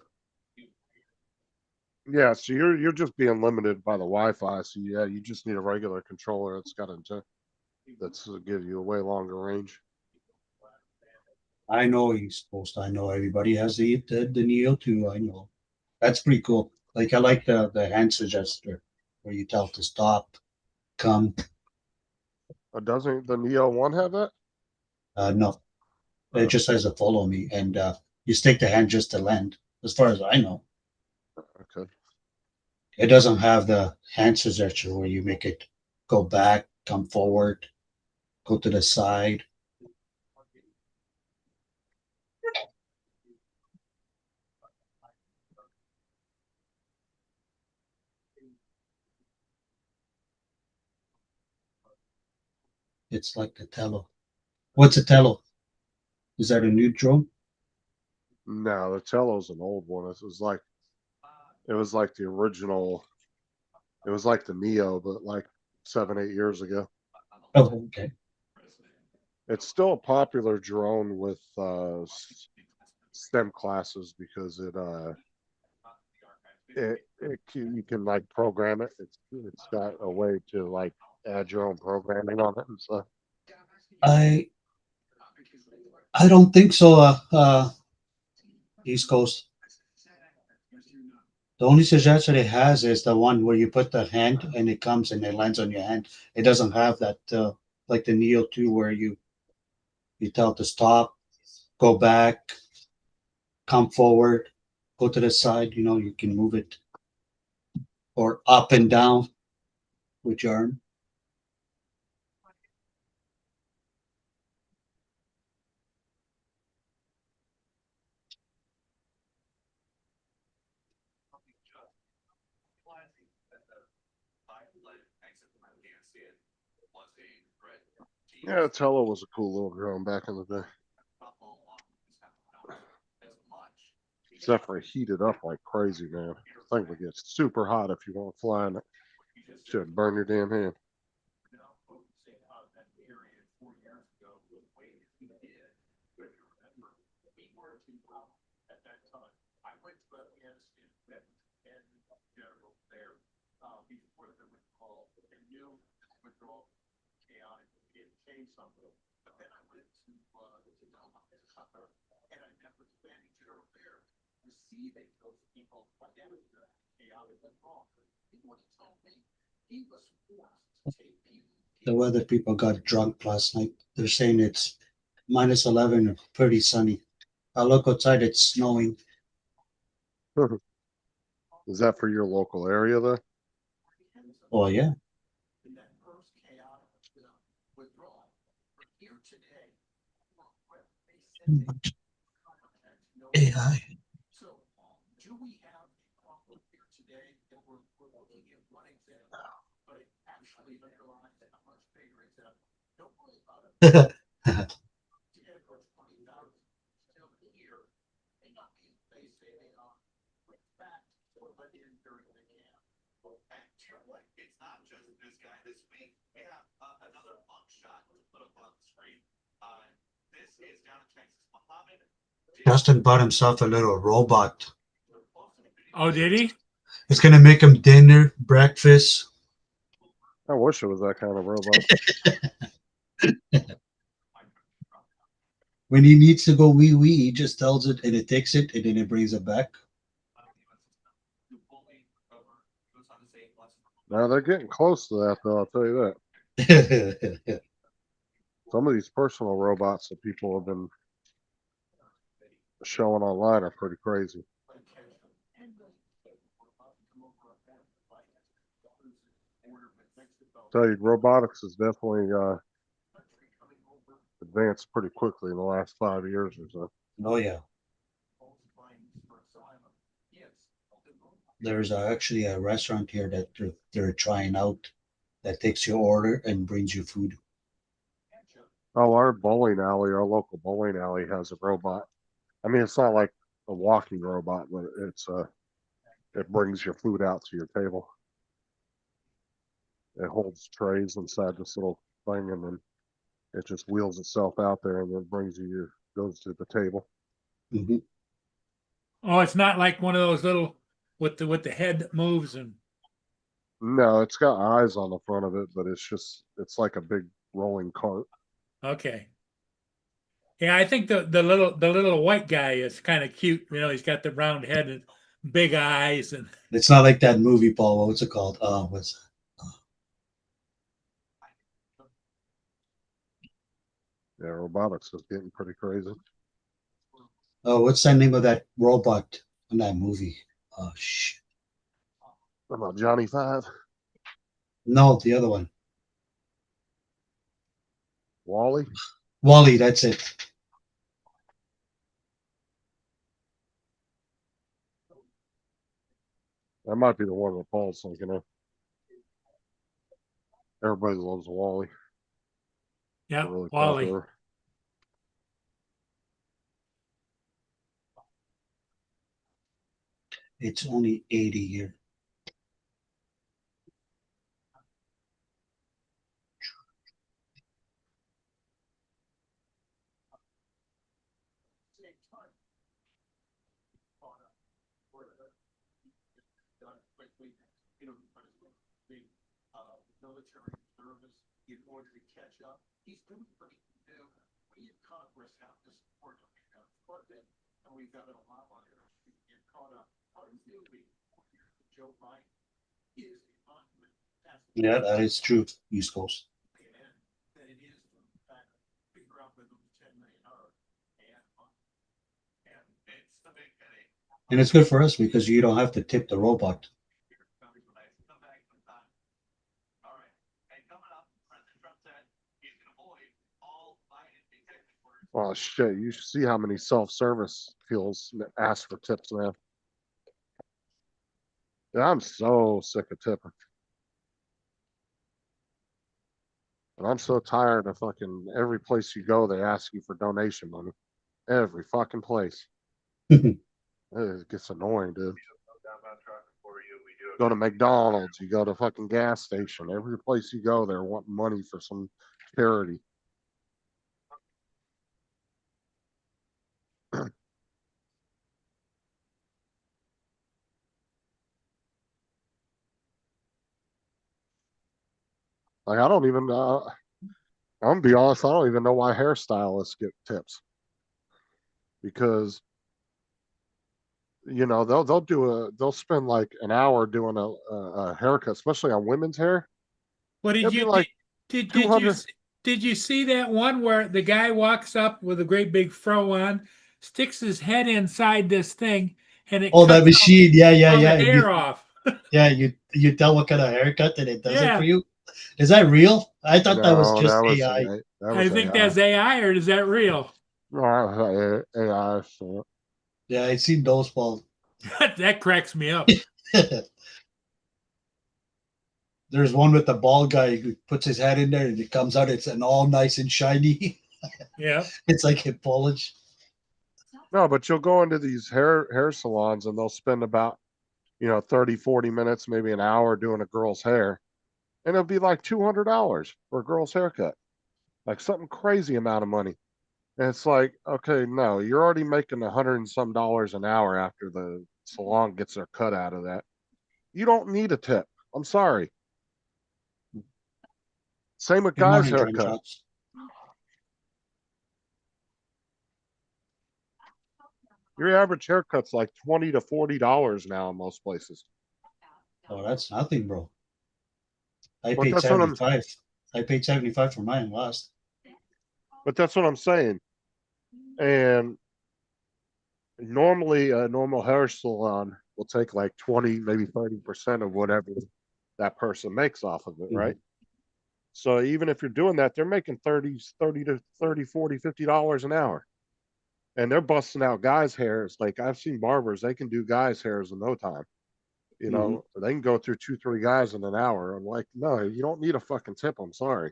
Yeah, so you're just being limited by the Wi-Fi. So yeah, you just need a regular controller that's got that's give you a way longer range. I know East Coast. I know everybody has the Neo too. I know. That's pretty cool. Like I like the hand suggester where you tell to stop, come. Doesn't the Neo One have that? No, it just says to follow me, and you stick the hand just to land. As far as I know, Okay. it doesn't have the hand suggestion where you make it go back, come forward, go to the side. It's like the Tello. What's a Tello? Is that a new drone? No, the Tello's an old one. It was like the original. It was like the Neo, but like 7, 8 years ago. Oh, okay. It's still a popular drone with STEM classes because you can like program it. It's got a way to like add your own programming on it and stuff. I I don't think so. East Coast. The only suggestion it has is the one where you put the hand and it comes and it lands on your hand. It doesn't have that like the Neo 2 where you tell it to stop, go back, come forward, go to the side. You know, you can move it or up and down with your arm. Yeah, Tello was a cool little drone back in the day. Except for it heated up like crazy, man. The thing would get super hot if you weren't flying it. Should burn your damn hand. The weather people got drunk last night. They're saying it's minus 11 and pretty sunny. I look outside, it's snowing. Is that for your local area though? Oh, yeah. AI. Justin bought himself a little robot. Oh, did he? It's gonna make him dinner, breakfast. I wish it was that kind of robot. When he needs to go wee wee, he just tells it and it takes it and then it brings it back. Now they're getting close to that though, I'll tell you that. Some of these personal robots that people have been showing online are pretty crazy. Tell you, robotics has definitely advanced pretty quickly in the last 5 years or so. Oh yeah. There's actually a restaurant here that they're trying out that takes your order and brings you food. Oh, our bowling alley, our local bowling alley has a robot. I mean, it's not like a walking robot, but it brings your food out to your table. It holds trays inside this little thing, and then it just wheels itself out there, and then goes to the table. Mhm. Oh, it's not like one of those little with the head that moves and No, it's got eyes on the front of it, but it's like a big rolling cart. okay. Yeah, I think the little white guy is kind of cute. You know, he's got the round head and big eyes and It's not like that movie, Paul. What's it called? What's Yeah, robotics is getting pretty crazy. what's the name of that robot in that movie? Oh shit. What about Johnny Five? No, the other one. Wally? Wally, that's it. That might be the one that Paul's thinking of. Everybody loves Wally. yeah, Really Wally. popular. It's only 80 here. Military service in order to catch up. He's doing pretty good. We in Congress have to support him. And we've got a lot on here. We get caught up. Arguably, Joe Biden is a monument. Yeah, that is true. East Coast. That it is the fact figure out with them $10 million and it's the big headache. And it's good for us because you don't have to tip the robot. Oh shit! You should see how many self-service fuels ask for tips now. Yeah, I'm so sick of tipping, and I'm so tired of fucking every place you go, they ask you for donation money. Every fucking place. It gets annoying, dude. Go to McDonald's, you go to fucking gas station. Every place you go, they're wanting money for some charity. Like I don't even. I'm gonna be honest. I don't even know why hairstylists get tips because they'll spend like an hour doing a haircut, especially on women's hair. What It'll be like did 200. did you see that one where the guy walks up with a great big fro on, sticks his head inside this thing, and it Oh, cuts that machine. Yeah, all yeah. the hair off? Yeah, you tell what kind of haircut and it does it Yeah. for you. Is that real? I thought that was No, just that was AI. that I was think AI. that's AI, or is that real? AI. So. Yeah, I seen those, Paul. That cracks me up. There's one with the bald guy who puts his head in there and it comes out. It's an all nice and shiny. Yeah. It's like hip polish. No, but you'll go into these hair salons and they'll spend about 30, 40 minutes, maybe an hour doing a girl's hair, and it'll be like $200 for a girl's haircut, like something crazy amount of money. And it's like, okay, no, you're already making $100 and some an hour after the salon gets their cut out of that. You don't need a tip. I'm sorry. Same with Good guys' morning, Drum haircut. Shots. Your average haircut's like $20 to $40 now in most places. Oh, that's nothing, bro. I But paid that's what I'm 75. I paid 75 for mine last. But that's what I'm saying. And normally a normal hair salon will take like 20, maybe 30% of whatever that person makes off of it, right? So even if you're doing that, they're making 30 to 30, 40, $50 an hour. And they're busting out guys' hairs. Like I've seen barbers, they can do guys' hairs in no time. They can go through 2-3 guys in an hour. I'm like, no, you don't need a fucking tip. I'm sorry.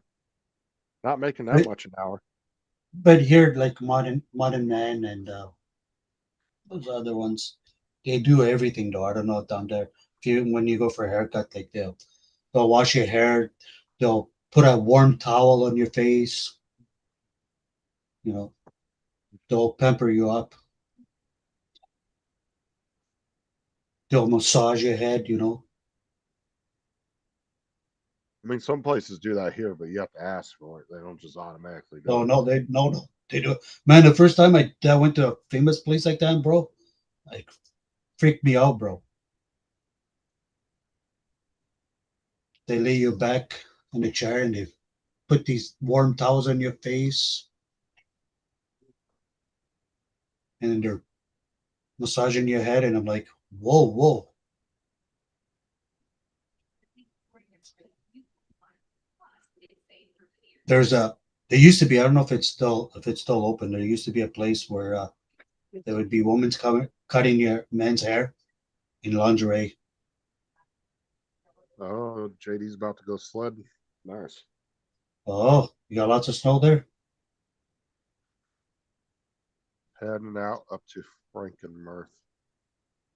Not making that much an hour. But here, like modern man and those other ones, they do everything though. I don't know down there. If you when you go for a haircut, like they'll wash your hair, they'll put a warm towel on your face. You know, they'll pamper you up. They'll massage your head. You know. I mean, some places do that here, but you have to ask for it. They don't just automatically do Oh it. no, they do. Man, the first time I went to a famous place like that, bro, like freaked me out, bro. They lay you back in the chair and they put these warm towels on your face, and then they're massaging your head, and I'm like, whoa, whoa. There's a there used to be, I don't know if it's still open. There used to be a place where there would be women's cutting your men's hair in lingerie. Oh, JD's about to go sledding. Nice. Oh, you got lots of snow there? Heading out up to Frankenmuth.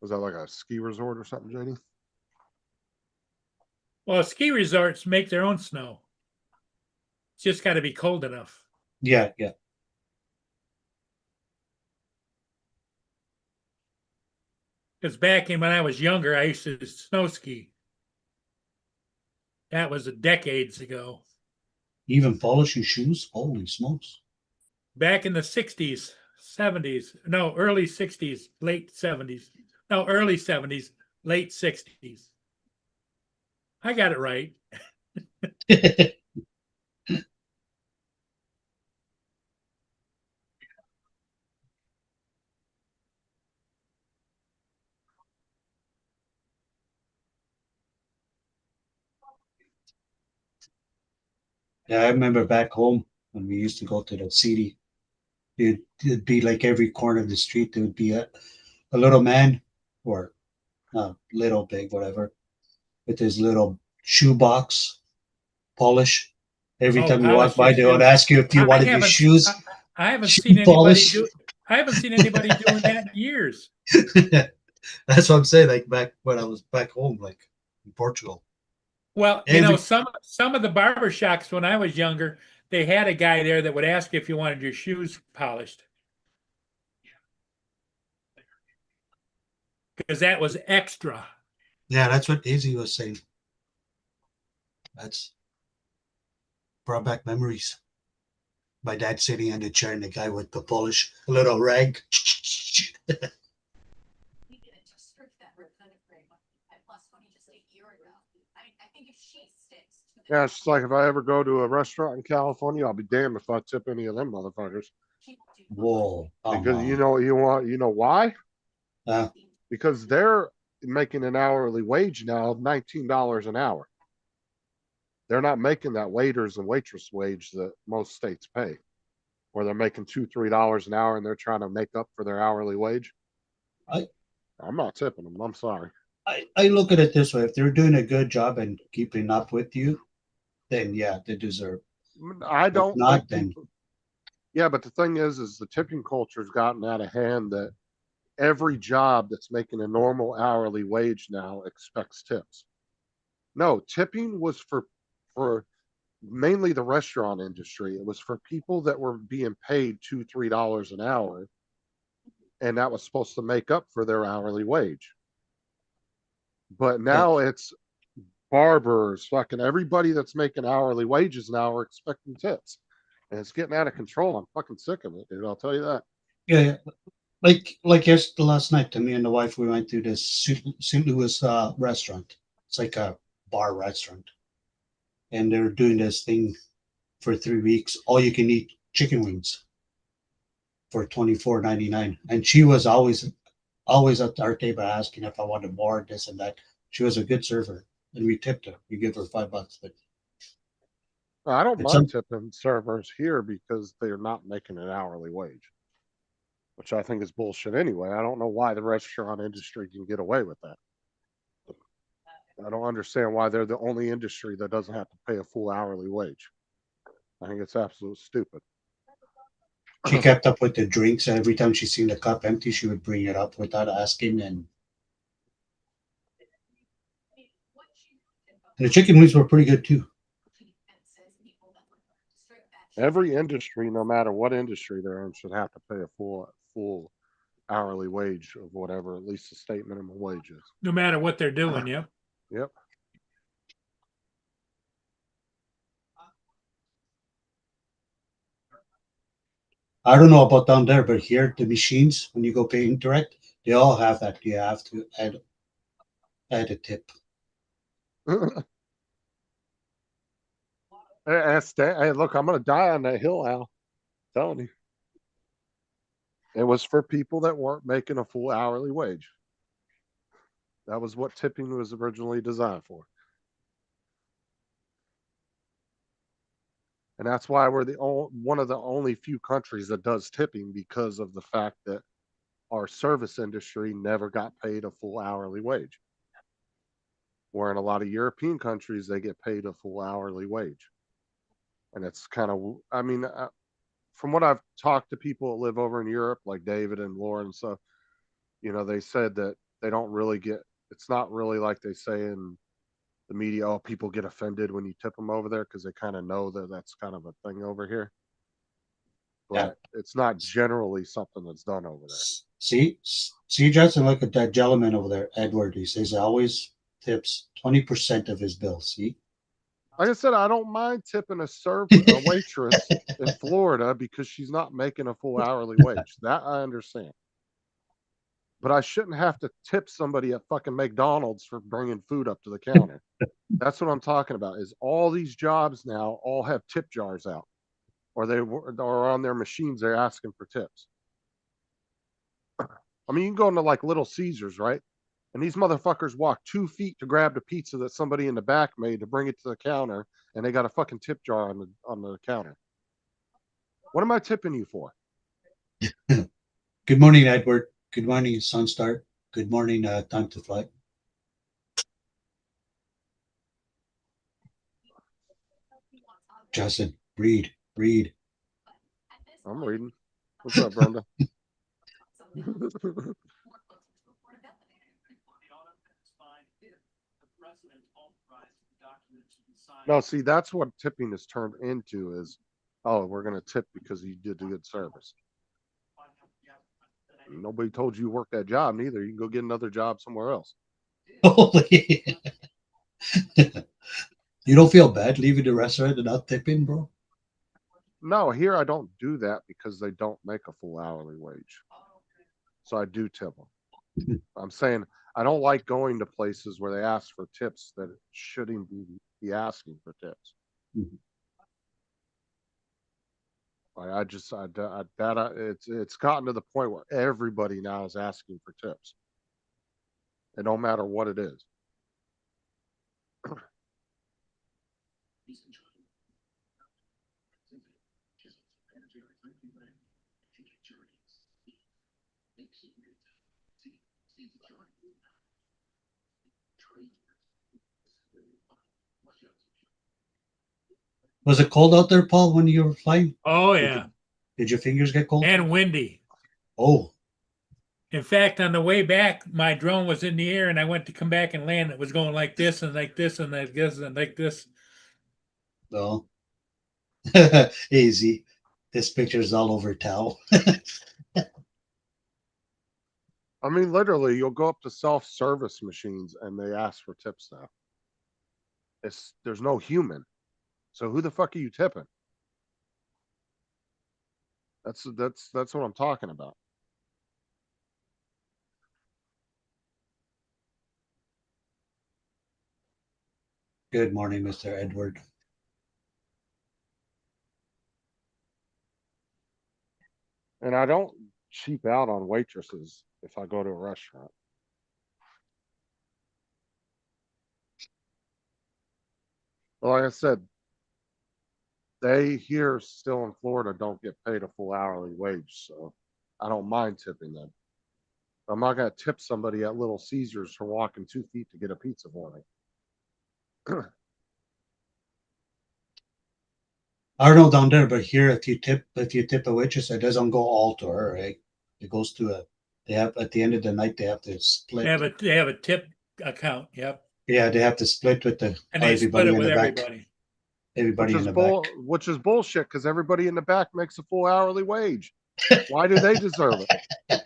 Was that like a ski resort or something, JD? Well, ski resorts make their own snow. It's just got to be cold enough. Yeah, yeah. Because back in when I was younger, I used to snow ski. That was decades ago. Even polish your shoes? Holy smokes. Back in the 60s, 70s, no, early 60s, late 70s. No, early 70s, late 60s. I got it right. Yeah, I remember back home when we used to go to the city. It'd be like every corner of the street, there would be a little man, or little, big, whatever, with his little shoe box polish. Every Oh, time you walk polish your by, they would shoes. ask you if you I wanted your haven't, shoes I haven't seen shoe anybody polish. do. I haven't seen anybody doing that in years. That's what I'm saying. Like back when I was back home, like in Portugal. Well, Every some of the barber shops when I was younger, they had a guy there that would ask if you wanted your shoes polished. Because that was extra. Yeah, that's what Izzy was saying. That's brought back memories. My dad sitting in the chair and the guy with the polish, a little rag. We didn't just strip that representative grade at plus 20 just a year ago. I think if she sticks to the. Yeah, it's just like if I ever go to a restaurant in California, I'll be damned if I tip any of them motherfuckers. Whoa. Because you know why? Uh, Because they're making an hourly wage now of $19 an hour. They're not making that waiters and waitress wage that most states pay, where they're making $2-3 an hour and they're trying to make up for their hourly wage. I'm not tipping them. I'm sorry. I look at it this way: if they're doing a good job and keeping up with you, then yeah, they deserve. I don't If not, think then people, yeah, but the thing is the tipping culture's gotten out of hand that every job that's making a normal hourly wage now expects tips. No, tipping was for mainly the restaurant industry. It was for people that were being paid $2-3 an hour, and that was supposed to make up for their hourly wage. But now it's barbers, fucking everybody that's making hourly wages now are expecting tips, and it's getting out of control. I'm fucking sick of it, dude. I'll tell you that. yeah. Like last night, to me and the wife, we went to this St. Louis restaurant. It's like a bar restaurant, and they're doing this thing for 3 weeks. All you can eat chicken wings for $24.99. And she was always at our table asking if I wanted more, this and that. She was a good server, and we tipped her. We give her $5. But I don't it's mind tipping servers here because they're not making an hourly wage, which I think is bullshit anyway. I don't know why the restaurant industry can get away with that. I don't understand why they're the only industry that doesn't have to pay a full hourly wage. I think it's absolute stupid. She kept up with the drinks. Every time she seen the cup empty, she would bring it up without asking. And the chicken wings were pretty good too. Every industry, no matter what industry they're in, should have to pay a full hourly wage of whatever, at least the state minimum wage is. No matter what they're doing, yep. Yep. I don't know about down there, but here the machines, when you go pay Interact, they all have that. You have to add a tip. Hey, look, I'm gonna die on that hill, Al. I'm telling you. It was for people that weren't making a full hourly wage. That was what tipping was originally designed for. And that's why we're one of the only few countries that does tipping, because of the fact that our service industry never got paid a full hourly wage. Where in a lot of European countries, they get paid a full hourly wage. And it's kind of, I mean, from what I've talked to people that live over in Europe, like David and Lauren and stuff, you know, they said that they don't really get, it's not really like they say in the media, oh, people get offended when you tip them over there because they kind of know that that's kind of a thing over here. But it's not generally something that's done over there. See, Justin, look at that gentleman over there, Edward. He says he always tips 20% of his bill. See? Like I said, I don't mind tipping a waitress in Florida because she's not making a full hourly wage. That I understand. But I shouldn't have to tip somebody at fucking McDonald's for bringing food up to the counter. That's what I'm talking about. Is all these jobs now all have tip jars out, or they are on their machines. They're asking for tips. I mean, you can go into like Little Caesars, right? And these motherfuckers walk 2 feet to grab the pizza that somebody in the back made to bring it to the counter, and they got a fucking tip jar on the counter. What am I tipping you for? Good morning, Edward. Good morning, Sunstar. Good morning, Time to Fly. Justin, read. I'm reading. What's up, Brenda? No, see, that's what tipping is turned into is, oh, we're going to tip because you did a good service. Nobody told you work that job neither. You can go get another job somewhere else. Holy. You don't feel bad leaving the restaurant and not tipping, bro? No, here I don't do that because they don't make a full hourly wage. So I do tip them. I'm saying I don't like going to places where they ask for tips that shouldn't be asking for tips. Mm-hmm. It's gotten to the point where everybody now is asking for tips. It don't matter what it is. Was it cold out there, Paul, when you were flying? Oh, yeah. Did your fingers get cold? And windy. Oh. In fact, on the way back, my drone was in the air and I went to come back and land. It was going like this and like this and like this and like this. No. Easy. This picture is all over towel. I mean, literally, you'll go up to self-service machines and they ask for tips now. There's no human. So who the fuck are you tipping? That's what I'm talking about. Good morning, Mr. Edward. And I don't cheap out on waitresses if I go to a restaurant. Well, like I said, they here still in Florida don't get paid a full hourly wage, so I don't mind tipping them. I'm not going to tip somebody at Little Caesars for walking 2 feet to get a pizza for me. I don't know down there, but here, if you tip a waitress, it doesn't go all to her, right? It goes to they have, at the end of the night, they have to split. They have a tip account. Yep. Yeah, they have to split with And they split everybody it in with the back. everybody. Everybody in the back. Which is bullshit because everybody in the back makes a full hourly wage. Why do they deserve it?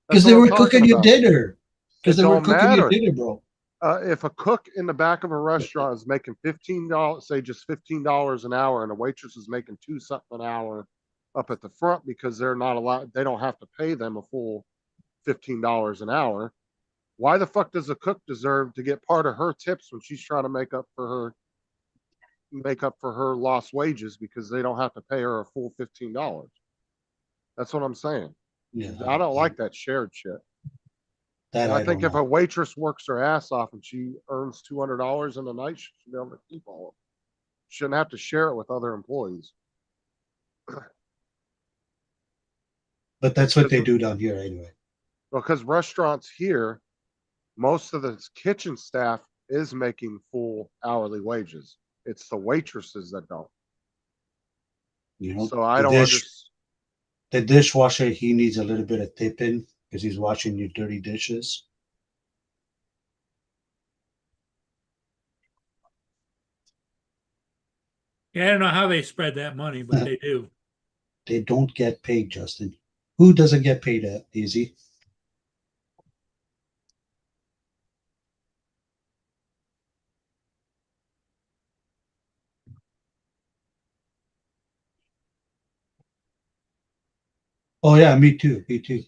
Because they were cooking your dinner. Because It they were don't cooking your matter. dinner, bro. If a cook in the back of a restaurant is making $15, say just $15 an hour, and a waitress is making $2 something an hour up at the front because they're not allowed, they don't have to pay them a full $15 an hour. Why the fuck does a cook deserve to get part of her tips when she's trying to make up for her lost wages because they don't have to pay her a full $15? That's what I'm saying. Yeah, I don't like that shared shit. that I think don't if know. a waitress works her ass off and she earns $200 in a night, she should be able to keep all of it. Shouldn't have to share it with other employees. But that's what they do down here anyway. Because restaurants here, most of the kitchen staff is making full hourly wages. It's the waitresses that don't. You know, So I don't understand. the dishwasher, he needs a little bit of tipping because he's washing your dirty dishes. Yeah, I don't know how they spread that money, but they do. They don't get paid, Justin. Who doesn't get paid easy? Oh yeah, me too. Me too.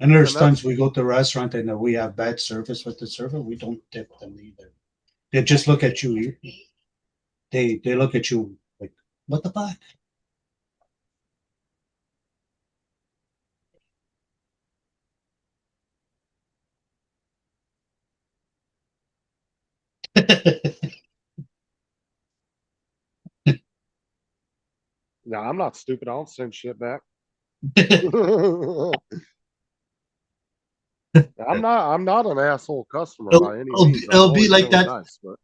And there's times we go to a restaurant and we have bad service with the server. We don't tip them either. They just look at you. They look at you like, what the fuck? No, I'm not stupid. I don't send shit back. I'm not an asshole customer by any means. It'll be like really that. Nice, but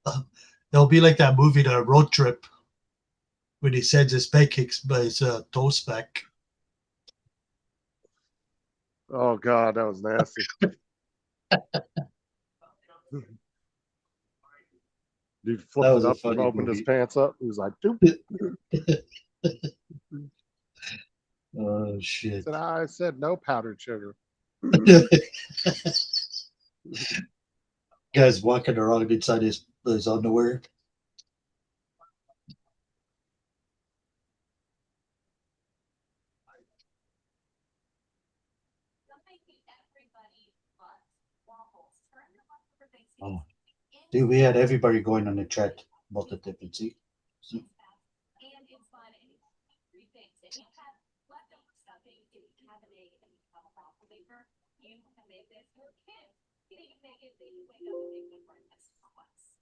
It'll be like that movie, The Road Trip, when he sends his pancakes by his toast back. oh god, that was nasty. Dude flipped it up and opened his pants up. He was like, "Doop." Oh shit! I said no powdered sugar. Guy's walking around inside his underwear. Oh, dude, we had everybody going on the chat about the tip and see. And it's fun. And three things. If you have leftover stuffing, if you have an egg and you have a waffle maker, you can make this for kids. You can make it that you wake up and make good breakfast for once.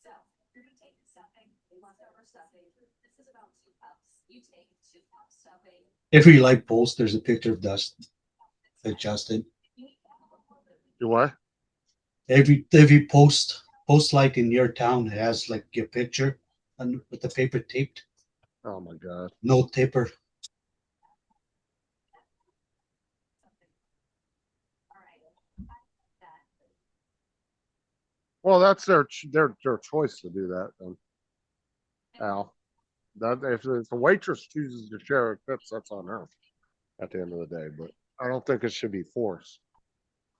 So you're gonna take the stuffing, leftover stuffing. This is about 2 cups. You take 2 cups stuffing. Every like post, there's a picture of Dust adjusted. You what? Every post like in your town has like your picture and with the paper taped. Oh my god. No taper. Well, that's their choice to do that. Then, Al, that if the waitress chooses to share her tips, that's on her. At the end of the day, but I don't think it should be forced.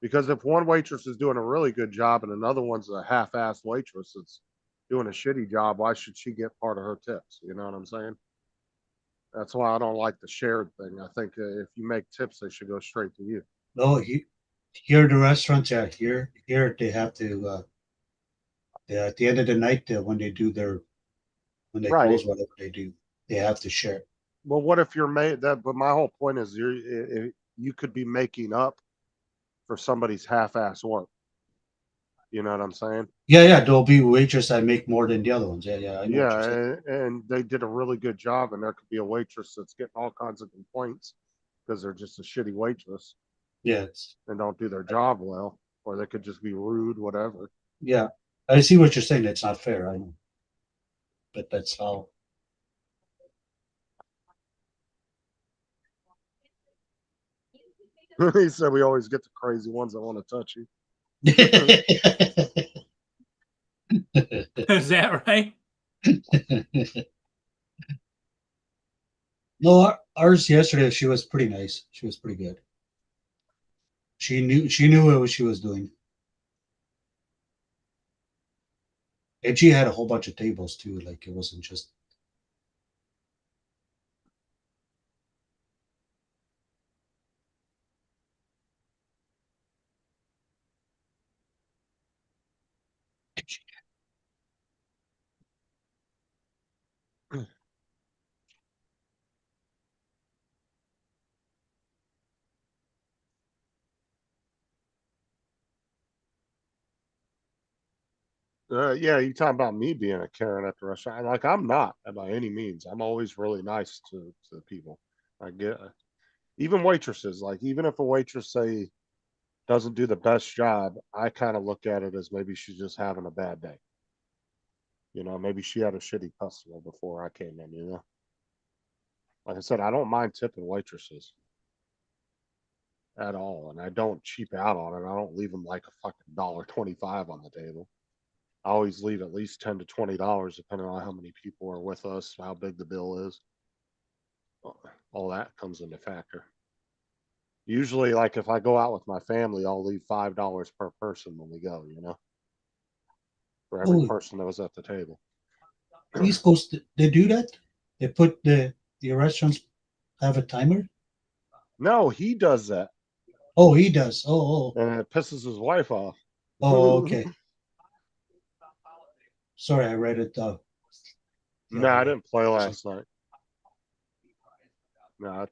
Because if one waitress is doing a really good job and another one's a half-assed waitress that's doing a shitty job, why should she get part of her tips? You know what I'm saying? That's why I don't like the shared thing. I think if you make tips, they should go straight to you. No, here the restaurants are here they have to at the end of the night when they close whatever they do, they have to share. Well, what if you're made that? But my whole point is you could be making up for somebody's half-ass work. You know what I'm saying? Yeah. There'll be waitresses that make more than the other ones. Yeah. I know and they did a really good job, and there could be a waitress that's getting all kinds of complaints because they're just a shitty waitress. Yes. And don't do their job well, or they could just be rude, whatever. Yeah. I see what you're saying. It's not fair. I know. But that's how. He said we always get the crazy ones that want to touch you. Is that right? No, ours yesterday, she was pretty nice. She was pretty good. She knew what she was doing. And she had a whole bunch of tables too. Like it wasn't just Yeah, you talking about me being a Karen at the restaurant? Like I'm not by any means. I'm always really nice to people. I get even waitresses. Like even if a waitress say doesn't do the best job, I kind of look at it as maybe she's just having a bad day. You know, maybe she had a shitty customer before I came in. You know, like I said, I don't mind tipping waitresses at all, and I don't cheap out on it. I don't leave them like a fucking $1.25 on the table. I always leave at least $10 to $20, depending on how many people are with us, how big the bill is. All that comes into factor. Usually, like if I go out with my family, I'll leave $5 per person when we go. You know, for every person that was at the table. East Coast, they do that? They put the restaurants have a timer? No, he does that. Oh, he does. Oh. And it pisses his wife off. Oh, okay. Sorry, I read it. No, I didn't play last night. No,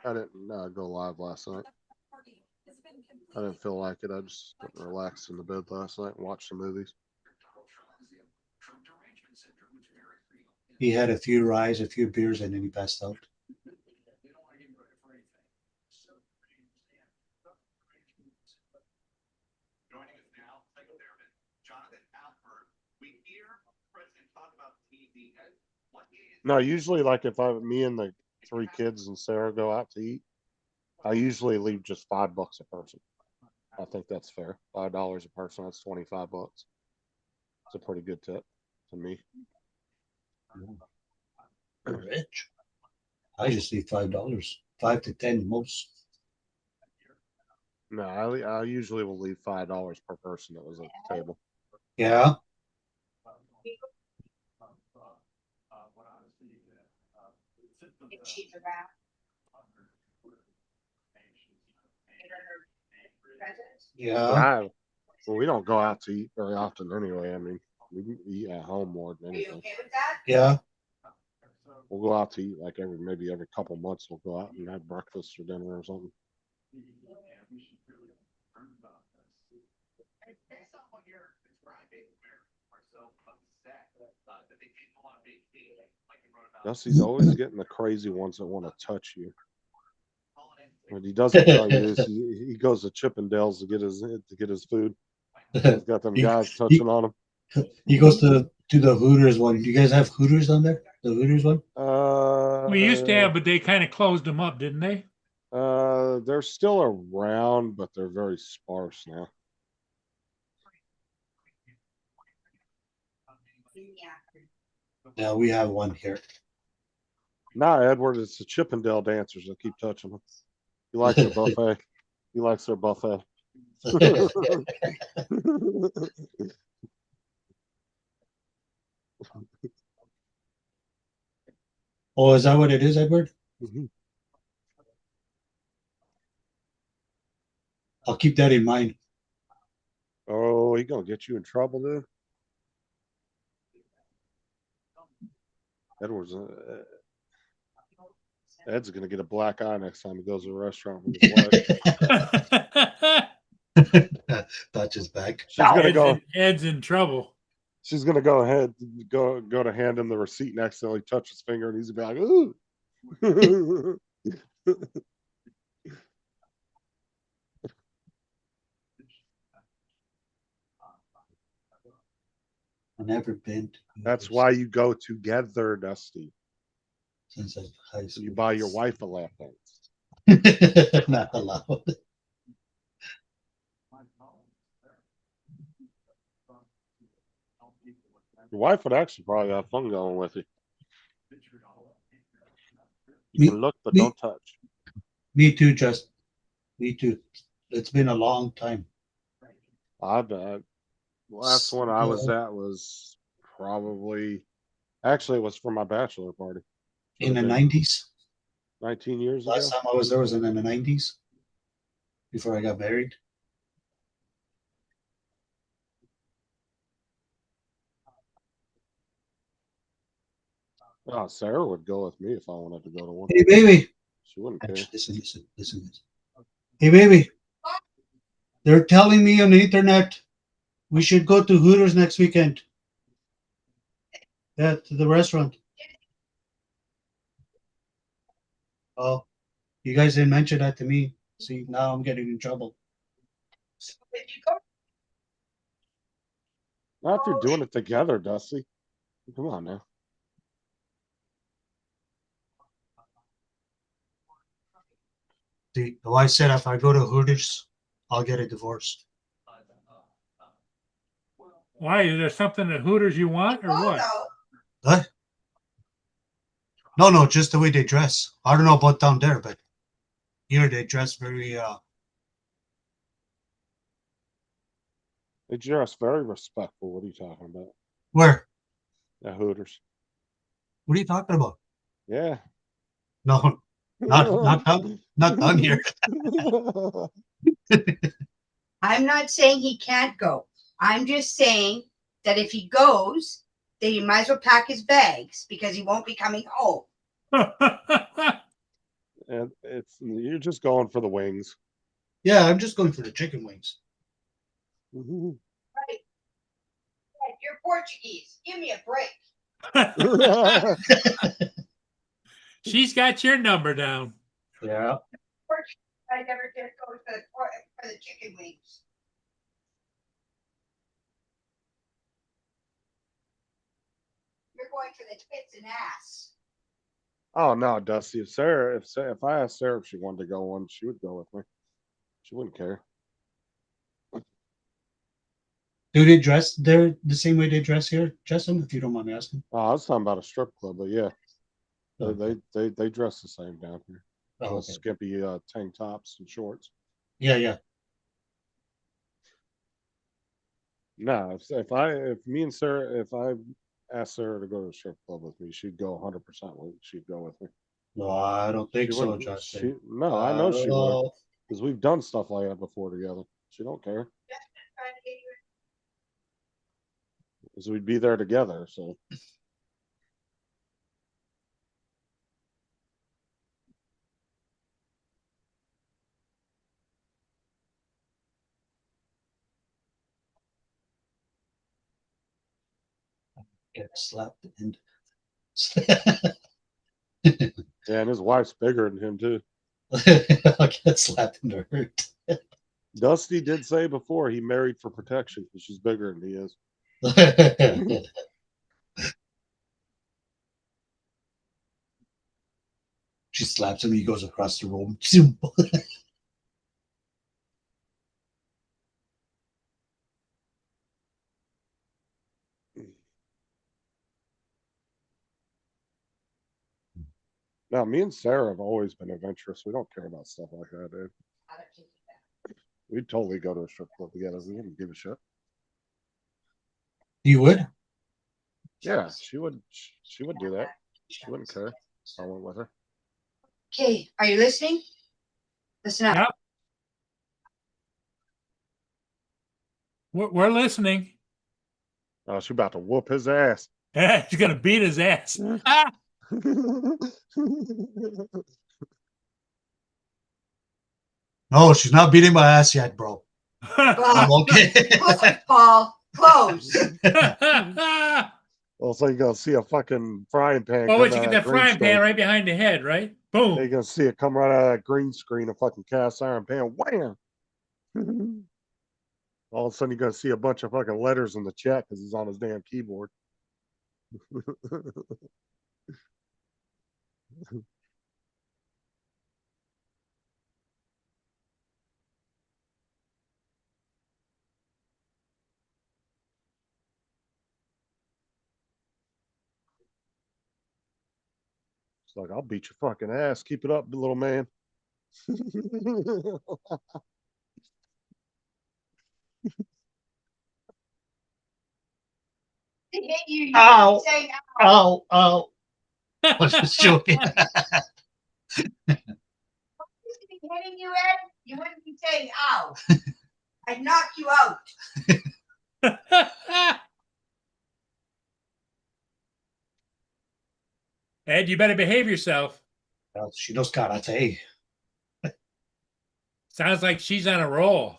I didn't go live last night. I didn't feel like it. I just relaxed in the bed last night and watched the movies. He had a few ryes, a few beers, and then he passed out. No, usually like if me and the 3 kids and Sarah go out to eat, I usually leave just $5 a person. I think that's fair. $5 a person, that's $25. It's a pretty good tip to me. Rich. I just leave $5, 5 to 10 most. No, I usually will leave $5 per person that was at the table. Yeah. Yeah. Well, we don't go out to eat very often anyway. I mean, we eat at home more than anything. Yeah. We'll go out to eat like maybe every couple months. We'll go out and have breakfast or dinner or something. Dusty's always getting the crazy ones that want to touch you. What he doesn't tell you is he goes to Chippendales to get his food. He's got them guys touching on him. He goes to the Hooters one. Do you guys have Hooters on there? The Hooters one? We used to have, but they kind of closed them up, didn't they? They're still around, but they're very sparse now. Yeah, we have one here. Nah, Edward, it's the Chippendale dancers that keep touching him. He likes their buffet. He likes their buffet. Oh, is that what it is, Edward? Mm-hmm. I'll keep that in mind. Oh, he gonna get you in trouble, dude. Edward's Ed's gonna get a black eye next time he goes to a restaurant with his wife. Touch his back. She's gonna go. Ed's in trouble. She's gonna go ahead, go to hand him the receipt and accidentally touch his finger, and he's gonna be like, "Ooh." I've never been to That's Hooters why you go together, Dusty. since I high So school. you buy your wife a lap dance. Not allowed. Your wife would actually probably have fun going with you. You Me- can look, but me- don't touch. Me too, just me too. It's been a long time. I bet. Last one I was at was probably, actually, it was for my bachelor party. In the Should've been 90s. 19 years ago. Last time I was there was in the 90s. Before I got married. Oh, Sarah would go with me if I wanted to go to one. Hey baby. She wouldn't care. Listen. Hey baby. They're telling me on the internet we should go to Hooters next weekend. Yeah, to the restaurant. Oh, you guys didn't mention that to me. See, now I'm getting in trouble. Not if you're doing it together, Dusty. Come on now. The wife said if I go to Hooters, I'll get a divorce. Why? Is there something at Hooters you want or what? What? No, just the way they dress. I don't know about down there, but here they dress very They dress very respectful. What are you talking about? where? At Hooters. What are you talking about? Yeah. No, not down here. I'm not saying he can't go. I'm just saying that if he goes, then he might as well pack his bags because he won't be coming home. And you're just going for the wings. Yeah, I'm just going for the chicken wings. Right. You're Portuguese. Give me a break. She's got your number down. Yeah. I never just go for the chicken wings. You're going for the tits and ass. Oh no, Dusty. If I asked Sarah if she wanted to go one, she would go with me. She wouldn't care. Do they dress there the same way they dress here, Justin? If you don't mind me asking. Oh, I was talking about a strip club, but yeah, Okay. they dress the same down here. Oh, With okay. skimpy tank tops and shorts. Yeah. No, if I asked Sarah to go to a strip club with me, she'd go 100%. She'd go with me. No, I don't think She so, wouldn't- Justin. No, I know she would, know. because we've done stuff like that before together. She don't care, because we'd be there together. So Get slapped and yeah, and his wife's bigger than him too. I'll get slapped in the hurt. Dusty did say before he married for protection because she's bigger than he is. She slaps him, he goes across the room. Now, me and Sarah have always been adventurous. We don't care about stuff like that, dude. We'd totally go to a strip club together. We wouldn't give a shit. You would? Yeah, she would. She would do that. She wouldn't care if I went with her. Okay, are you listening? Listen up. Yep. We're listening. Oh, she's about to whoop his ass. She's gonna beat his ass. No, she's not beating my ass yet, bro. I'm okay. Close, Paul. Close. Well, so you're gonna see a fucking frying pan. Oh, come wait, you out get of that green frying pan screen. right behind the head, right? You're Boom. gonna see it come right out of that green screen, a fucking cast iron pan. Wham! All of a sudden, you're gonna see a bunch of fucking letters in the chat because he's on his damn keyboard. It's like, I'll beat your fucking ass. Keep it up, little man. They hit you. You Ow. wouldn't say ow. Ow, ow. I was just joking. If he's hitting you, Ed, you wouldn't be saying ow. I'd knock you out. Ed, you better behave yourself. Well, she knows karate. Sounds like she's on a roll.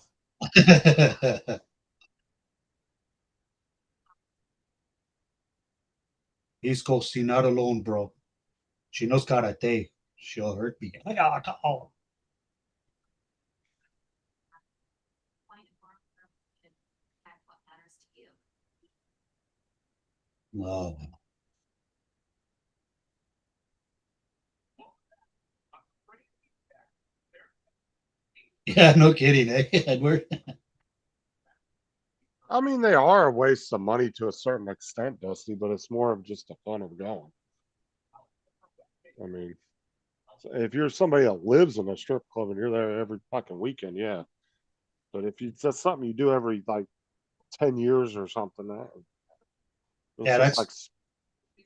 East Coast, you're not alone, bro. She knows karate. She'll hurt me. Find a partner and act what matters to you. No. Yeah, no kidding, eh, Edward? I mean, they are a waste of money to a certain extent, Dusty, but it's more of just the fun of going. I mean, if you're somebody that lives in a strip club and you're there every fucking weekend, yeah. But if it's just something you do every like 10 years or something, Yeah, it's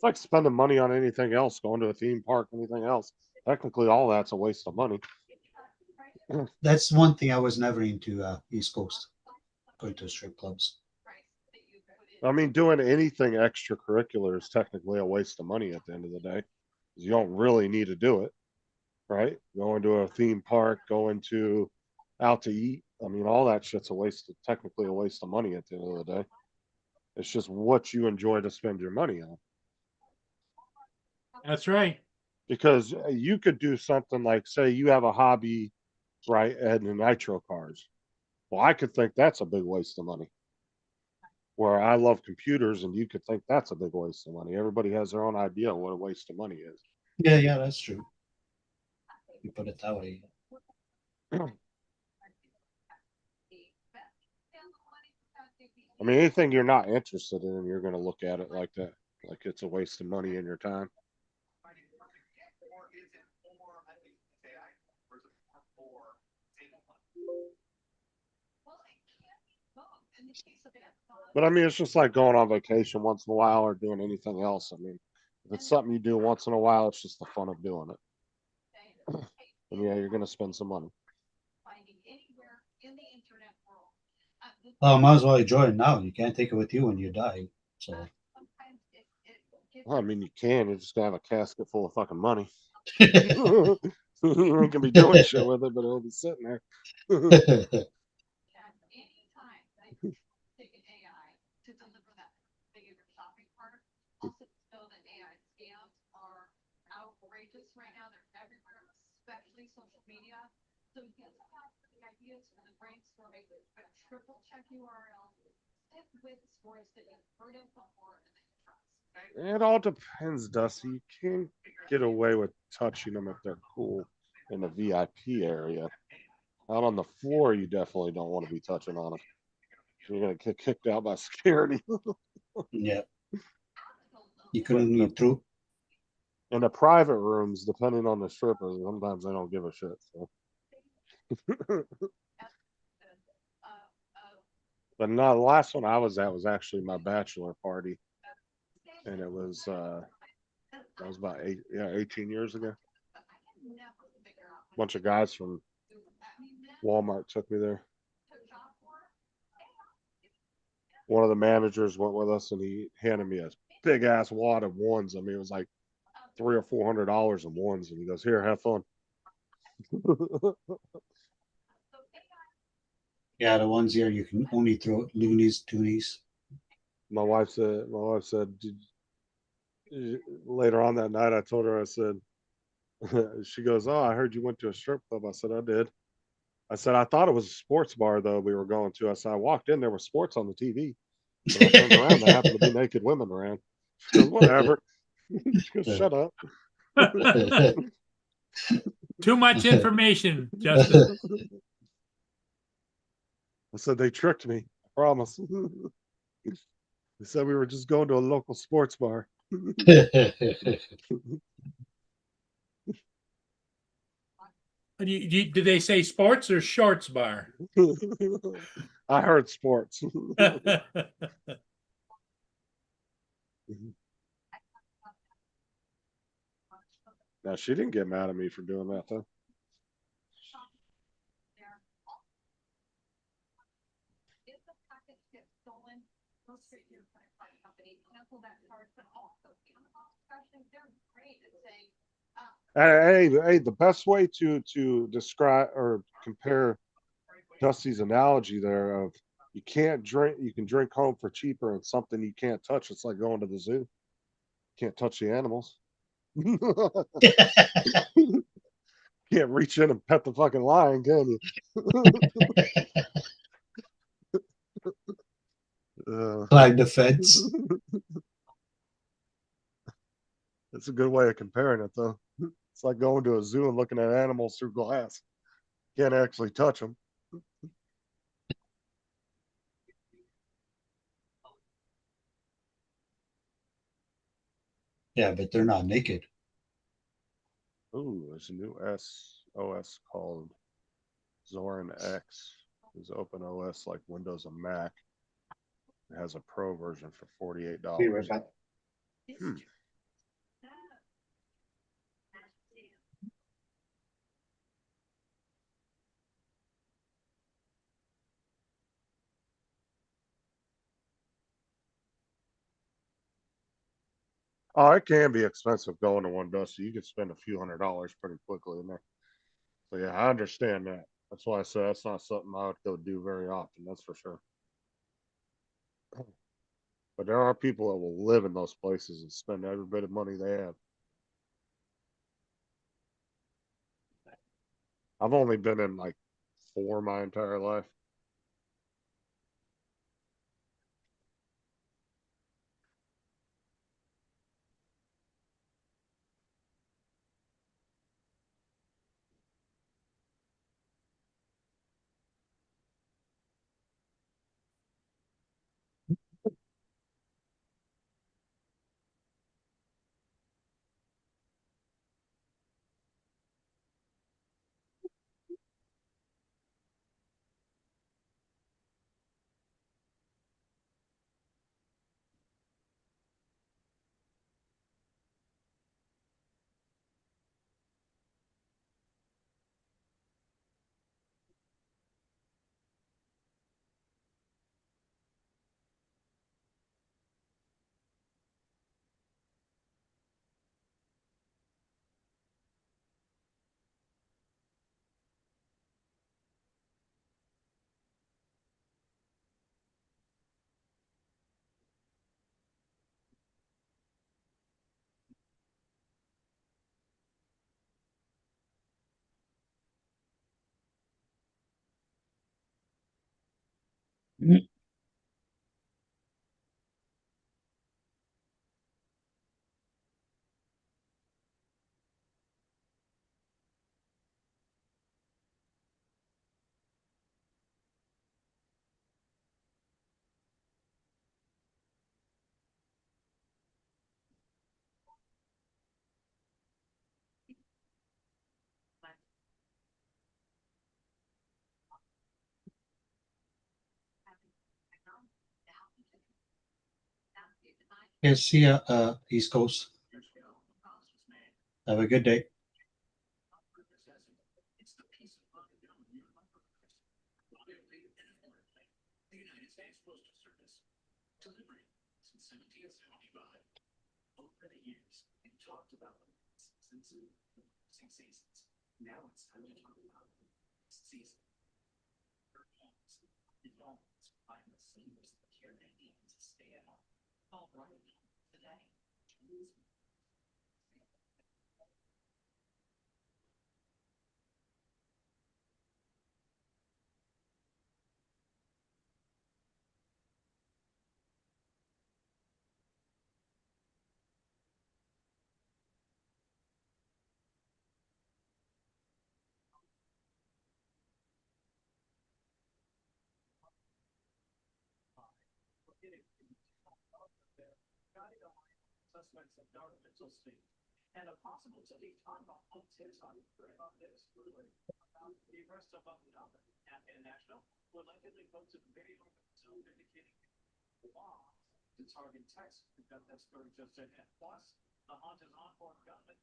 like spending money on anything else, going to a theme park, anything else. Technically, all that's a waste of money. That's one thing I was never into, East Coast, going to strip clubs. I mean, doing anything extracurricular is technically a waste of money at the end of the day. You don't really need to do it, right? Going to a theme park, going to out to eat. I mean, all that shit's technically a waste of money at the end of the day. It's just what you enjoy to spend your money on. That's right. Because you could do something like, say, you have a hobby, right, and the nitro cars. Well, I could think that's a big waste of money. Where I love computers, and you could think that's a big waste of money. Everybody has their own idea of what a waste of money is. Yeah, that's true. You put it that way. I mean, anything you're not interested in, you're going to look at it like that, like it's a waste of money and your time. But I mean, it's just like going on vacation once in a while or doing anything else. I mean, if it's something you do once in a while, it's just the fun of doing it. And yeah, you're going to spend some money. Well, might as well enjoy it now. You can't take it with you when you die. So. Well, I mean, you can. You're just going to have a casket full of fucking money. You ain't gonna be doing shit with it, but it'll be sitting there. Outrageous right now. They're everywhere, especially social media. So get the ideas from the brainstorming, but triple check URL. Stick with stories that you've heard of before and that you trust. It all depends, Dusty. You can't get away with touching them if they're cool in the VIP area. Out on the floor, you definitely don't want to be touching on them. You're gonna get kicked out by security. Yeah. You couldn't leave through. In the private rooms, depending on the stripper, sometimes they don't give a shit. So. But no, the last one I was at was actually my bachelor party, and it was that was about 18 years ago. A bunch of guys from Walmart took me there. One of the managers went with us, and he handed me a big ass wad of ones. I mean, it was like $300 or $400 in ones, and he goes, "Here, have fun." Yeah, the ones here you can only throw loonies, toonies. My wife said, later on that night, I told her, I said, she goes, "Oh, I heard you went to a strip club." I said, "I did." I said, I thought it was a sports bar though we were going to. I said, I walked in, there was sports on the TV. But I turned around, there happened to be naked women around. She goes, whatever. She goes, shut up. Too much information, Justin. I said, they tricked me. I promise. They said we were just going to a local sports bar. Did they say sports or shorts bar? I heard sports. Now, she didn't get mad at me for doing that, though. If the package gets stolen, go straight to your credit card company, cancel that card, but also the discussion, they're great at saying, Hey, the best way to describe or compare Dusty's analogy there of you can't drink, you can drink home for cheaper, and something you can't touch. It's like going to the zoo. Can't touch the animals. Can't reach in and pet the fucking lion, can you? Climb the fence. That's a good way of comparing it, though. It's like going to a zoo and looking at animals through glass. Can't actually touch them. Yeah, but they're not naked. Ooh, there's a new OS called Zorin X. It's open OS like Windows and Mac. It has a pro version for $48. Be right back. Oh, it can be expensive going to one Dusty. You can spend a few $100s pretty quickly in there. So yeah, I understand that. That's why I said that's not something I would go do very often. That's for sure. But there are people that will live in those places and spend every bit of money they have. I've only been in like 4 my entire life. Yeah, see ya, East Coast. Have a good day. The United States Postal Service, delivering since 1775. Over the years, we've talked about since seasons. Now it's time to talk about season. Behind the scenes, the care they need to stay at home. All right, today. Suspects of dark mental state. And a possible to be talking about tips on this really about the arrest of International would likely go to the video so indicating the law to target Texas. We've got that story just ahead. Plus, the hunt is on for a gunman.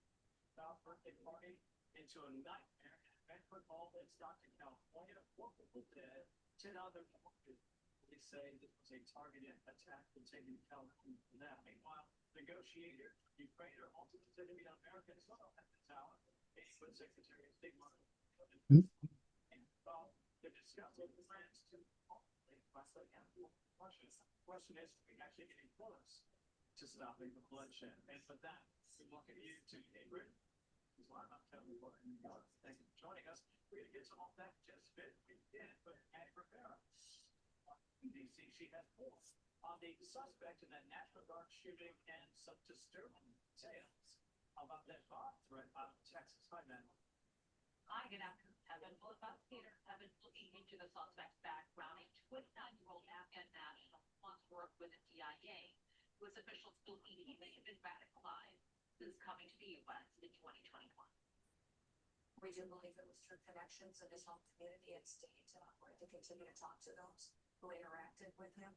South birthday party into a nightmare at Bedford Hall in Stockton, California. 4 people dead, 10 others wounded. They say this was a targeted attack continuing to California for that. Meanwhile, negotiator, Ukraine are also considered to be American soil at the tower. With Secretary of State Mark. And they're discussing plans to Russia. Question is, we actually getting close to stopping the bloodshed. And for that, we look at you to Ingrid. Who's live on television in New York. Thank you for joining us. We're going to get to all that just fit. We did, but Annie Rivera. In D.C., she has more on the suspect in that National Guard shooting and some disturbing tales about that bomb threat out of Texas. Hi, man. Hi, good afternoon, Evan. Well, about Peter Evan looking into the suspect's background, a 29-year-old Afghan national once worked with the CIA, with officials believe he may have been radicalized since coming to the U.S. in 2021. We do believe it was through connections in his home community and state. We're to continue to talk to those who interacted with him,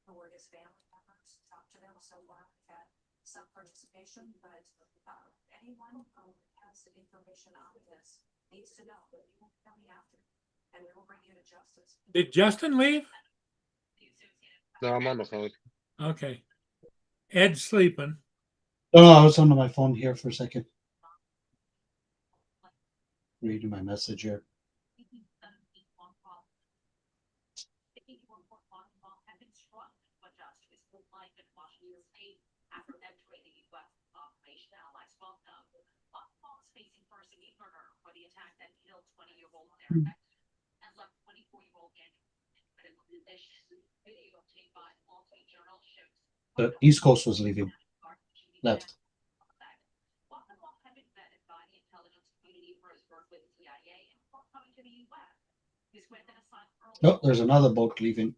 who were his family members, talk to them. So far, we've had some participation, but anyone who has information on this needs to know that we will be coming after, and we will bring you to justice. Did Justin leave? No, I'm on the phone. Okay. Ed's sleeping. Oh, I was on my phone here for a second. Reading my message here. And left 24-year-old critical condition. Video obtained by Wall Street Journal shows The East Coast was leaving. Left. Oh, there's another boat leaving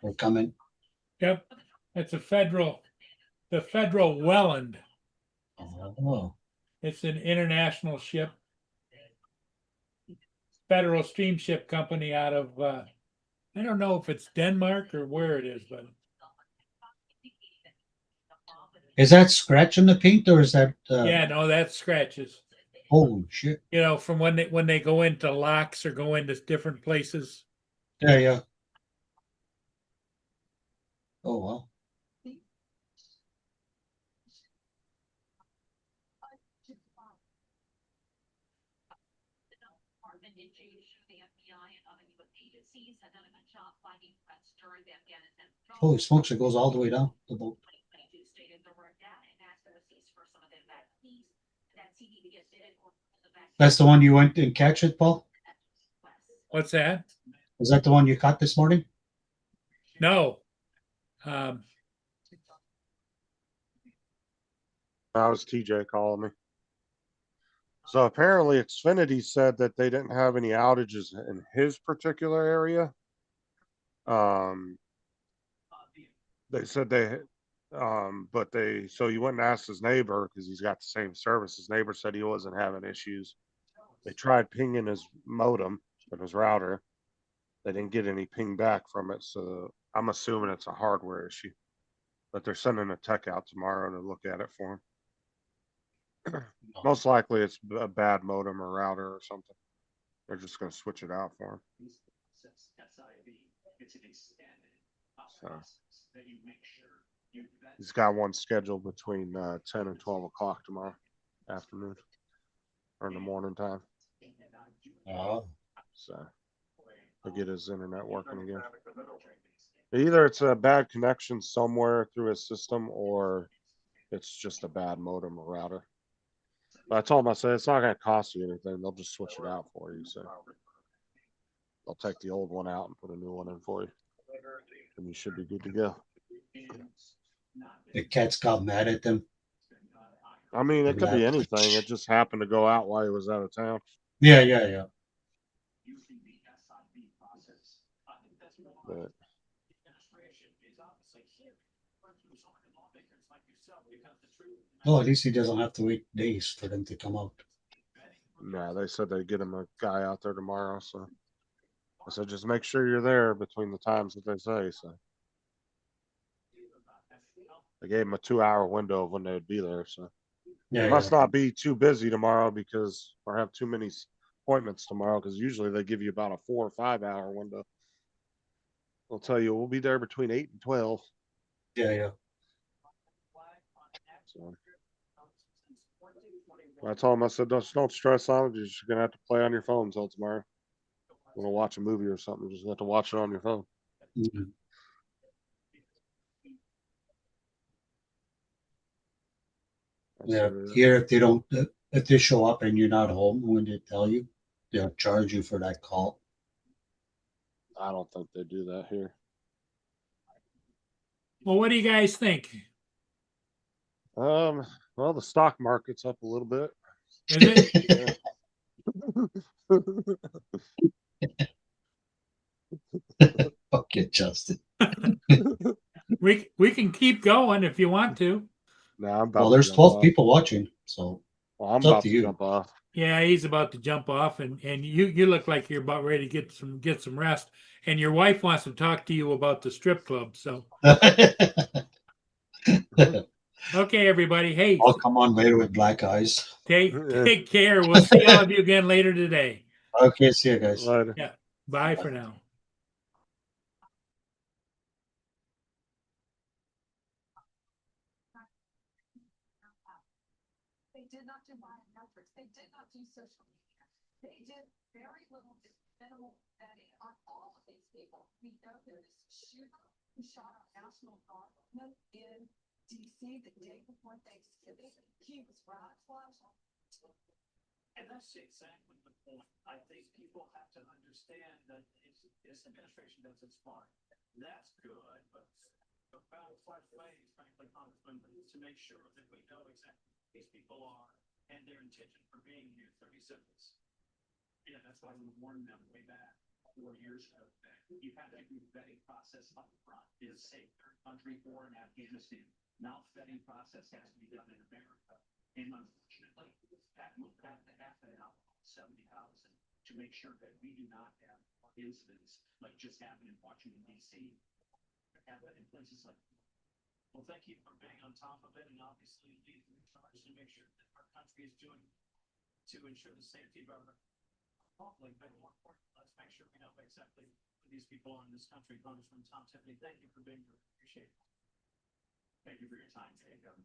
or coming. Yep. It's the Federal Welland. Oh. It's an international ship. Federal Steamship Company out of, I don't know if it's Denmark or where it is, but. Is that scratching the paint or is that? Yeah, no, that's scratches. Holy shit. You know, from when they go into locks or go into different places. Yeah, yeah. Oh, well. Holy smokes, it goes all the way down the boat. That's the one you went and catch it, Paul? What's that? Is that the one you caught this morning? No. That was TJ calling me. So apparently Xfinity said that they didn't have any outages in his particular area. They said so he went and asked his neighbor because he's got the same service. His neighbor said he wasn't having issues. They tried pinging his modem and his router. They didn't get any ping back from it. So I'm assuming it's a hardware issue, but they're sending a tech out tomorrow to look at it for him. Most likely it's a bad modem or router or something. They're just going to switch it out for him. So he's got one scheduled between 10 and 12 o'clock tomorrow afternoon or in the morning time. Oh. So he'll get his internet working again. Either it's a bad connection somewhere through his system or it's just a bad modem or router. But I told him, I said, it's not going to cost you anything. They'll just switch it out for you. So they'll take the old one out and put a new one in for you. And you should be good to go. The cats got mad at them. I mean, it could be anything. It just happened to go out while he was out of town. Yeah, yeah, yeah. But Lawmakers like yourself, because the truth. Oh, at least he doesn't have to wait days for them to come out. Nah, they said they'd get him a guy out there tomorrow. So I said, just make sure you're there between the times that they say. So they gave him a 2-hour window of when they would be there. So Yeah, it must not be too busy tomorrow because or have too many appointments tomorrow because usually they give you about a 4 or 5 hour window. They'll tell you we'll be there between 8 and 12. yeah. So I told him, I said, don't stress on it. You're just gonna have to play on your phone until tomorrow. Want to watch a movie or something? Just have to watch it on your phone. Mhm. Yeah, here if they don't, if they show up and you're not home when they tell you, they'll charge you for that call. I don't think they do that here. Well, what do you guys think? Well, the stock market's up a little bit. Is it? Okay, Justin. We can keep going if you want to. No, I'm about Well, to there's jump 12 off. people watching, so Well, I'm it's up about to to you. jump off. Yeah, he's about to jump off, and you look like you're about ready to get some rest. And your wife wants to talk to you about the strip club. So okay, everybody. Hey, I'll come on later with black eyes. take care. We'll see all of you again later today. Okay, see you guys. Later. Yeah. Bye for now. They did not do biometrics. They did not do social media. They did very little, minimal vetting on all of these people. We know there's a shooter who shot our National Guardsman in DC the day before Thanksgiving. He was radicalized. And that's exactly the point. I think people have to understand that this administration does its part. That's good, but about five ways, frankly, Congressman, to make sure that we know exactly who these people are and their intention for being here 30 seconds. Yeah, that's why we warned them way back 4 years ago. You have to do the vetting process up front. Is safe third country or in Afghanistan. Now the vetting process has to be done in America. And unfortunately, that will have to happen now 70,000 to make sure that we do not have incidents like just happened in Washington, D.C. Have that in places like. Well, thank you for being on top of it and obviously leading the charge to make sure that our country is doing to ensure the safety of our public. But more important, let's make sure we know exactly who these people are in this country. Congressman Tom Tiffany, thank you for being here. Appreciate it. Thank you for your time, Jacob.